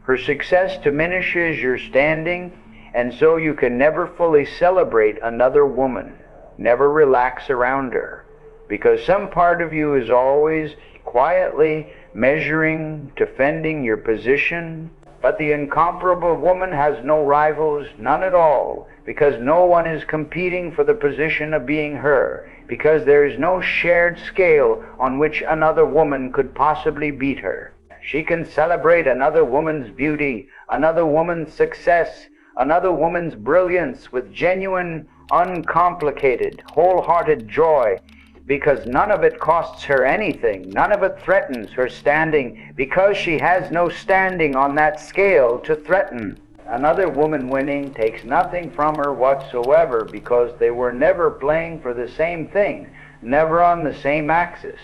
Speaker 1: Her success diminishes your standing, and so you can never fully celebrate another woman, never relax around her, because some part of you is always quietly measuring, defending your position. But the incomparable woman has no rivals, none at all, because no one is competing for the position of being her, because there is no shared scale on which another woman could possibly beat her. She can celebrate another woman's beauty, another woman's success, another woman's brilliance with genuine, uncomplicated, wholehearted joy, because none of it costs her anything, none of it threatens her standing, because she has no standing on that scale to threaten. Another woman winning takes nothing from her whatsoever, because they were never playing for the same thing, never on the same axis.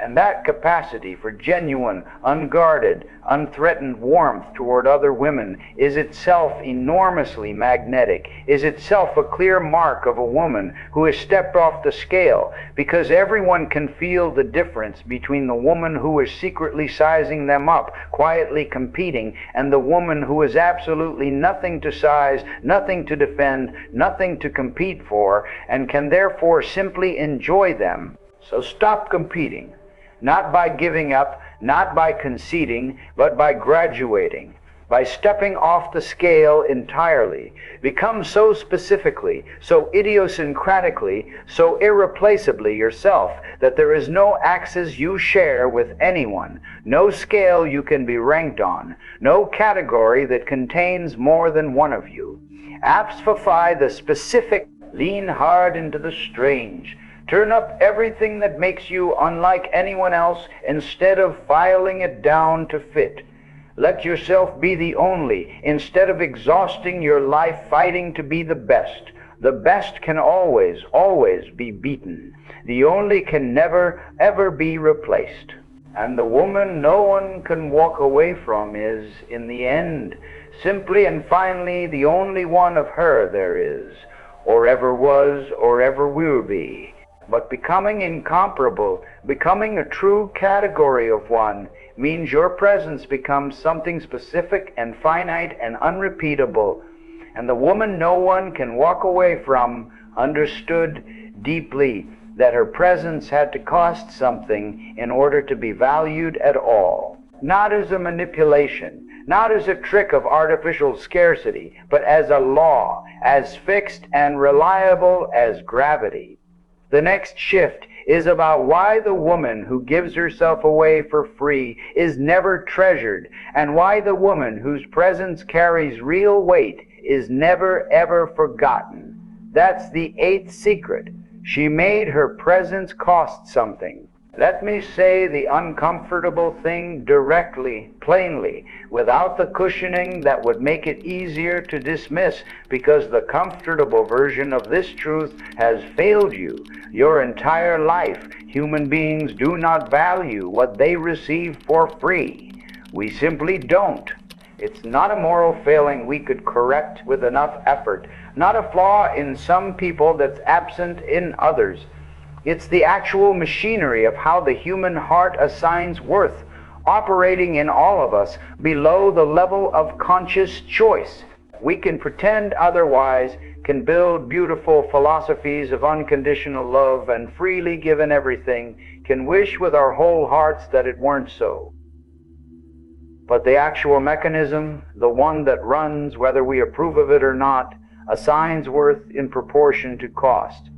Speaker 1: And that capacity for genuine, unguarded, unthreatened warmth toward other women is itself enormously magnetic, is itself a clear mark of a woman who has stepped off the scale, because everyone can feel the difference between the woman who is secretly sizing them up, quietly competing, and the woman who is absolutely nothing to size, nothing to defend, nothing to compete for, and can therefore simply enjoy them. So stop competing. Not by giving up, not by conceding, but by graduating, by stepping off the scale entirely. Become so specifically, so idiosyncratically, so irreplaceably yourself that there is no axis you share with anyone, no scale you can be ranked on, no category that contains more than one of you. Apsify the specific, lean hard into the strange. Turn up everything that makes you unlike anyone else instead of filing it down to fit. Let yourself be the only, instead of exhausting your life fighting to be the best. The best can always, always be beaten. The only can never, ever be replaced. And the woman no one can walk away from is, in the end, simply and finally the only one of her there is, or ever was, or ever will be. But becoming incomparable, becoming a true category of one, means your presence becomes something specific and finite and unrepeatable. And the woman no one can walk away from understood deeply that her presence had to cost something in order to be valued at all. Not as a manipulation, not as a trick of artificial scarcity, but as a law, as fixed and reliable as gravity. The next shift is about why the woman who gives herself away for free is never treasured, and why the woman whose presence carries real weight is never ever forgotten. That's the eighth secret. She made her presence cost something. Let me say the uncomfortable thing directly, plainly, without the cushioning that would make it easier to dismiss, because the comfortable version of this truth has failed you your entire life. Human beings do not value what they receive for free. We simply don't. It's not a moral failing we could correct with enough effort, not a flaw in some people that's absent in others. It's the actual machinery of how the human heart assigns worth, operating in all of us below the level of conscious choice. We can pretend otherwise, can build beautiful philosophies of unconditional love and freely given everything, can wish with our whole hearts that it weren't so. But the actual mechanism, the one that runs whether we approve of it or not, assigns worth in proportion to cost.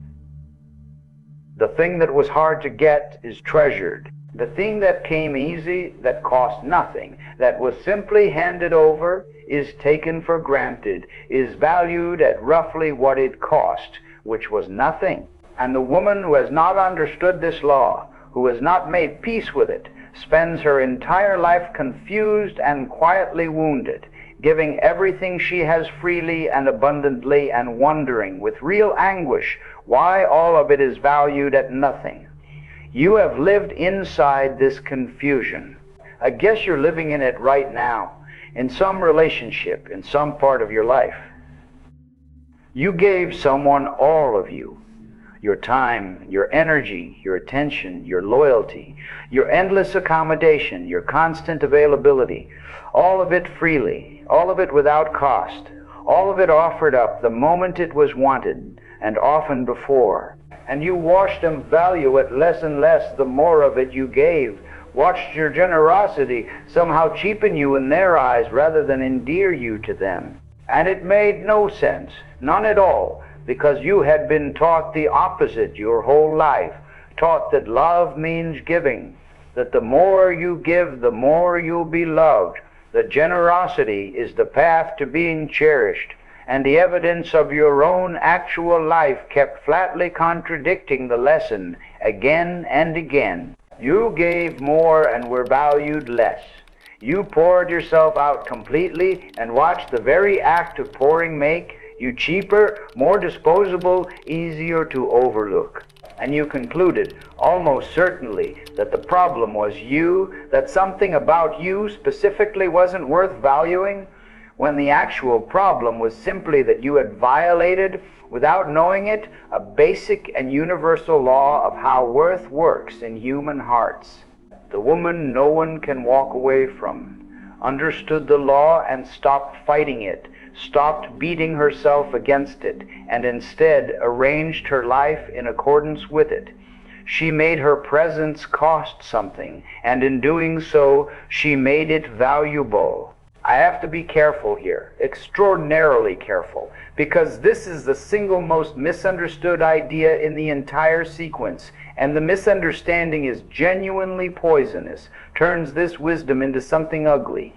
Speaker 1: The thing that was hard to get is treasured. The thing that came easy, that cost nothing, that was simply handed over, is taken for granted, is valued at roughly what it cost, which was nothing. And the woman who has not understood this law, who has not made peace with it, spends her entire life confused and quietly wounded, giving everything she has freely and abundantly and wondering with real anguish why all of it is valued at nothing. You have lived inside this confusion. I guess you're living in it right now, in some relationship, in some part of your life. You gave someone all of you. Your time, your energy, your attention, your loyalty, your endless accommodation, your constant availability, all of it freely, all of it without cost, all of it offered up the moment it was wanted, and often before. And you watched them value it less and less the more of it you gave, watched your generosity somehow cheapen you in their eyes rather than endear you to them. And it made no sense, none at all, because you had been taught the opposite your whole life, taught that love means giving, that the more you give, the more you'll be loved, that generosity is the path to being cherished, and the evidence of your own actual life kept flatly contradicting the lesson again and again. You gave more and were valued less. You poured yourself out completely and watched the very act of pouring make you cheaper, more disposable, easier to overlook. And you concluded, almost certainly, that the problem was you, that something about you specifically wasn't worth valuing, when the actual problem was simply that you had violated, without knowing it, a basic and universal law of how worth works in human hearts. The woman no one can walk away from understood the law and stopped fighting it, stopped beating herself against it, and instead arranged her life in accordance with it. She made her presence cost something, and in doing so, she made it valuable. I have to be careful here, extraordinarily careful, because this is the single most misunderstood idea in the entire sequence, and the misunderstanding is genuinely poisonous, turns this wisdom into something ugly.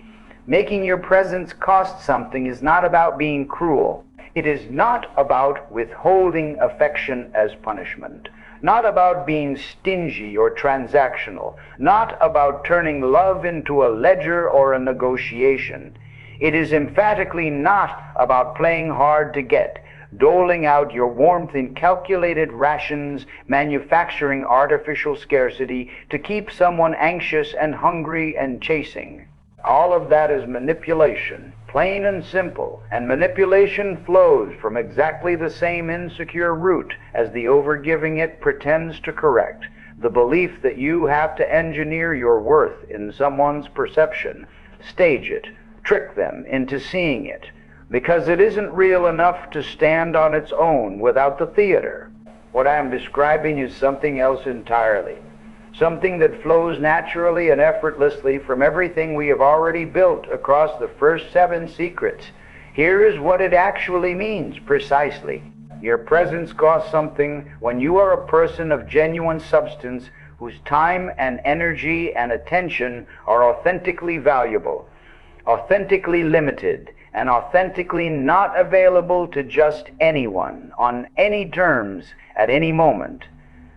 Speaker 1: Making your presence cost something is not about being cruel. It is not about withholding affection as punishment, not about being stingy or transactional, not about turning love into a ledger or a negotiation. It is emphatically not about playing hard to get, doling out your warmth in calculated rations, manufacturing artificial scarcity to keep someone anxious and hungry and chasing. All of that is manipulation, plain and simple, and manipulation flows from exactly the same insecure root as the overgiving it pretends to correct, the belief that you have to engineer your worth in someone's perception, stage it, trick them into seeing it, because it isn't real enough to stand on its own without the theater. What I am describing is something else entirely. Something that flows naturally and effortlessly from everything we have already built across the first 7 secrets. Here is what it actually means precisely. Your presence costs something when you are a person of genuine substance whose time and energy and attention are authentically valuable, authentically limited, and authentically not available to just anyone on any terms at any moment.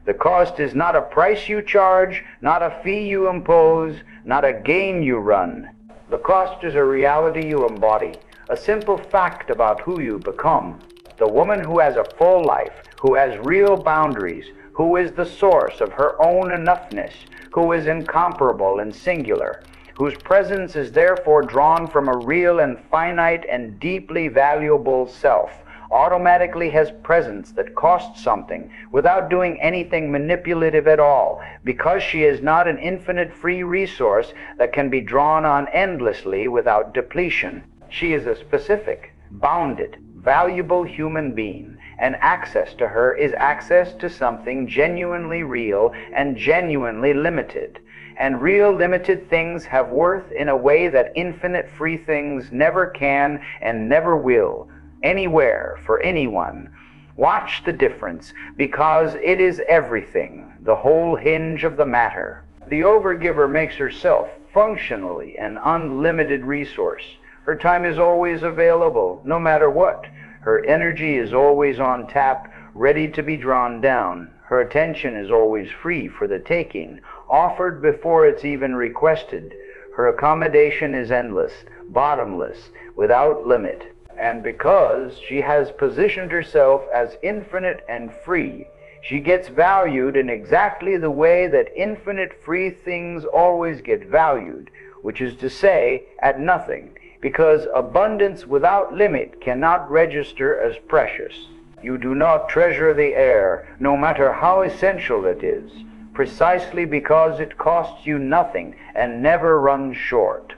Speaker 1: The cost is not a price you charge, not a fee you impose, not a game you run. The cost is a reality you embody, a simple fact about who you become. The woman who has a full life, who has real boundaries, who is the source of her own enoughness, who is incomparable and singular, whose presence is therefore drawn from a real and finite and deeply valuable self, automatically has presence that costs something without doing anything manipulative at all, because she is not an infinite free resource that can be drawn on endlessly without depletion. She is a specific, bounded, valuable human being, and access to her is access to something genuinely real and genuinely limited. And real limited things have worth in a way that infinite free things never can and never will, anywhere, for anyone. Watch the difference, because it is everything, the whole hinge of the matter. The overgiver makes herself functionally an unlimited resource. Her time is always available, no matter what. Her energy is always on tap, ready to be drawn down. Her attention is always free for the taking, offered before it's even requested. Her accommodation is endless, bottomless, without limit. And because she has positioned herself as infinite and free, she gets valued in exactly the way that infinite free things always get valued, which is to say, at nothing, because abundance without limit cannot register as precious. You do not treasure the air, no matter how essential it is, precisely because it costs you nothing and never runs short.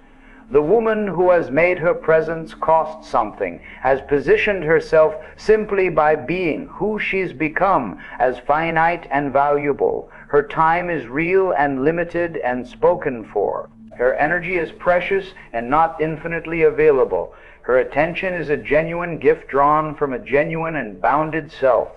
Speaker 1: The woman who has made her presence cost something has positioned herself simply by being who she's become as finite and valuable. Her time is real and limited and spoken for. Her energy is precious and not infinitely available. Her attention is a genuine gift drawn from a genuine and bounded self.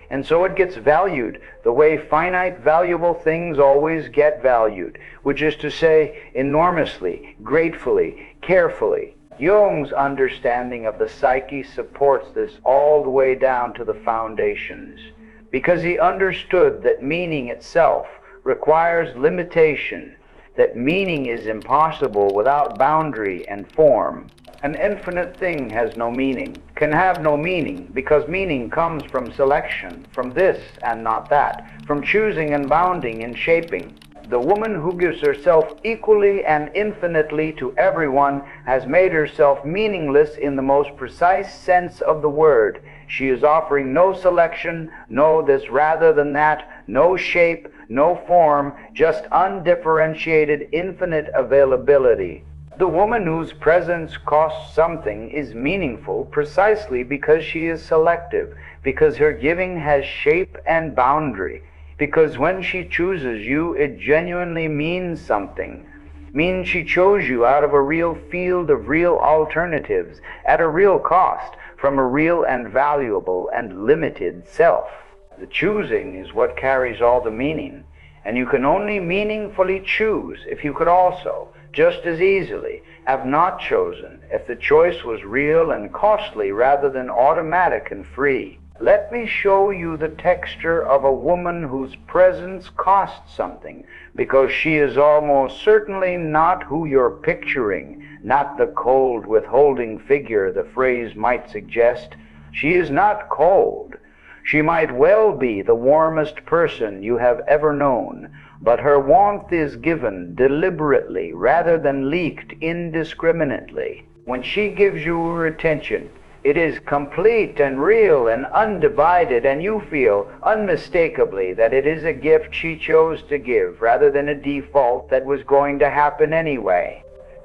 Speaker 1: And so it gets valued the way finite, valuable things always get valued, which is to say, enormously, gratefully, carefully. Jung's understanding of the psyche supports this all the way down to the foundations, because he understood that meaning itself requires limitation, that meaning is impossible without boundary and form. An infinite thing has no meaning, can have no meaning, because meaning comes from selection, from this and not that, from choosing and bounding and shaping. The woman who gives herself equally and infinitely to everyone has made herself meaningless in the most precise sense of the word. She is offering no selection, no this rather than that, no shape, no form, just undifferentiated infinite availability. The woman whose presence costs something is meaningful precisely because she is selective, because her giving has shape and boundary, because when she chooses you, it genuinely means something, means she chose you out of a real field of real alternatives, at a real cost, from a real and valuable and limited self. The choosing is what carries all the meaning, and you can only meaningfully choose if you could also, just as easily, have not chosen if the choice was real and costly rather than automatic and free. Let me show you the texture of a woman whose presence costs something, because she is almost certainly not who you're picturing, not the cold, withholding figure the phrase might suggest. She is not cold. She might well be the warmest person you have ever known, but her warmth is given deliberately rather than leaked indiscriminately. When she gives you her attention, it is complete and real and undivided, and you feel unmistakably that it is a gift she chose to give rather than a default that was going to happen anyway.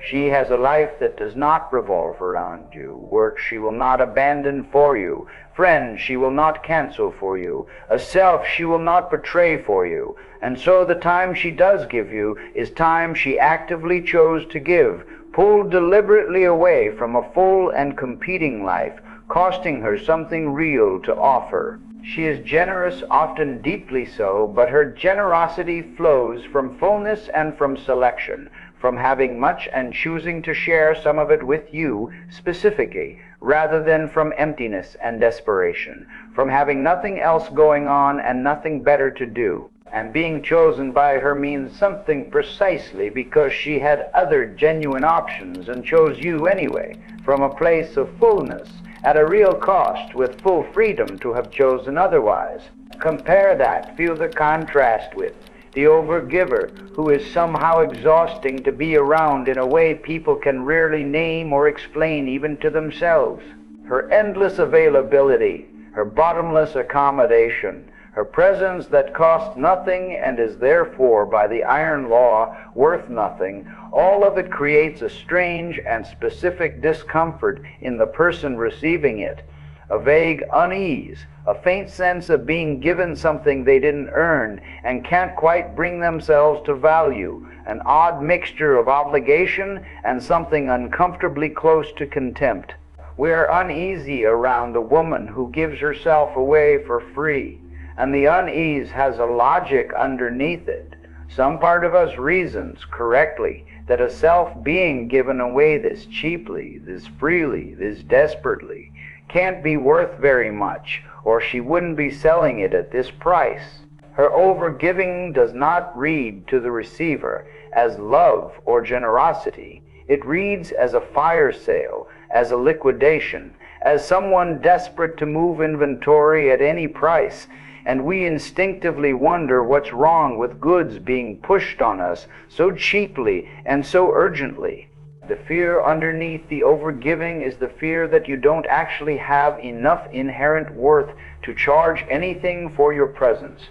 Speaker 1: She has a life that does not revolve around you, work she will not abandon for you, friends she will not cancel for you, a self she will not betray for you, and so the time she does give you is time she actively chose to give, pulled deliberately away from a full and competing life, costing her something real to offer. She is generous, often deeply so, but her generosity flows from fullness and from selection, from having much and choosing to share some of it with you specifically, rather than from emptiness and desperation, from having nothing else going on and nothing better to do. And being chosen by her means something precisely because she had other genuine options and chose you anyway, from a place of fullness, at a real cost, with full freedom to have chosen otherwise. Compare that, feel the contrast with the overgiver, who is somehow exhausting to be around in a way people can rarely name or explain even to themselves. Her endless availability, her bottomless accommodation, her presence that costs nothing and is therefore, by the iron law, worth nothing, all of it creates a strange and specific discomfort in the person receiving it, a vague unease, a faint sense of being given something they didn't earn and can't quite bring themselves to value, an odd mixture of obligation and something uncomfortably close to contempt. We are uneasy around a woman who gives herself away for free, and the unease has a logic underneath it. Some part of us reasons correctly that a self being given away this cheaply, this freely, this desperately, can't be worth very much, or she wouldn't be selling it at this price. Her overgiving does not read to the receiver as love or generosity. It reads as a fire sale, as a liquidation, as someone desperate to move inventory at any price, and we instinctively wonder what's wrong with goods being pushed on us so cheaply and so urgently. The fear underneath the overgiving is the fear that you don't actually have enough inherent worth to charge anything for your presence.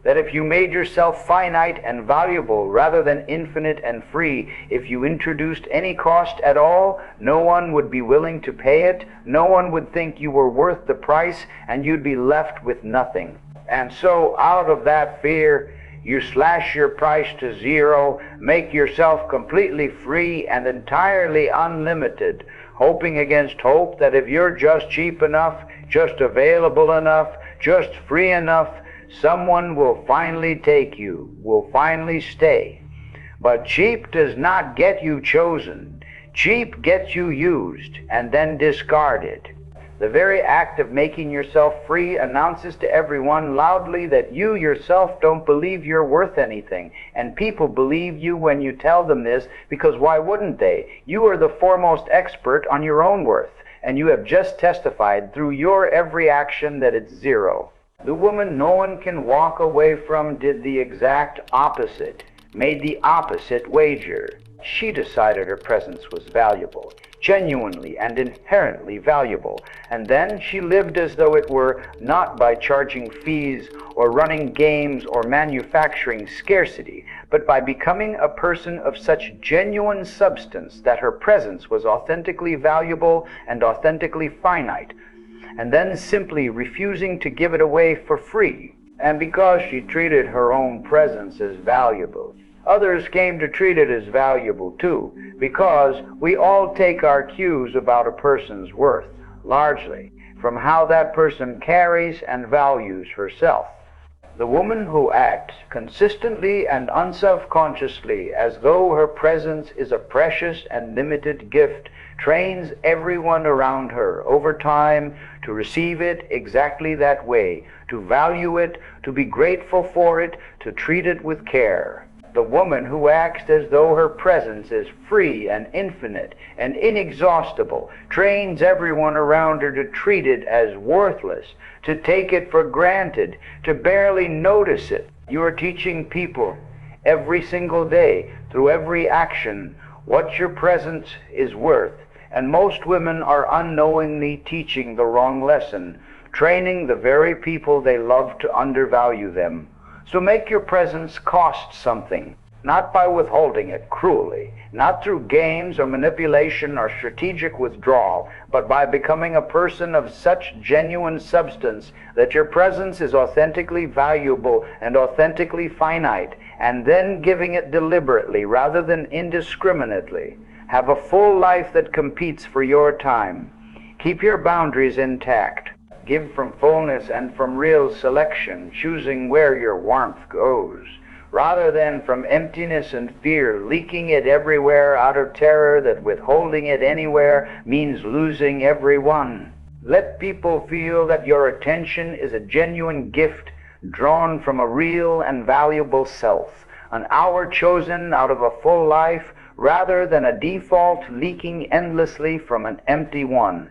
Speaker 1: That if you made yourself finite and valuable rather than infinite and free, if you introduced any cost at all, no one would be willing to pay it, no one would think you were worth the price, and you'd be left with nothing. And so out of that fear, you slash your price to zero, make yourself completely free and entirely unlimited, hoping against hope that if you're just cheap enough, just available enough, just free enough, someone will finally take you, will finally stay. But cheap does not get you chosen. Cheap gets you used and then discarded. The very act of making yourself free announces to everyone loudly that you yourself don't believe you're worth anything, and people believe you when you tell them this, because why wouldn't they? You are the foremost expert on your own worth, and you have just testified through your every action that it's zero. The woman no one can walk away from did the exact opposite, made the opposite wager. She decided her presence was valuable, genuinely and inherently valuable, and then she lived as though it were not by charging fees or running games or manufacturing scarcity, but by becoming a person of such genuine substance that her presence was authentically valuable and authentically finite, and then simply refusing to give it away for free. And because she treated her own presence as valuable, others came to treat it as valuable too, because we all take our cues about a person's worth, largely, from how that person carries and values herself. The woman who acts consistently and unself-consciously as though her presence is a precious and limited gift trains everyone around her over time to receive it exactly that way, to value it, to be grateful for it, to treat it with care. The woman who acts as though her presence is free and infinite and inexhaustible trains everyone around her to treat it as worthless, to take it for granted, to barely notice it. You are teaching people every single day, through every action, what your presence is worth. And most women are unknowingly teaching the wrong lesson, training the very people they love to undervalue them. So make your presence cost something, not by withholding it cruelly, not through games or manipulation or strategic withdrawal, but by becoming a person of such genuine substance that your presence is authentically valuable and authentically finite, and then giving it deliberately rather than indiscriminately. Have a full life that competes for your time. Keep your boundaries intact. Give from fullness and from real selection, choosing where your warmth goes, rather than from emptiness and fear, leaking it everywhere out of terror that withholding it anywhere means losing everyone. Let people feel that your attention is a genuine gift drawn from a real and valuable self, an hour chosen out of a full life rather than a default leaking endlessly from an empty one.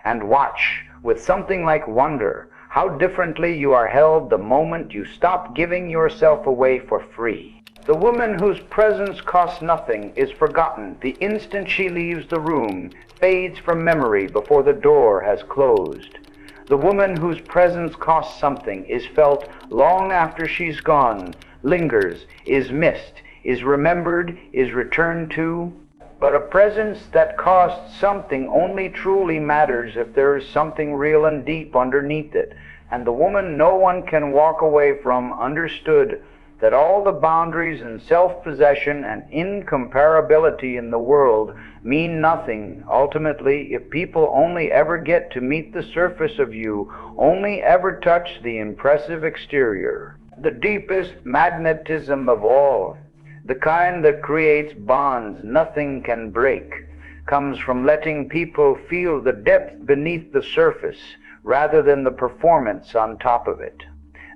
Speaker 1: And watch with something like wonder how differently you are held the moment you stop giving yourself away for free. The woman whose presence costs nothing is forgotten the instant she leaves the room, fades from memory before the door has closed. The woman whose presence costs something is felt long after she's gone, lingers, is missed, is remembered, is returned to. But a presence that costs something only truly matters if there is something real and deep underneath it. And the woman no one can walk away from understood that all the boundaries and self-possession and incomparability in the world mean nothing, ultimately, if people only ever get to meet the surface of you, only ever touch the impressive exterior. The deepest magnetism of all, the kind that creates bonds nothing can break, comes from letting people feel the depth beneath the surface rather than the performance on top of it.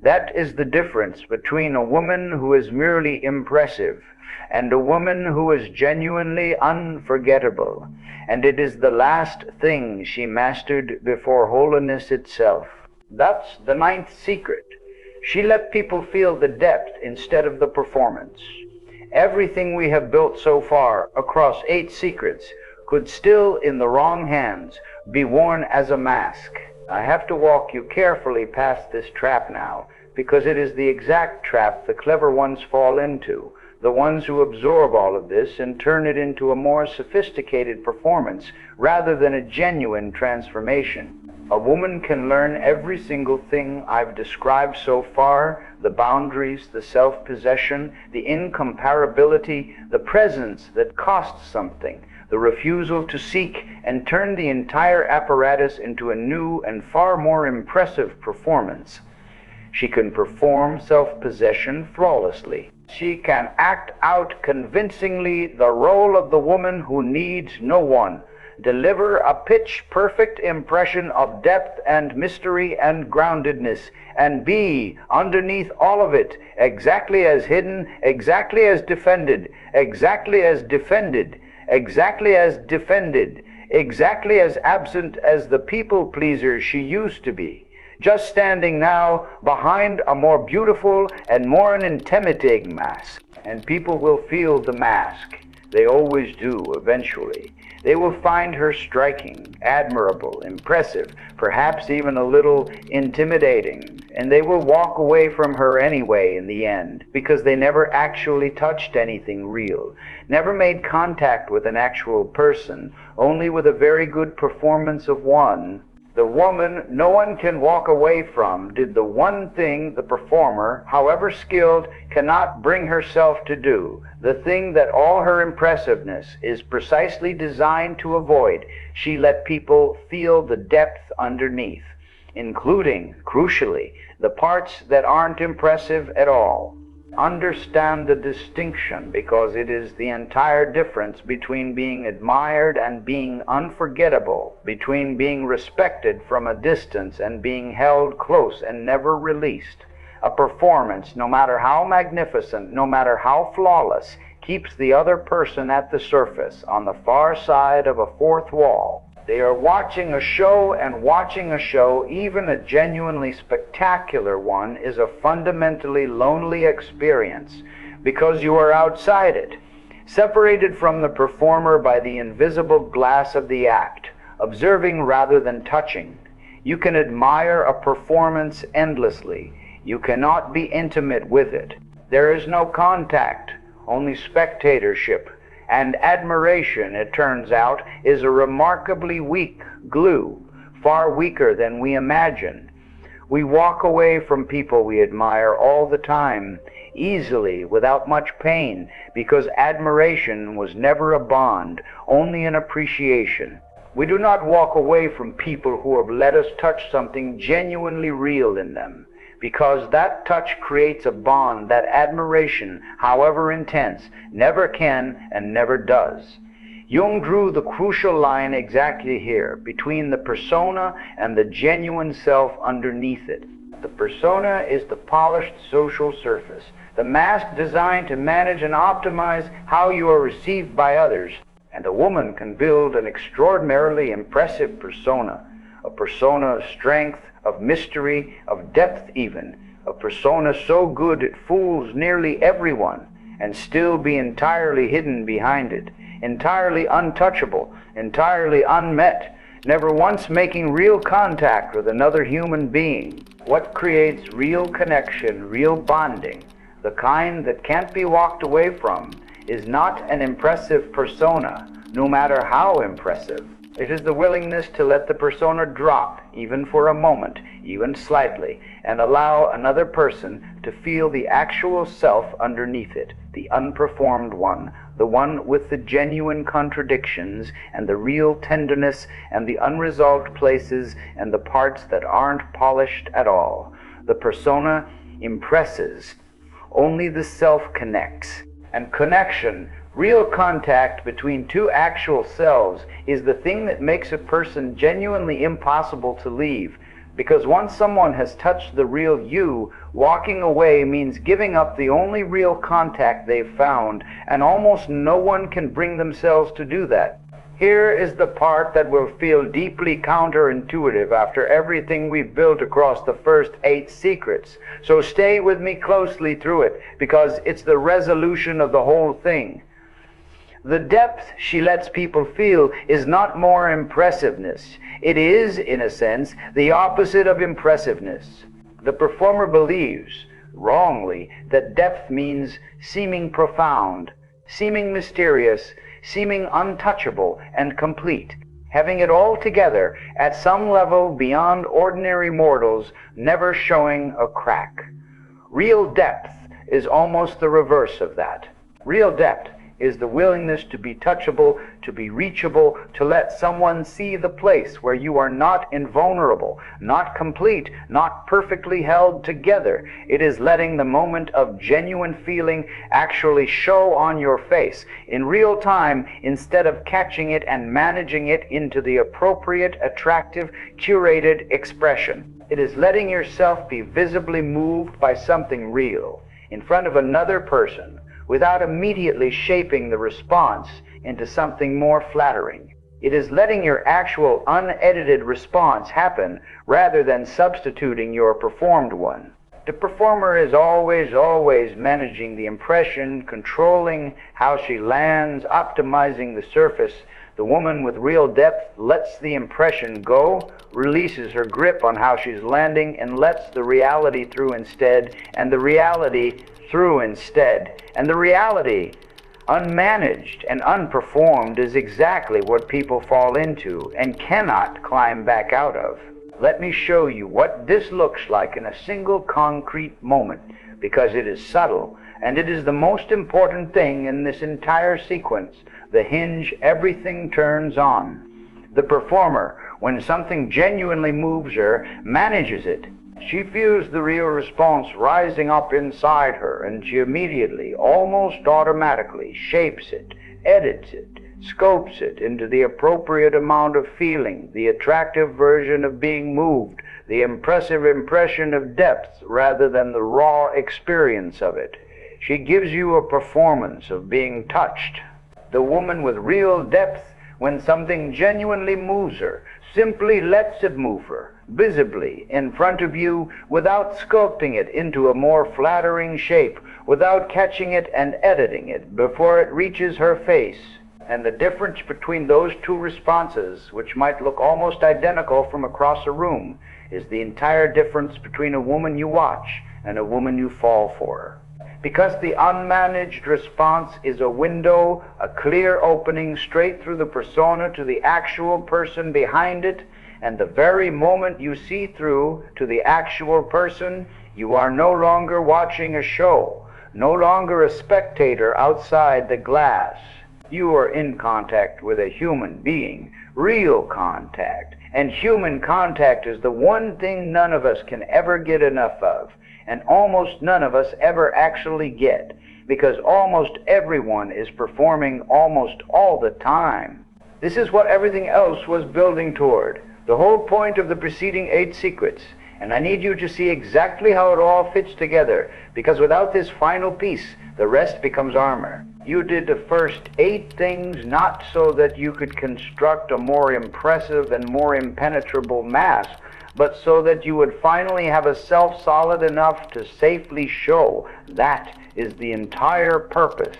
Speaker 1: That is the difference between a woman who is merely impressive and a woman who is genuinely unforgettable, and it is the last thing she mastered before holiness itself. That's the ninth secret. She let people feel the depth instead of the performance. Everything we have built so far across 8 secrets could still, in the wrong hands, be worn as a mask. I have to walk you carefully past this trap now, because it is the exact trap the clever ones fall into, the ones who absorb all of this and turn it into a more sophisticated performance rather than a genuine transformation. A woman can learn every single thing I've described so far, the boundaries, the self-possession, the incomparability, the presence that costs something, the refusal to seek and turn the entire apparatus into a new and far more impressive performance. She can perform self-possession flawlessly. She can act out convincingly the role of the woman who needs no one, deliver a pitch-perfect impression of depth and mystery and groundedness, and be, underneath all of it, exactly as hidden, exactly as defended, exactly as defended, exactly as defended, exactly as absent as the people-pleaser she used to be, just standing now behind a more beautiful and more intimidating mask. And people will feel the mask. They always do, eventually. They will find her striking, admirable, impressive, perhaps even a little intimidating, and they will walk away from her anyway in the end, because they never actually touched anything real, never made contact with an actual person, only with a very good performance of one. The woman no one can walk away from did the one thing the performer, however skilled, cannot bring herself to do, the thing that all her impressiveness is precisely designed to avoid. She let people feel the depth underneath. including, crucially, the parts that aren't impressive at all. Understand the distinction, because it is the entire difference between being admired and being unforgettable, between being respected from a distance and being held close and never released. A performance, no matter how magnificent, no matter how flawless, keeps the other person at the surface, on the far side of a fourth wall. They are watching a show, and watching a show, even a genuinely spectacular one, is a fundamentally lonely experience, because you are outside it, separated from the performer by the invisible glass of the act, observing rather than touching. You can admire a performance endlessly. You cannot be intimate with it. There is no contact, only spectatorship. And admiration, it turns out, is a remarkably weak glue, far weaker than we imagine. We walk away from people we admire all the time, easily, without much pain, because admiration was never a bond, only an appreciation. We do not walk away from people who have let us touch something genuinely real in them, because that touch creates a bond that admiration, however intense, never can and never does. Jung drew the crucial line exactly here, between the persona and the genuine self underneath it. The persona is the polished social surface, the mask designed to manage and optimize how you are received by others. And a woman can build an extraordinarily impressive persona, a persona of strength, of mystery, of depth even, a persona so good it fools nearly everyone, and still be entirely hidden behind it, entirely untouchable, entirely unmet, never once making real contact with another human being. What creates real connection, real bonding, the kind that can't be walked away from, is not an impressive persona, no matter how impressive. It is the willingness to let the persona drop, even for a moment, even slightly, and allow another person to feel the actual self underneath it, the unperformed one, the one with the genuine contradictions and the real tenderness and the unresolved places and the parts that aren't polished at all. The persona impresses. Only the self connects. And connection, real contact between two actual selves, is the thing that makes a person genuinely impossible to leave. Because once someone has touched the real you, walking away means giving up the only real contact they've found, and almost no one can bring themselves to do that. Here is the part that will feel deeply counterintuitive after everything we've built across the first 8 secrets. So stay with me closely through it, because it's the resolution of the whole thing. The depth she lets people feel is not more impressiveness. It is, in a sense, the opposite of impressiveness. The performer believes, wrongly, that depth means seeming profound, seeming mysterious, seeming untouchable and complete, having it all together at some level beyond ordinary mortals, never showing a crack. Real depth is almost the reverse of that. Real depth is the willingness to be touchable, to be reachable, to let someone see the place where you are not invulnerable, not complete, not perfectly held together. It is letting the moment of genuine feeling actually show on your face in real time, instead of catching it and managing it into the appropriate, attractive, curated expression. It is letting yourself be visibly moved by something real in front of another person, without immediately shaping the response into something more flattering. It is letting your actual unedited response happen rather than substituting your performed one. The performer is always managing the impression, controlling how she lands, optimizing the surface. The woman with real depth lets the impression go, releases her grip on how she's landing, and lets the reality through instead, and the reality through instead. And the reality, unmanaged and unperformed, is exactly what people fall into and cannot climb back out of. Let me show you what this looks like in a single concrete moment, because it is subtle, and it is the most important thing in this entire sequence, the hinge everything turns on. The performer, when something genuinely moves her, manages it. She feels the real response rising up inside her, and she immediately, almost automatically, shapes it, edits it, scopes it into the appropriate amount of feeling, the attractive version of being moved, the impressive impression of depth rather than the raw experience of it. She gives you a performance of being touched. The woman with real depth, when something genuinely moves her, simply lets it move her, visibly, in front of you, without sculpting it into a more flattering shape, without catching it and editing it before it reaches her face. And the difference between those two responses, which might look almost identical from across a room, is the entire difference between a woman you watch and a woman you fall for. Because the unmanaged response is a window, a clear opening straight through the persona to the actual person behind it, and the very moment you see through to the actual person, you are no longer watching a show, no longer a spectator outside the glass. You are in contact with a human being, real contact. And human contact is the one thing none of us can ever get enough of, and almost none of us ever actually get, because almost everyone is performing almost all the time. This is what everything else was building toward, the whole point of the preceding 8 secrets. And I need you to see exactly how it all fits together, because without this final piece, the rest becomes armor. You did the first 8 things not so that you could construct a more impressive and more impenetrable mass, but so that you would finally have a self solid enough to safely show. That is the entire purpose.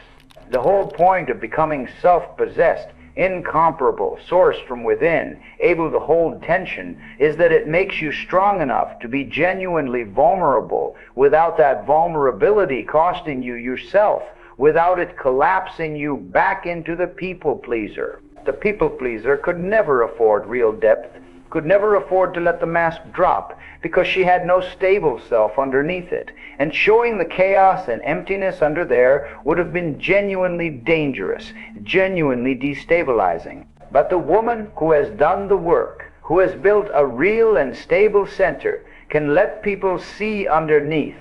Speaker 1: The whole point of becoming self-possessed, incomparable, sourced from within, able to hold tension, is that it makes you strong enough to be genuinely vulnerable without that vulnerability costing you yourself, without it collapsing you back into the people pleaser. The people pleaser could never afford real depth, could never afford to let the mask drop, because she had no stable self underneath it, and showing the chaos and emptiness under there would have been genuinely dangerous, genuinely destabilizing. But the woman who has done the work, who has built a real and stable center, can let people see underneath,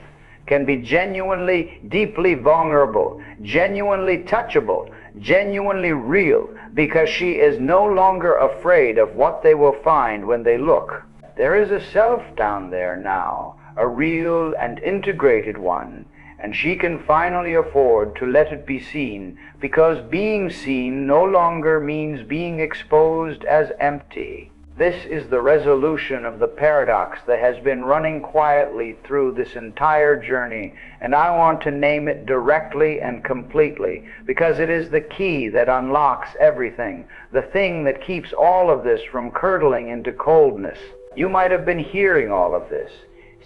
Speaker 1: can be genuinely, deeply vulnerable, genuinely touchable, genuinely real, because she is no longer afraid of what they will find when they look. There is a self down there now, a real and integrated one, and she can finally afford to let it be seen, because being seen no longer means being exposed as empty. This is the resolution of the paradox that has been running quietly through this entire journey, and I want to name it directly and completely, because it is the key that unlocks everything, the thing that keeps all of this from curdling into coldness. You might have been hearing all of this,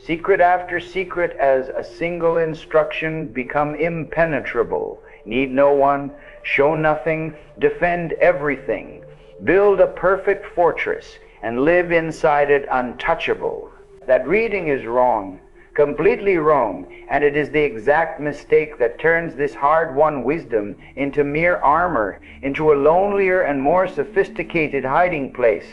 Speaker 1: secret after secret, as a single instruction: become impenetrable, need no one, show nothing, defend everything. Build a perfect fortress and live inside it untouchable. That reading is wrong, completely wrong, and it is the exact mistake that turns this hard-won wisdom into mere armor, into a lonelier and more sophisticated hiding place.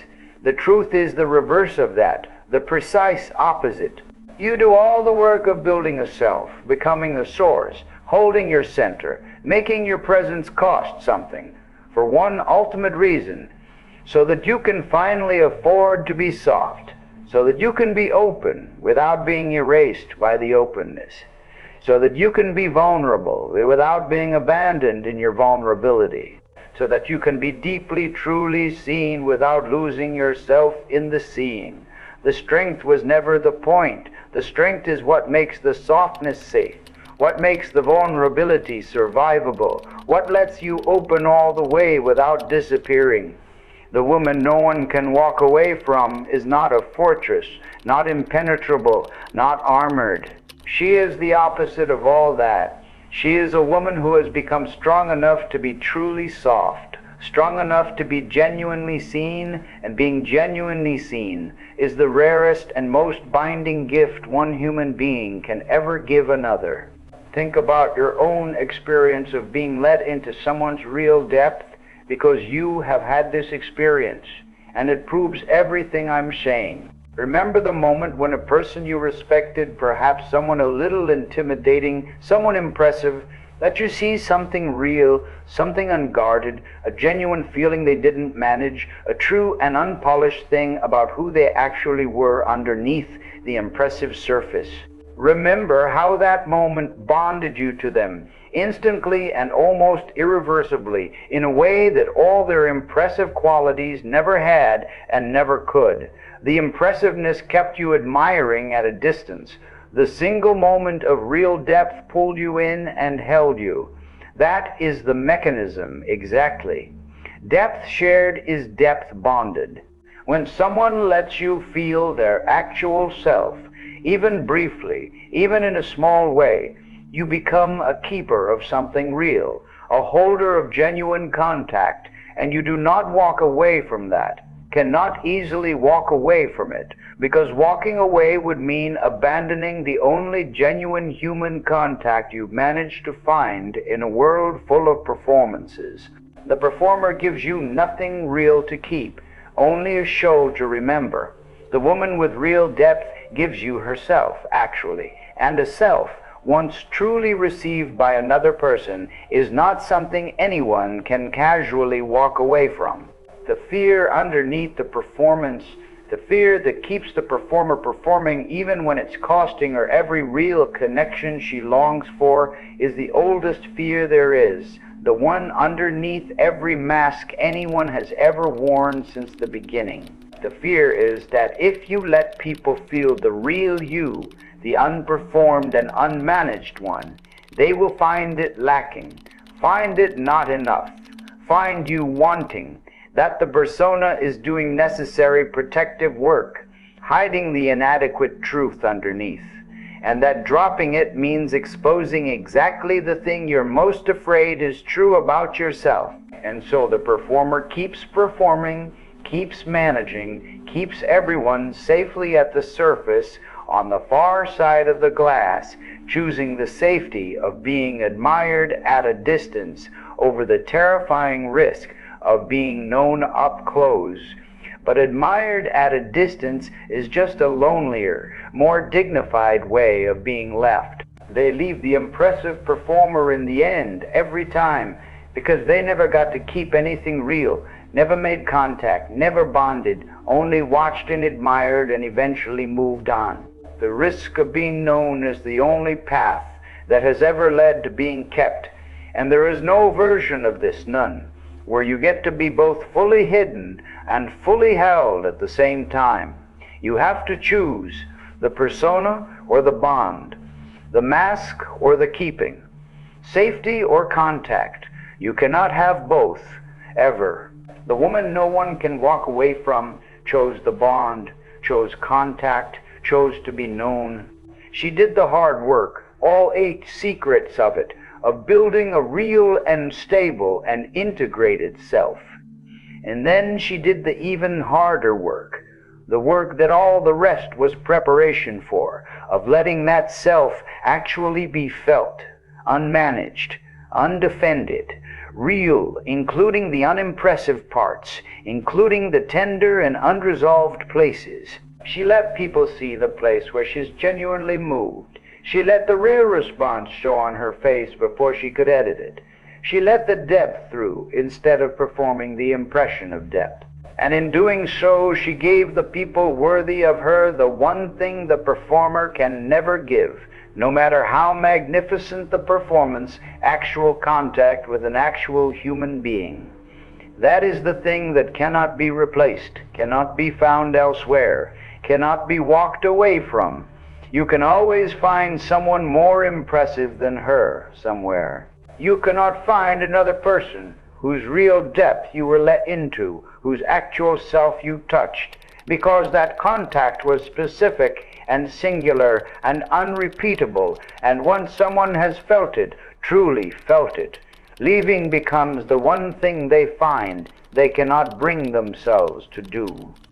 Speaker 1: The truth is the reverse of that, the precise opposite. You do all the work of building a self, becoming the source, holding your center, making your presence cost something, for one ultimate reason: so that you can finally afford to be soft, so that you can be open without being erased by the openness, so that you can be vulnerable without being abandoned in your vulnerability, so that you can be deeply, truly seen without losing yourself in the seeing. The strength was never the point. The strength is what makes the softness safe, what makes the vulnerability survivable, what lets you open all the way without disappearing. The woman no one can walk away from is not a fortress, not impenetrable, not armored. She is the opposite of all that. She is a woman who has become strong enough to be truly soft, strong enough to be genuinely seen, and being genuinely seen is the rarest and most binding gift one human being can ever give another. Think about your own experience of being let into someone's real depth, because you have had this experience, and it proves everything I'm saying. Remember the moment when a person you respected, perhaps someone a little intimidating, someone impressive, that you see something real, something unguarded, a genuine feeling they didn't manage, a true and unpolished thing about who they actually were underneath the impressive surface. Remember how that moment bonded you to them, instantly and almost irreversibly, in a way that all their impressive qualities never had and never could. The impressiveness kept you admiring at a distance. The single moment of real depth pulled you in and held you. That is the mechanism, exactly. Depth shared is depth bonded. When someone lets you feel their actual self, even briefly, even in a small way, you become a keeper of something real, a holder of genuine contact, and you do not walk away from that, cannot easily walk away from it, because walking away would mean abandoning the only genuine human contact you've managed to find in a world full of performances. The performer gives you nothing real to keep, only a show to remember. The woman with real depth gives you herself, actually, and a self, once truly received by another person, is not something anyone can casually walk away from. The fear underneath the performance, the fear that keeps the performer performing even when it's costing her every real connection she longs for, is the oldest fear there is, the one underneath every mask anyone has ever worn since the beginning. The fear is that if you let people feel the real you, the unperformed and unmanaged one, they will find it lacking, find it not enough, find you wanting, that the persona is doing necessary protective work, hiding the inadequate truth underneath, and that dropping it means exposing exactly the thing you're most afraid is true about yourself. And so the performer keeps performing, keeps managing, keeps everyone safely at the surface on the far side of the glass, choosing the safety of being admired at a distance over the terrifying risk of being known up close. But admired at a distance is just a lonelier, more dignified way of being left. They leave the impressive performer in the end every time, because they never got to keep anything real, never made contact, never bonded, only watched and admired and eventually moved on. The risk of being known is the only path that has ever led to being kept, and there is no version of this, none, where you get to be both fully hidden and fully held at the same time. You have to choose the persona or the bond, the mask or the keeping, safety or contact. You cannot have both, ever. The woman no one can walk away from chose the bond, chose contact, chose to be known. She did the hard work, all 8 secrets of it, of building a real and stable and integrated self. And then she did the even harder work, the work that all the rest was preparation for, of letting that self actually be felt, unmanaged, undefended, real, including the unimpressive parts, including the tender and unresolved places. She let people see the place where she's genuinely moved. She let the real response show on her face before she could edit it. She let the depth through instead of performing the impression of depth. And in doing so, she gave the people worthy of her the one thing the performer can never give, no matter how magnificent the performance, actual contact with an actual human being. That is the thing that cannot be replaced, cannot be found elsewhere, cannot be walked away from. You can always find someone more impressive than her somewhere. You cannot find another person whose real depth you were let into, whose actual self you touched, because that contact was specific and singular and unrepeatable, and once someone has felt it, truly felt it, leaving becomes the one thing they find they cannot bring themselves to do.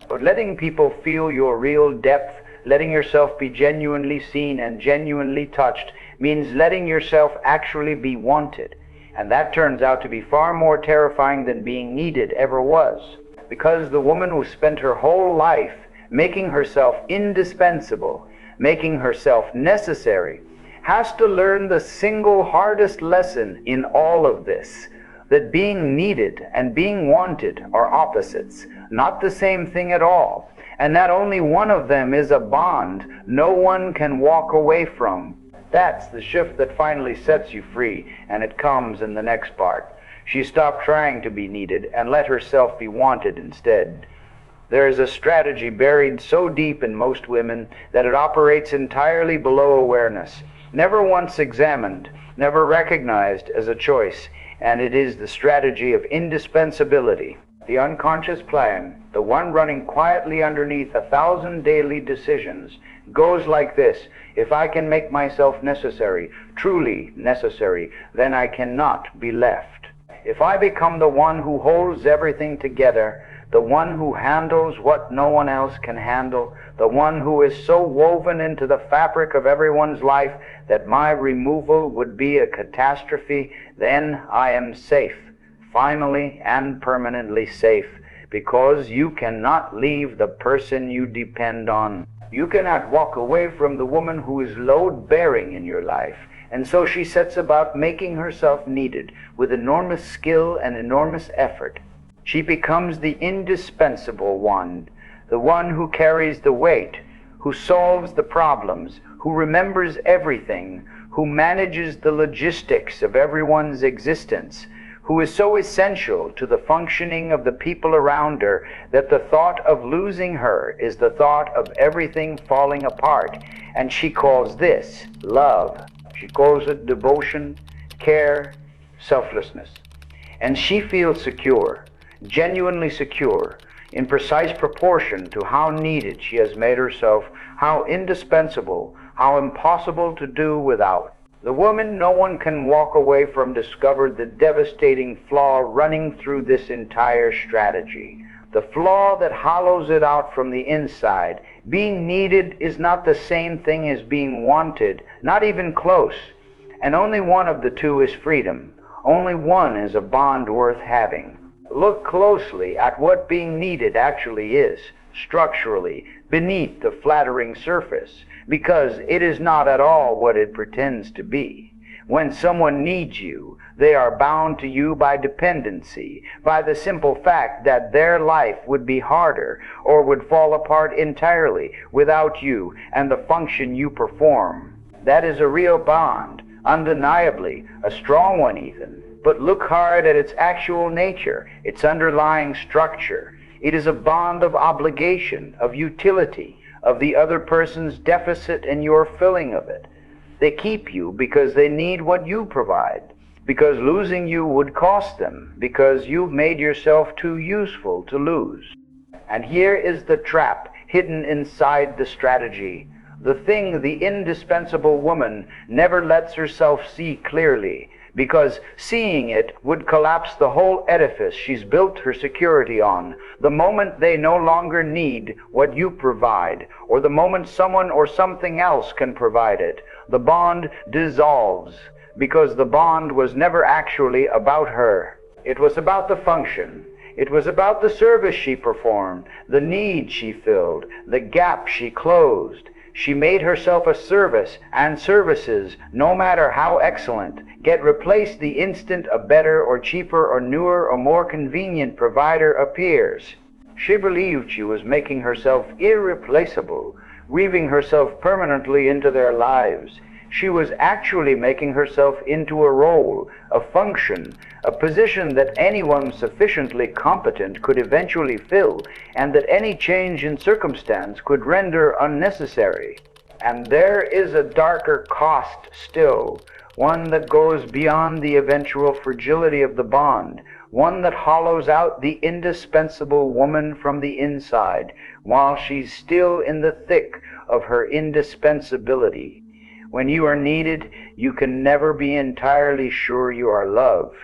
Speaker 1: But letting people feel your real depth, letting yourself be genuinely seen and genuinely touched, means letting yourself actually be wanted. And that turns out to be far more terrifying than being needed ever was. Because the woman who spent her whole life making herself indispensable, making herself necessary, has to learn the single hardest lesson in all of this, that being needed and being wanted are opposites, not the same thing at all, and that only one of them is a bond no one can walk away from. That's the shift that finally sets you free, and it comes in the next part. She stopped trying to be needed and let herself be wanted instead. There is a strategy buried so deep in most women that it operates entirely below awareness, never once examined, never recognized as a choice, and it is the strategy of indispensability. The unconscious plan, the one running quietly underneath 1,000 daily decisions, goes like this: if I can make myself necessary, truly necessary, then I cannot be left. If I become the one who holds everything together, the one who handles what no one else can handle, the one who is so woven into the fabric of everyone's life that my removal would be a catastrophe, then I am safe, finally and permanently safe, because you cannot leave the person you depend on. You cannot walk away from the woman who is load-bearing in your life, and so she sets about making herself needed with enormous skill and enormous effort. She becomes the indispensable one, the one who carries the weight, who solves the problems, who remembers everything, who manages the logistics of everyone's existence, who is so essential to the functioning of the people around her that the thought of losing her is the thought of everything falling apart. And she calls this love. She calls it devotion, care, selflessness. And she feels secure, genuinely secure, in precise proportion to how needed she has made herself, how indispensable, how impossible to do without. The woman no one can walk away from discovered the devastating flaw running through this entire strategy. The flaw that hollows it out from the inside. Being needed is not the same thing as being wanted, not even close. And only one of the two is freedom. Only one is a bond worth having. Look closely at what being needed actually is, structurally, beneath the flattering surface, because it is not at all what it pretends to be. When someone needs you, they are bound to you by dependency, by the simple fact that their life would be harder or would fall apart entirely without you and the function you perform. That is a real bond, undeniably, a strong one even. But look hard at its actual nature, its underlying structure. It is a bond of obligation, of utility, of the other person's deficit and your filling of it. They keep you because they need what you provide, because losing you would cost them, because you've made yourself too useful to lose. And here is the trap hidden inside the strategy, the thing the indispensable woman never lets herself see clearly, because seeing it would collapse the whole edifice she's built her security on. The moment they no longer need what you provide, or the moment someone or something else can provide it, the bond dissolves, because the bond was never actually about her. It was about the function. It was about the service she performed, the need she filled, the gap she closed. She made herself a service, and services, no matter how excellent, get replaced the instant a better or cheaper or newer or more convenient provider appears. She believed she was making herself irreplaceable, weaving herself permanently into their lives. She was actually making herself into a role, a function, a position that anyone sufficiently competent could eventually fill, and that any change in circumstance could render unnecessary. And there is a darker cost still, one that goes beyond the eventual fragility of the bond, one that hollows out the indispensable woman from the inside, while she's still in the thick of her indispensability. When you are needed, you can never be entirely sure you are loved,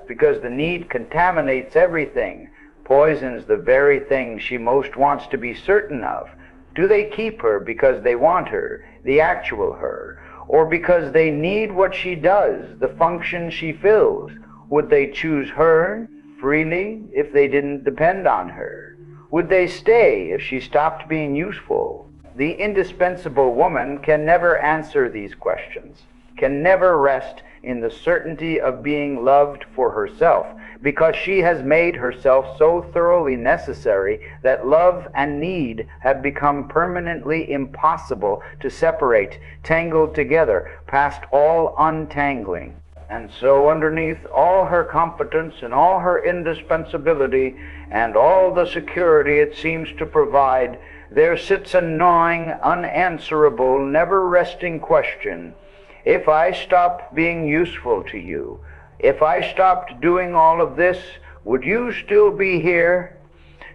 Speaker 1: because the need contaminates everything, poisons the very thing she most wants to be certain of. Do they keep her because they want her, the actual her, or because they need what she does, the function she fills? Would they choose her freely if they didn't depend on her? Would they stay if she stopped being useful? The indispensable woman can never answer these questions, can never rest in the certainty of being loved for herself, because she has made herself so thoroughly necessary that love and need have become permanently impossible to separate, tangled together, past all untangling. And so underneath all her competence and all her indispensability and all the security it seems to provide, there sits a gnawing, unanswerable, never-resting question. If I stopped being useful to you, if I stopped doing all of this, would you still be here?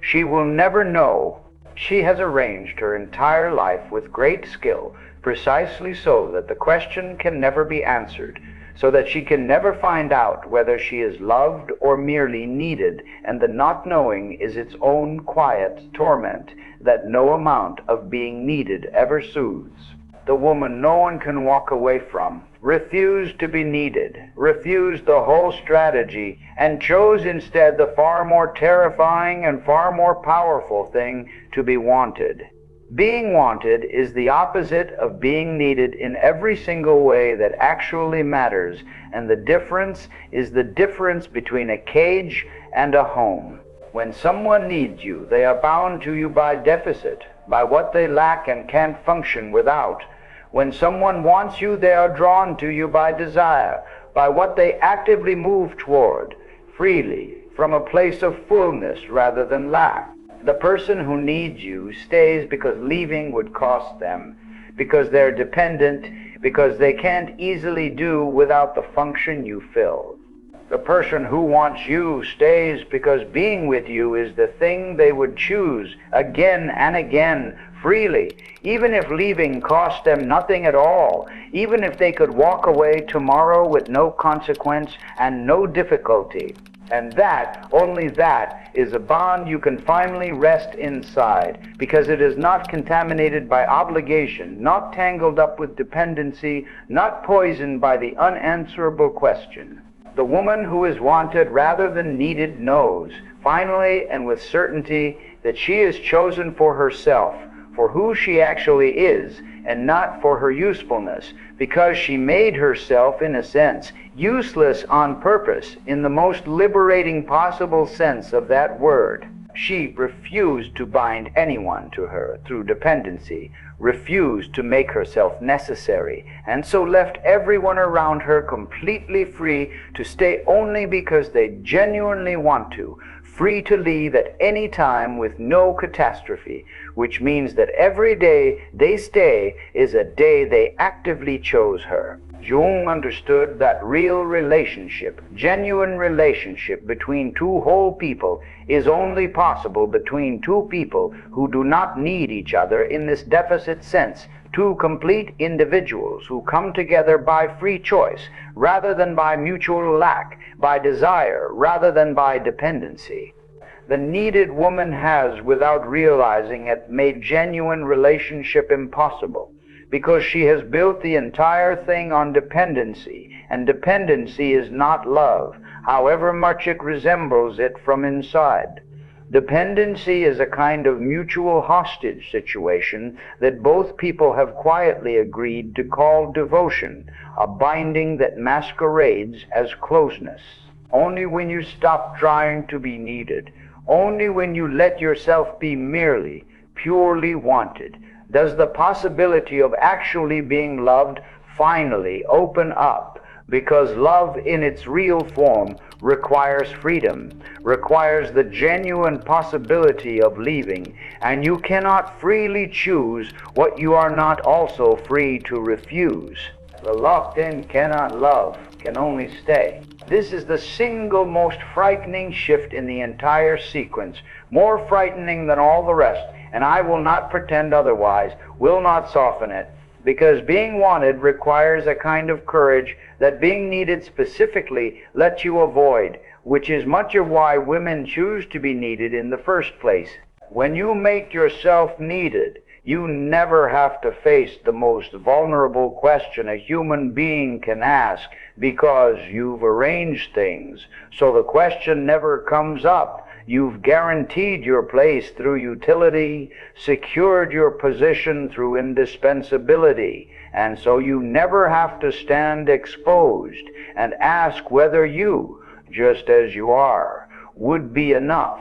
Speaker 1: She will never know. She has arranged her entire life with great skill, precisely so that the question can never be answered, so that she can never find out whether she is loved or merely needed, and the not knowing is its own quiet torment that no amount of being needed ever soothes. The woman no one can walk away from, refused to be needed, refused the whole strategy, and chose instead the far more terrifying and far more powerful thing, to be wanted. Being wanted is the opposite of being needed in every single way that actually matters, and the difference is the difference between a cage and a home. When someone needs you, they are bound to you by deficit, by what they lack and can't function without. When someone wants you, they are drawn to you by desire, by what they actively move toward, freely, from a place of fullness rather than lack. The person who needs you stays because leaving would cost them, because they're dependent, because they can't easily do without the function you fill. The person who wants you stays because being with you is the thing they would choose again and again, freely, even if leaving cost them nothing at all, even if they could walk away tomorrow with no consequence and no difficulty. And that, only that, is a bond you can finally rest inside, because it is not contaminated by obligation, not tangled up with dependency, not poisoned by the unanswerable question. The woman who is wanted rather than needed knows, finally and with certainty, that she is chosen for herself, for who she actually is, and not for her usefulness, because she made herself, in a sense, useless on purpose, in the most liberating possible sense of that word. She refused to bind anyone to her through dependency, refused to make herself necessary, and so left everyone around her completely free to stay only because they genuinely want to, free to leave at any time with no catastrophe, which means that every day they stay is a day they actively chose her. Jung understood that real relationship, genuine relationship between two whole people is only possible between two people who do not need each other in this deficit sense, two complete individuals who come together by free choice rather than by mutual lack, by desire rather than by dependency. The needed woman has, without realizing it, made genuine relationship impossible, because she has built the entire thing on dependency, and dependency is not love, however much it resembles it from inside. Dependency is a kind of mutual hostage situation that both people have quietly agreed to call devotion, a binding that masquerades as closeness. Only when you stop trying to be needed, only when you let yourself be merely, purely wanted, does the possibility of actually being loved finally open up, because love in its real form requires freedom, requires the genuine possibility of leaving, and you cannot freely choose what you are not also free to refuse. The locked-in cannot love, can only stay. This is the single most frightening shift in the entire sequence, more frightening than all the rest, and I will not pretend otherwise, will not soften it, because being wanted requires a kind of courage that being needed specifically lets you avoid, which is much of why women choose to be needed in the first place. When you make yourself needed, You never have to face the most vulnerable question a human being can ask because you've arranged things, so the question never comes up. You've guaranteed your place through utility, secured your position through indispensability, and so you never have to stand exposed and ask whether you, just as you are, would be enough.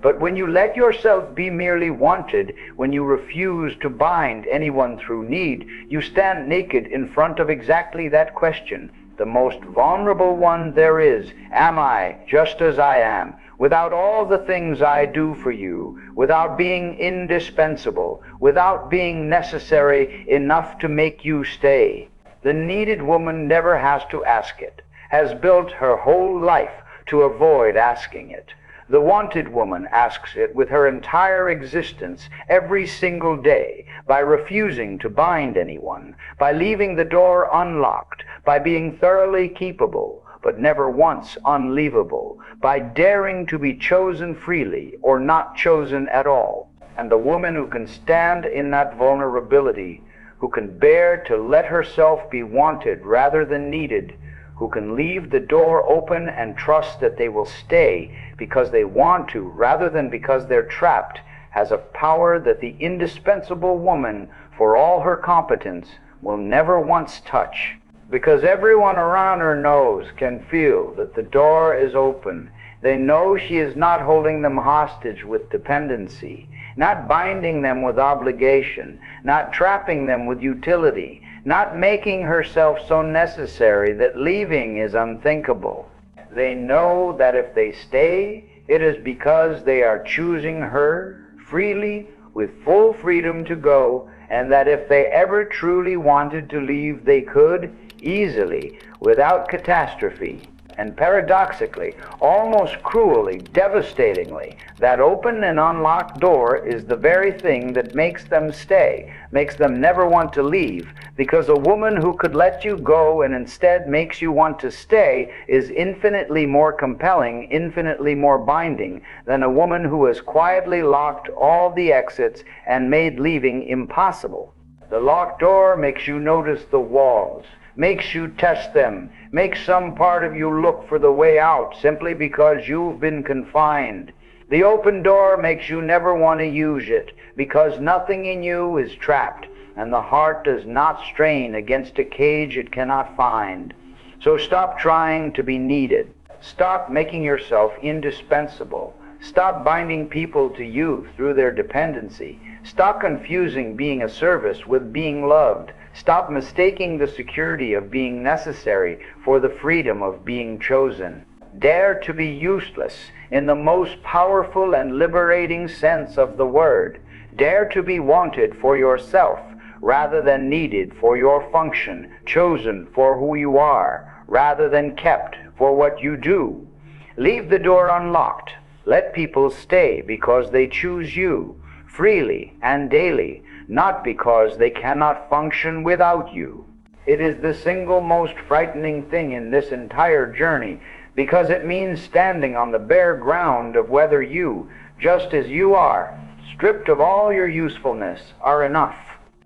Speaker 1: But when you let yourself be merely wanted, when you refuse to bind anyone through need, you stand naked in front of exactly that question, the most vulnerable one there is. Am I just as I am, without all the things I do for you, without being indispensable, without being necessary enough to make you stay? The needed woman never has to ask it, has built her whole life to avoid asking it. The wanted woman asks it with her entire existence every single day, by refusing to bind anyone, by leaving the door unlocked, by being thoroughly keepable, but never once unleavable, by daring to be chosen freely or not chosen at all. And the woman who can stand in that vulnerability, who can bear to let herself be wanted rather than needed, who can leave the door open and trust that they will stay because they want to rather than because they're trapped, has a power that the indispensable woman, for all her competence, will never once touch. Because everyone around her knows, can feel that the door is open. They know she is not holding them hostage with dependency, not binding them with obligation, not trapping them with utility, not making herself so necessary that leaving is unthinkable. They know that if they stay, it is because they are choosing her freely, with full freedom to go, and that if they ever truly wanted to leave, they could, easily, without catastrophe. And paradoxically, almost cruelly, devastatingly, that open and unlocked door is the very thing that makes them stay, makes them never want to leave, because a woman who could let you go and instead makes you want to stay is infinitely more compelling, infinitely more binding than a woman who has quietly locked all the exits and made leaving impossible. The locked door makes you notice the walls, makes you test them, makes some part of you look for the way out simply because you've been confined. The open door makes you never want to use it because nothing in you is trapped and the heart does not strain against a cage it cannot find. So stop trying to be needed. Stop making yourself indispensable. Stop binding people to you through their dependency. Stop confusing being a service with being loved. Stop mistaking the security of being necessary for the freedom of being chosen. Dare to be useless in the most powerful and liberating sense of the word. Dare to be wanted for yourself rather than needed for your function, chosen for who you are rather than kept for what you do. Leave the door unlocked. Let people stay because they choose you, freely and daily, not because they cannot function without you. It is the single most frightening thing in this entire journey, because it means standing on the bare ground of whether you, just as you are, stripped of all your usefulness, are enough.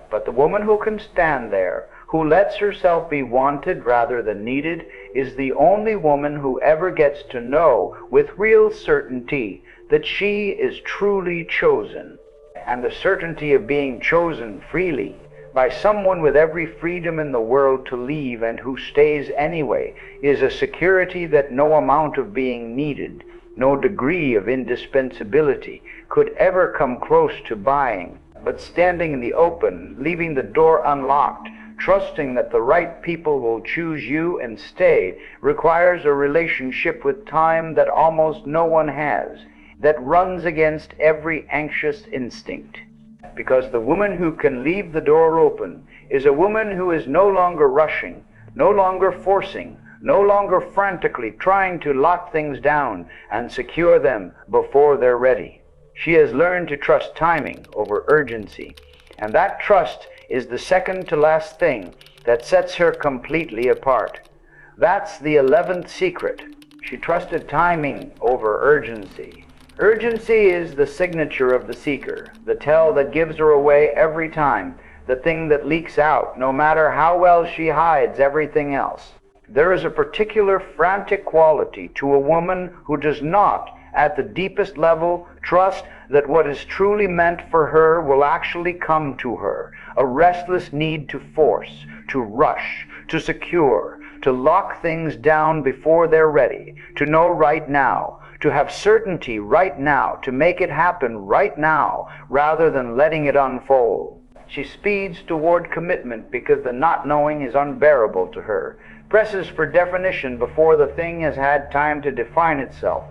Speaker 1: But the woman who can stand there, who lets herself be wanted rather than needed, is the only woman who ever gets to know with real certainty that she is truly chosen. And the certainty of being chosen freely by someone with every freedom in the world to leave and who stays anyway is a security that no amount of being needed, no degree of indispensability could ever come close to buying. But standing in the open, leaving the door unlocked, trusting that the right people will choose you and stay, requires a relationship with time that almost no one has, that runs against every anxious instinct. Because the woman who can leave the door open is a woman who is no longer rushing, no longer forcing, no longer frantically trying to lock things down and secure them before they're ready. She has learned to trust timing over urgency, and that trust is the second to last thing that sets her completely apart. That's the 11th secret. She trusted timing over urgency. Urgency is the signature of the seeker, the tell that gives her away every time, the thing that leaks out, no matter how well she hides everything else. There is a particular frantic quality to a woman who does not, at the deepest level, trust that what is truly meant for her will actually come to her, a restless need to force, to rush, to secure, to lock things down before they're ready, to know right now, to have certainty right now, to make it happen right now, rather than letting it unfold. She speeds toward commitment because the not knowing is unbearable to her, presses for definition before the thing has had time to define itself,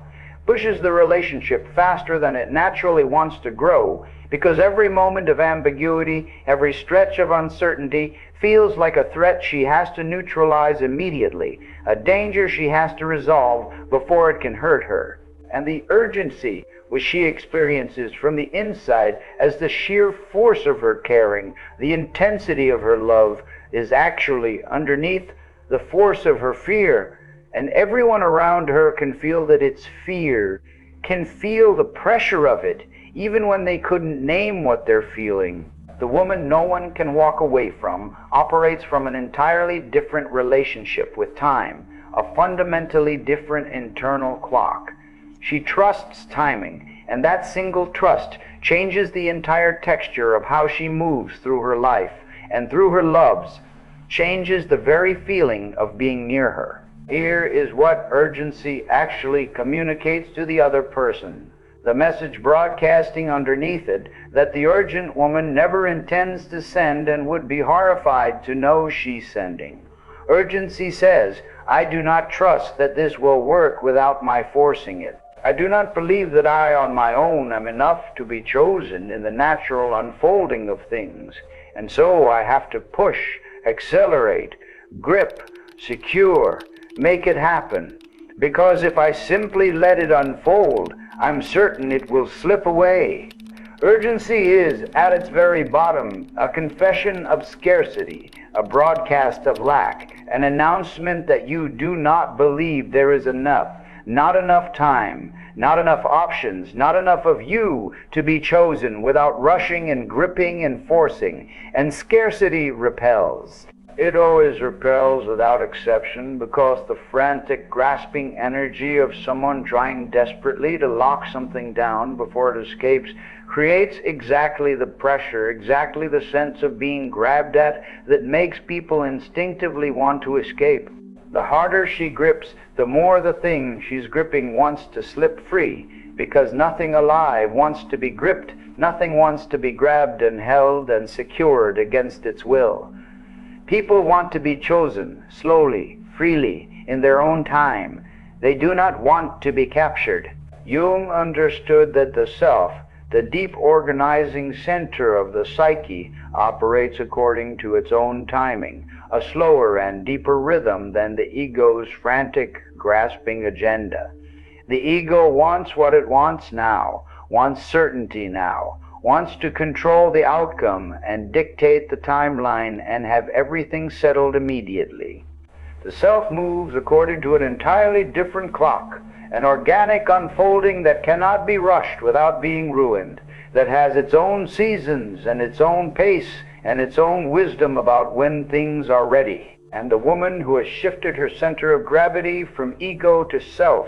Speaker 1: pushes the relationship faster than it naturally wants to grow, because every moment of ambiguity, every stretch of uncertainty feels like a threat she has to neutralize immediately, a danger she has to resolve before it can hurt her. And the urgency which she experiences from the inside as the sheer force of her caring, the intensity of her love, is actually underneath the force of her fear. And everyone around her can feel that it's fear, can feel the pressure of it, even when they couldn't name what they're feeling. The woman no one can walk away from operates from an entirely different relationship with time, a fundamentally different internal clock. She trusts timing, and that single trust changes the entire texture of how she moves through her life, and through her loves, changes the very feeling of being near her. Here is what urgency actually communicates to the other person, the message broadcasting underneath it that the urgent woman never intends to send and would be horrified to know she's sending. Urgency says, I do not trust that this will work without my forcing it. I do not believe that I on my own am enough to be chosen in the natural unfolding of things, and so I have to push, accelerate, grip, secure, make it happen, because if I simply let it unfold, I'm certain it will slip away. Urgency is, at its very bottom, a confession of scarcity, a broadcast of lack, an announcement that you do not believe there is enough, not enough time, not enough options, not enough of you to be chosen without rushing and gripping and forcing. And scarcity repels. It always repels without exception, because the frantic, grasping energy of someone trying desperately to lock something down before it escapes creates exactly the pressure, exactly the sense of being grabbed at that makes people instinctively want to escape. The harder she grips, the more the thing she's gripping wants to slip free, because nothing alive wants to be gripped, nothing wants to be grabbed and held and secured against its will. People want to be chosen, slowly, freely, in their own time. They do not want to be captured. Jung understood that the self, the deep organizing center of the psyche, operates according to its own timing, a slower and deeper rhythm than the ego's frantic, grasping agenda. The ego wants what it wants now, wants certainty now, wants to control the outcome and dictate the timeline and have everything settled immediately. The self moves according to an entirely different clock, an organic unfolding that cannot be rushed without being ruined, that has its own seasons and its own pace and its own wisdom about when things are ready. And the woman who has shifted her center of gravity from ego to self,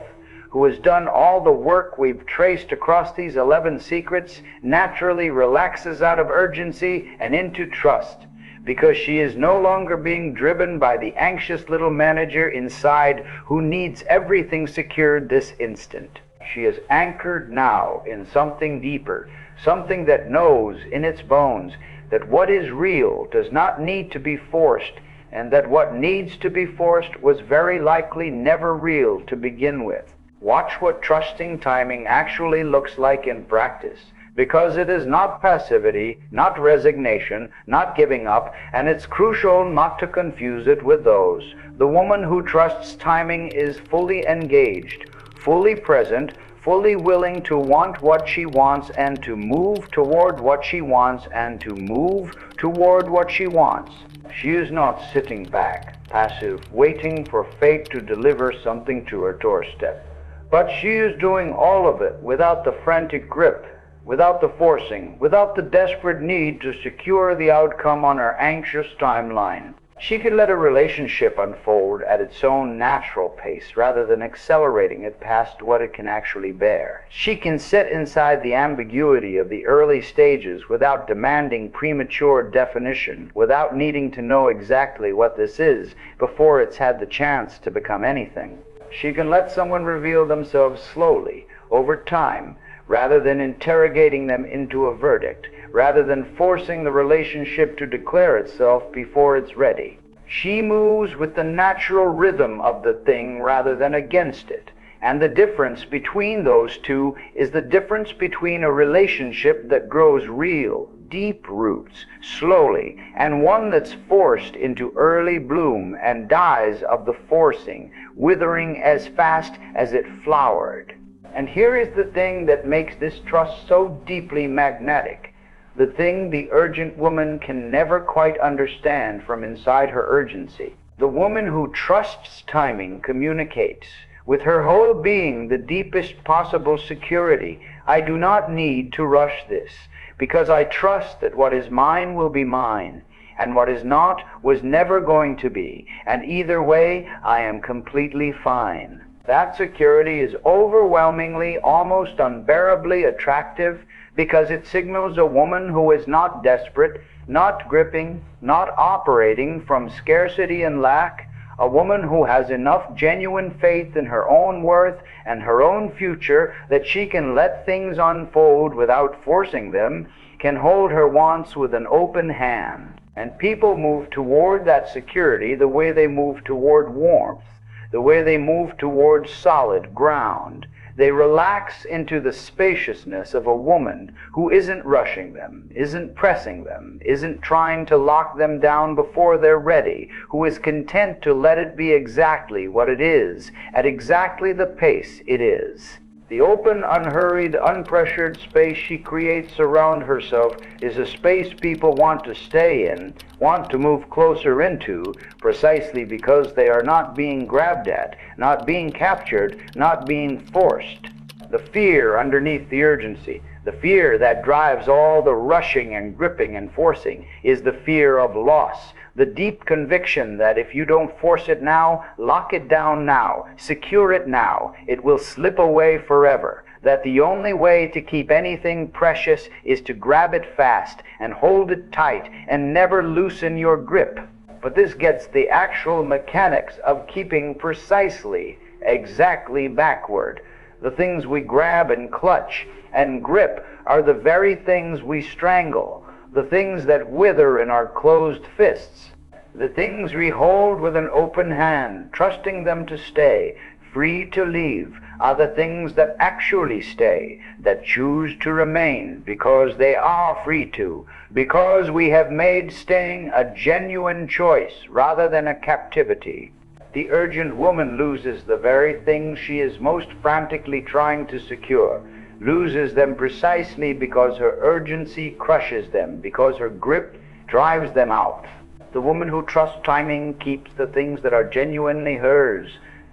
Speaker 1: who has done all the work we've traced across these 11 secrets, naturally relaxes out of urgency and into trust, because she is no longer being driven by the anxious little manager inside who needs everything secured this instant. She is anchored now in something deeper, something that knows in its bones that what is real does not need to be forced, and that what needs to be forced was very likely never real to begin with. Watch what trusting timing actually looks like in practice, because it is not passivity, not resignation, not giving up, and it's crucial not to confuse it with those. The woman who trusts timing is fully engaged, fully present, fully willing to want what she wants and to move toward what she wants and to move toward what she wants. She is not sitting back, passive, waiting for fate to deliver something to her doorstep, But she is doing all of it without the frantic grip, without the forcing, without the desperate need to secure the outcome on her anxious timeline. She can let a relationship unfold at its own natural pace rather than accelerating it past what it can actually bear. She can sit inside the ambiguity of the early stages without demanding premature definition, without needing to know exactly what this is before it's had the chance to become anything. She can let someone reveal themselves slowly, over time, rather than interrogating them into a verdict, rather than forcing the relationship to declare itself before it's ready. She moves with the natural rhythm of the thing rather than against it. And the difference between those two is the difference between a relationship that grows real, deep roots, slowly, and one that's forced into early bloom and dies of the forcing, withering as fast as it flowered. And here is the thing that makes this trust so deeply magnetic, the thing the urgent woman can never quite understand from inside her urgency. The woman who trusts timing communicates with her whole being the deepest possible security. I do not need to rush this, because I trust that what is mine will be mine, and what is not was never going to be, and either way I am completely fine. That security is overwhelmingly, almost unbearably attractive because it signals a woman who is not desperate, not gripping, not operating from scarcity and lack, a woman who has enough genuine faith in her own worth and her own future that she can let things unfold without forcing them, can hold her wants with an open hand. And people move toward that security the way they move toward warmth, the way they move towards solid ground. They relax into the spaciousness of a woman who isn't rushing them, isn't pressing them, isn't trying to lock them down before they're ready, who is content to let it be exactly what it is, at exactly the pace it is. The open, unhurried, unpressured space she creates around herself is a space people want to stay in, want to move closer into, precisely because they are not being grabbed at, not being captured, not being forced. The fear underneath the urgency, the fear that drives all the rushing and gripping and forcing, is the fear of loss. The deep conviction that if you don't force it now, lock it down now, secure it now, it will slip away forever. That the only way to keep anything precious is to grab it fast and hold it tight and never loosen your grip. But this gets the actual mechanics of keeping precisely, exactly backward. The things we grab and clutch and grip are the very things we strangle. The things that wither in our closed fists, the things we hold with an open hand, trusting them to stay, free to leave, are the things that actually stay, that choose to remain because they are free to, because we have made staying a genuine choice rather than a captivity. The urgent woman loses the very things she is most frantically trying to secure, loses them precisely because her urgency crushes them, because her grip drives them out. The woman who trusts timing keeps the things that are genuinely hers,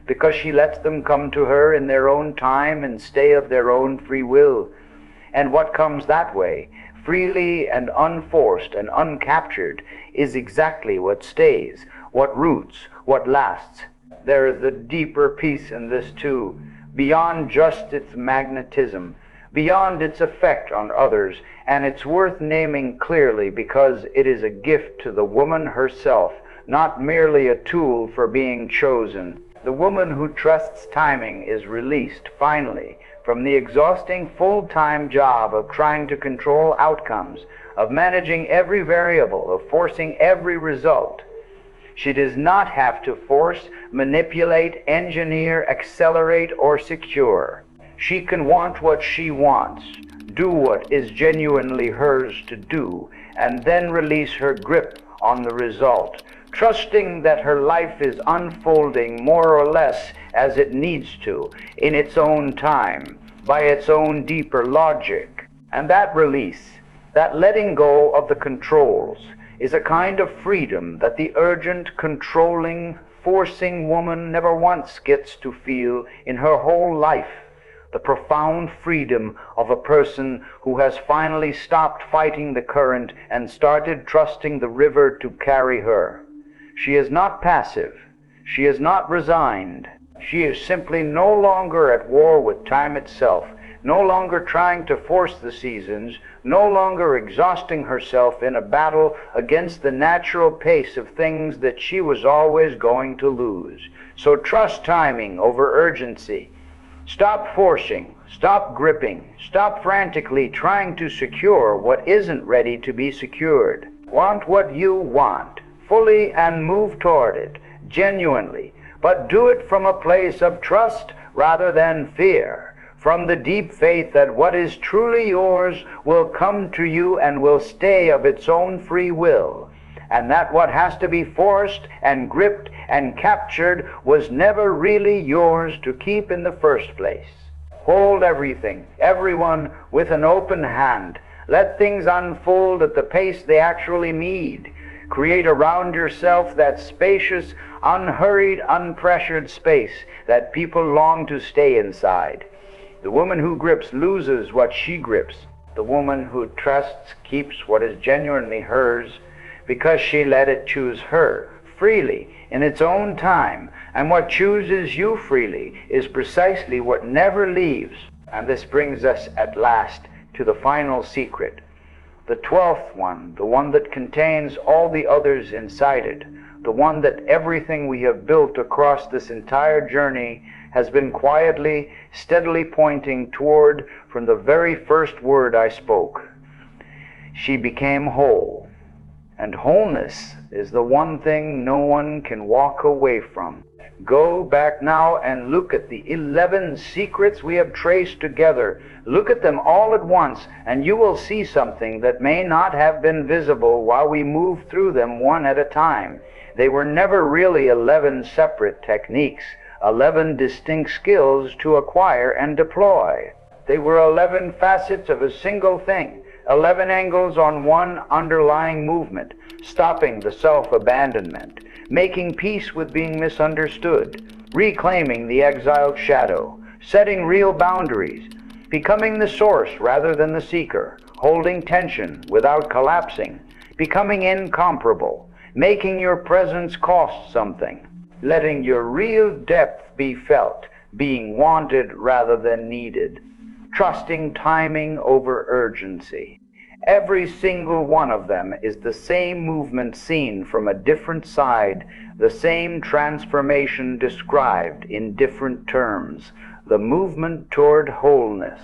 Speaker 1: because she lets them come to her in their own time and stay of their own free will. And what comes that way, freely and unforced and uncaptured, is exactly what stays, what roots, what lasts. There is a deeper peace in this too, beyond just its magnetism, beyond its effect on others, and it's worth naming clearly because it is a gift to the woman herself, not merely a tool for being chosen. The woman who trusts timing is released, finally, from the exhausting full-time job of trying to control outcomes, of managing every variable, of forcing every result. She does not have to force, manipulate, engineer, accelerate, or secure. She can want what she wants, do what is genuinely hers to do, and then release her grip on the result, trusting that her life is unfolding more or less as it needs to, in its own time, by its own deeper logic. And that release, that letting go of the controls, is a kind of freedom that the urgent, controlling, forcing woman never once gets to feel in her whole life the profound freedom of a person who has finally stopped fighting the current and started trusting the river to carry her. She is not passive. She is not resigned. She is simply no longer at war with time itself, no longer trying to force the seasons, no longer exhausting herself in a battle against the natural pace of things that she was always going to lose. So trust timing over urgency. Stop forcing, stop gripping, stop frantically trying to secure what isn't ready to be secured. Want what you want, fully, and move toward it, genuinely, but do it from a place of trust rather than fear, from the deep faith that what is truly yours will come to you and will stay of its own free will, and that what has to be forced and gripped and captured was never really yours to keep in the first place. Hold everything, everyone, with an open hand. Let things unfold at the pace they actually need. Create around yourself that spacious, unhurried, unpressured space that people long to stay inside. The woman who grips loses what she grips. The woman who trusts keeps what is genuinely hers because she let it choose her freely in its own time. And what chooses you freely is precisely what never leaves. And this brings us at last to the final secret. The 12th one, the one that contains all the others inside it, the one that everything we have built across this entire journey has been quietly, steadily pointing toward from the very first word I spoke. She became whole. And wholeness is the one thing no one can walk away from. Go back now and look at the 11 secrets we have traced together. Look at them all at once, and you will see something that may not have been visible while we moved through them one at a time. They were never really 11 separate techniques, 11 distinct skills to acquire and deploy. They were 11 facets of a single thing, 11 angles on one underlying movement, stopping the self-abandonment, making peace with being misunderstood, reclaiming the exiled shadow, setting real boundaries, becoming the source rather than the seeker, holding tension without collapsing, becoming incomparable, making your presence cost something, letting your real depth be felt, being wanted rather than needed, trusting timing over urgency. Every single one of them is the same movement seen from a different side, the same transformation described in different terms, the movement toward wholeness.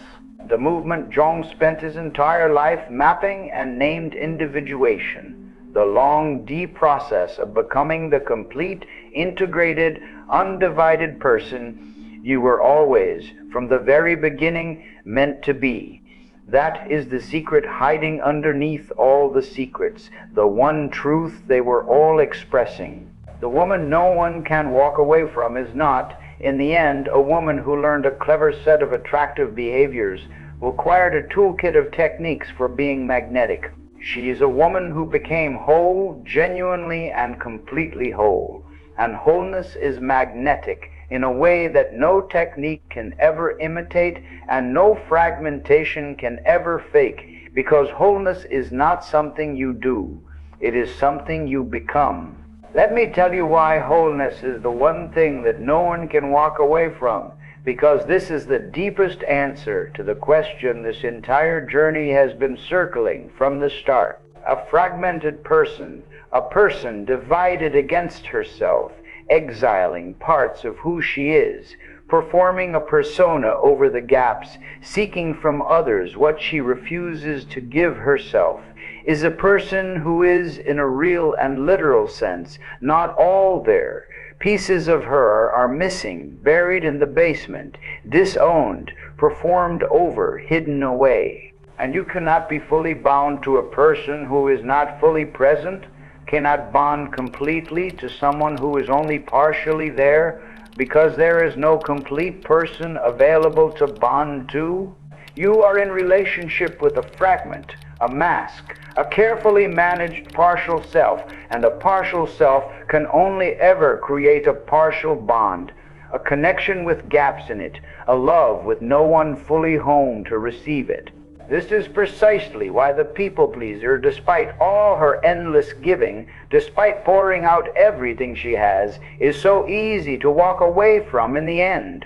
Speaker 1: The movement Jung spent his entire life mapping and named individuation, the long, deep process of becoming the complete, integrated, undivided person you were always, from the very beginning, meant to be. That is the secret hiding underneath all the secrets, the one truth they were all expressing. The woman no one can walk away from is not, in the end, a woman who learned a clever set of attractive behaviors, who acquired a toolkit of techniques for being magnetic. She is a woman who became whole, genuinely and completely whole. And wholeness is magnetic in a way that no technique can ever imitate and no fragmentation can ever fake, because wholeness is not something you do, it is something you become. Let me tell you why wholeness is the one thing that no one can walk away from, because this is the deepest answer to the question this entire journey has been circling from the start. A fragmented person, a person divided against herself, exiling parts of who she is, performing a persona over the gaps, seeking from others what she refuses to give herself, is a person who is, in a real and literal sense, not all there. Pieces of her are missing, buried in the basement, disowned, performed over, hidden away. And you cannot be fully bound to a person who is not fully present, cannot bond completely to someone who is only partially there, because there is no complete person available to bond to. You are in relationship with a fragment, a mask, a carefully managed partial self, and a partial self can only ever create a partial bond, a connection with gaps in it, a love with no one fully home to receive it. This is precisely why the people-pleaser, despite all her endless giving, despite pouring out everything she has, is so easy to walk away from in the end.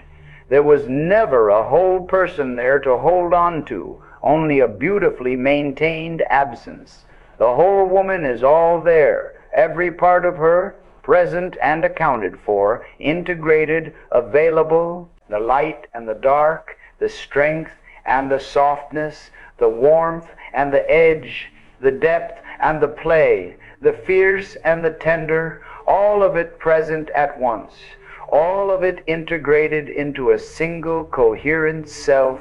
Speaker 1: There was never a whole person there to hold on to, only a beautifully maintained absence. The whole woman is all there, every part of her, present and accounted for, integrated, available, the light and the dark, the strength and the softness, the warmth and the edge, the depth and the play, the fierce and the tender, all of it present at once, all of it integrated into a single coherent self,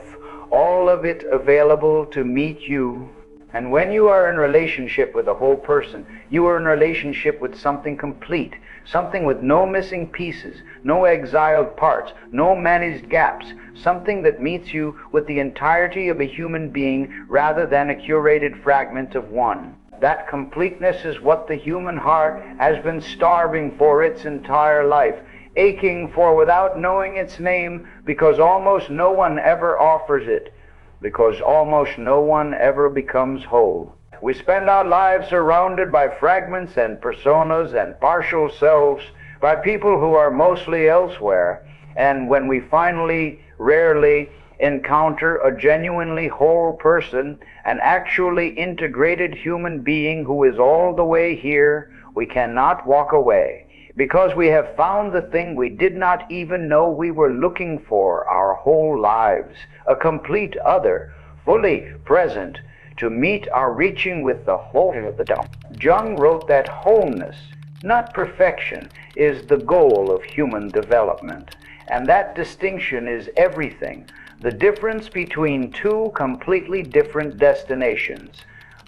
Speaker 1: all of it available to meet you. And when you are in relationship with a whole person, you are in relationship with something complete, something with no missing pieces, no exiled parts, no managed gaps, something that meets you with the entirety of a human being rather than a curated fragment of one. That completeness is what the human heart has been starving for its entire life, aching for without knowing its name, because almost no one ever offers it, because almost no one ever becomes whole. We spend our lives surrounded by fragments and personas and partial selves, by people who are mostly elsewhere, and when we finally, rarely encounter a genuinely whole person, an actually integrated human being who is all the way here, we cannot walk away, because we have found the thing we did not even know we were looking for our whole lives, a complete other, fully present, to meet our reaching with the whole of the dome. Jung wrote that wholeness, not perfection, is the goal of human development, and that distinction is everything, the difference between two completely different destinations.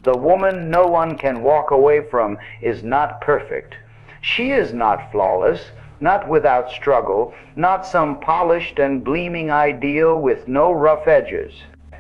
Speaker 1: The woman no one can walk away from is not perfect. She is not flawless, not without struggle, not some polished and gleaming ideal with no rough edges.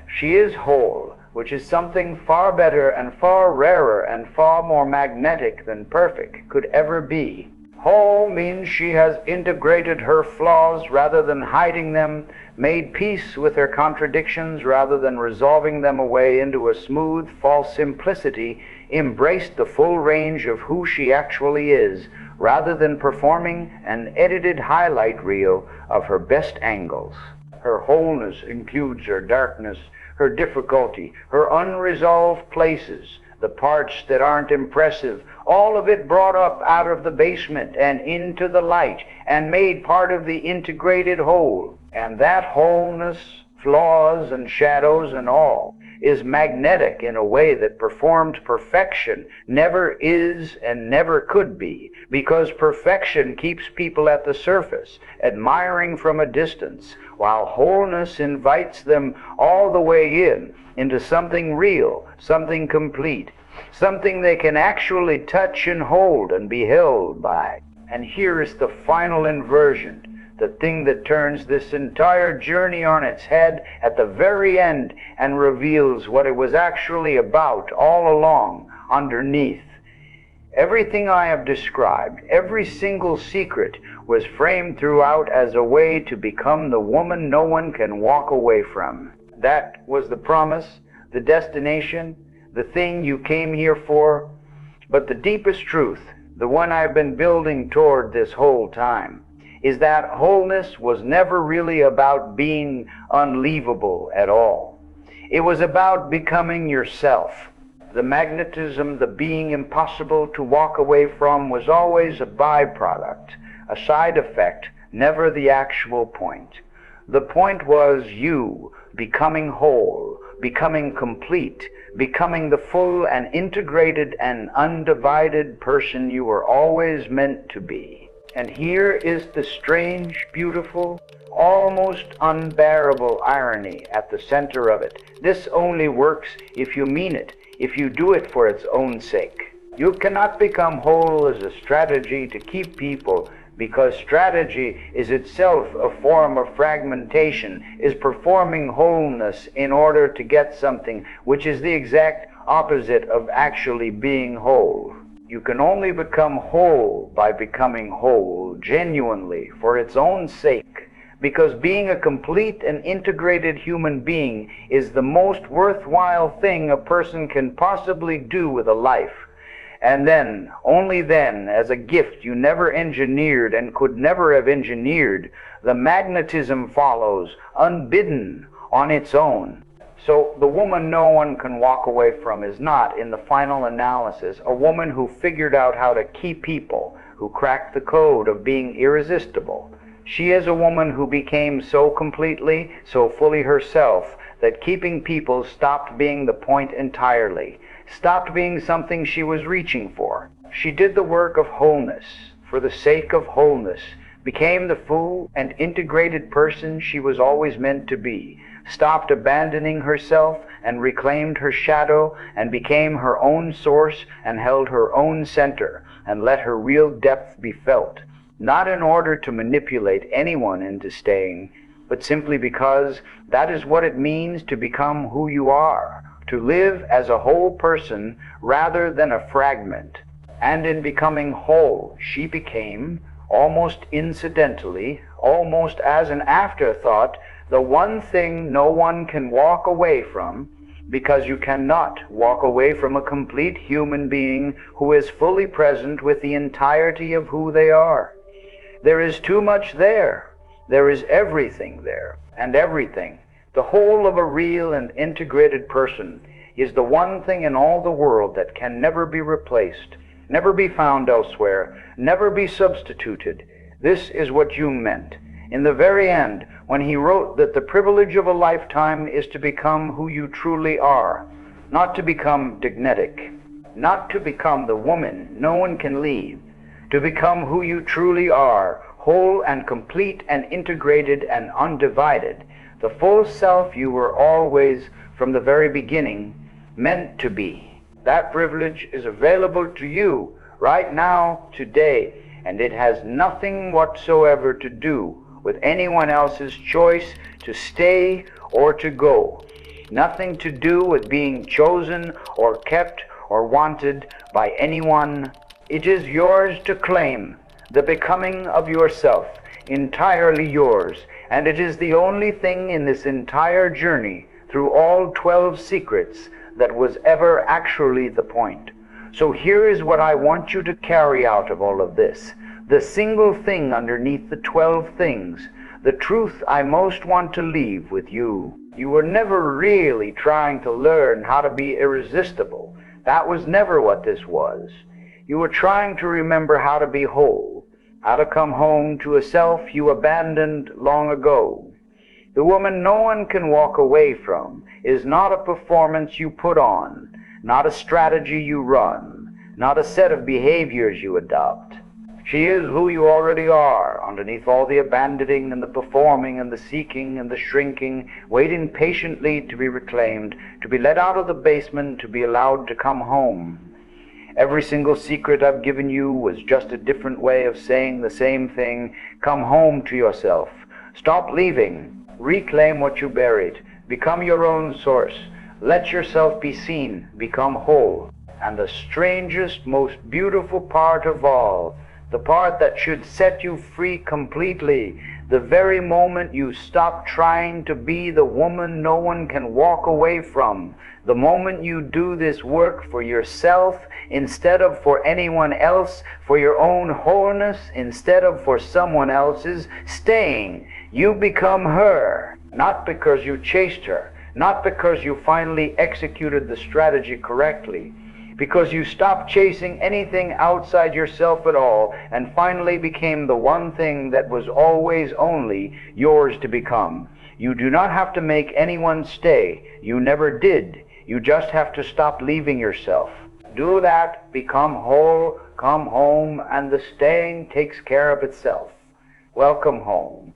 Speaker 1: She is whole, which is something far better and far rarer and far more magnetic than perfect could ever be. Whole means she has integrated her flaws rather than hiding them, made peace with her contradictions rather than resolving them away into a smooth, false simplicity, embraced the full range of who she actually is, rather than performing an edited highlight reel of her best angles. Her wholeness includes her darkness, her difficulty, her unresolved places, the parts that aren't impressive, all of it brought up out of the basement and into the light and made part of the integrated whole. And that wholeness, flaws and shadows and all, is magnetic in a way that performed perfection never is and never could be, because perfection keeps people at the surface, admiring from a distance, while wholeness invites them all the way in, into something real, something complete, something they can actually touch and hold and be held by. And here is the final inversion, the thing that turns this entire journey on its head at the very end and reveals what it was actually about all along underneath. Everything I have described, every single secret, was framed throughout as a way to become the woman no one can walk away from. That was the promise, the destination, the thing you came here for. But the deepest truth, the one I've been building toward this whole time, is that wholeness was never really about being unleavable at all. It was about becoming yourself. The magnetism, the being impossible to walk away from, was always a byproduct, a side effect, never the actual point. The point was you becoming whole, becoming complete, becoming the full and integrated and undivided person you were always meant to be. And here is the strange, beautiful, almost unbearable irony at the center of it. This only works if you mean it, if you do it for its own sake. You cannot become whole as a strategy to keep people, because strategy is itself a form of fragmentation, is performing wholeness in order to get something which is the exact opposite of actually being whole. You can only become whole by becoming whole genuinely for its own sake, because being a complete and integrated human being is the most worthwhile thing a person can possibly do with a life. And then, only then, as a gift you never engineered and could never have engineered, the magnetism follows, unbidden, on its own. So the woman no one can walk away from is not, in the final analysis, a woman who figured out how to keep people, who cracked the code of being irresistible. She is a woman who became so completely, so fully herself, that keeping people stopped being the point entirely, stopped being something she was reaching for. She did the work of wholeness, for the sake of wholeness, became the full and integrated person she was always meant to be, stopped abandoning herself and reclaimed her shadow and became her own source and held her own center and let her real depth be felt, not in order to manipulate anyone into staying, but simply because that is what it means to become who you are, to live as a whole person rather than a fragment. And in becoming whole, she became, almost incidentally, almost as an afterthought, the one thing no one can walk away from, because you cannot walk away from a complete human being who is fully present with the entirety of who they are. There is too much there. There is everything there, and everything. The whole of a real and integrated person is the one thing in all the world that can never be replaced, never be found elsewhere, never be substituted. This is what Jung meant. In the very end, when he wrote that the privilege of a lifetime is to become who you truly are, not to become dignetic, not to become the woman no one can leave, to become who you truly are, whole and complete and integrated and undivided, the full self you were always, from the very beginning, meant to be. That privilege is available to you right now, today, and it has nothing whatsoever to do with anyone else's choice to stay or to go. Nothing to do with being chosen or kept or wanted by anyone. It is yours to claim, the becoming of yourself, entirely yours, and it is the only thing in this entire journey through all 12 secrets that was ever actually the point. So here is what I want you to carry out of all of this. The single thing underneath the 12 things, the truth I most want to leave with you. You were never really trying to learn how to be irresistible. That was never what this was. You were trying to remember how to be whole, how to come home to a self you abandoned long ago. The woman no one can walk away from is not a performance you put on, not a strategy you run, not a set of behaviors you adopt. She is who you already are, underneath all the abandoning and the performing and the seeking and the shrinking, waiting patiently to be reclaimed, to be let out of the basement, to be allowed to come home. Every single secret I've given you was just a different way of saying the same thing. Come home to yourself. Stop leaving. Reclaim what you buried. Become your own source. Let yourself be seen. Become whole. And the strangest, most beautiful part of all, the part that should set you free completely, the very moment you stop trying to be the woman no one can walk away from, the moment you do this work for yourself instead of for anyone else, for your own wholeness instead of for someone else's, staying, you become her, not because you chased her, not because you finally executed the strategy correctly, because you stopped chasing anything outside yourself at all and finally became the one thing that was always only yours to become. You do not have to make anyone stay. You never did. You just have to stop leaving yourself. Do that, become whole, come home, and the staying takes care of itself. Welcome home.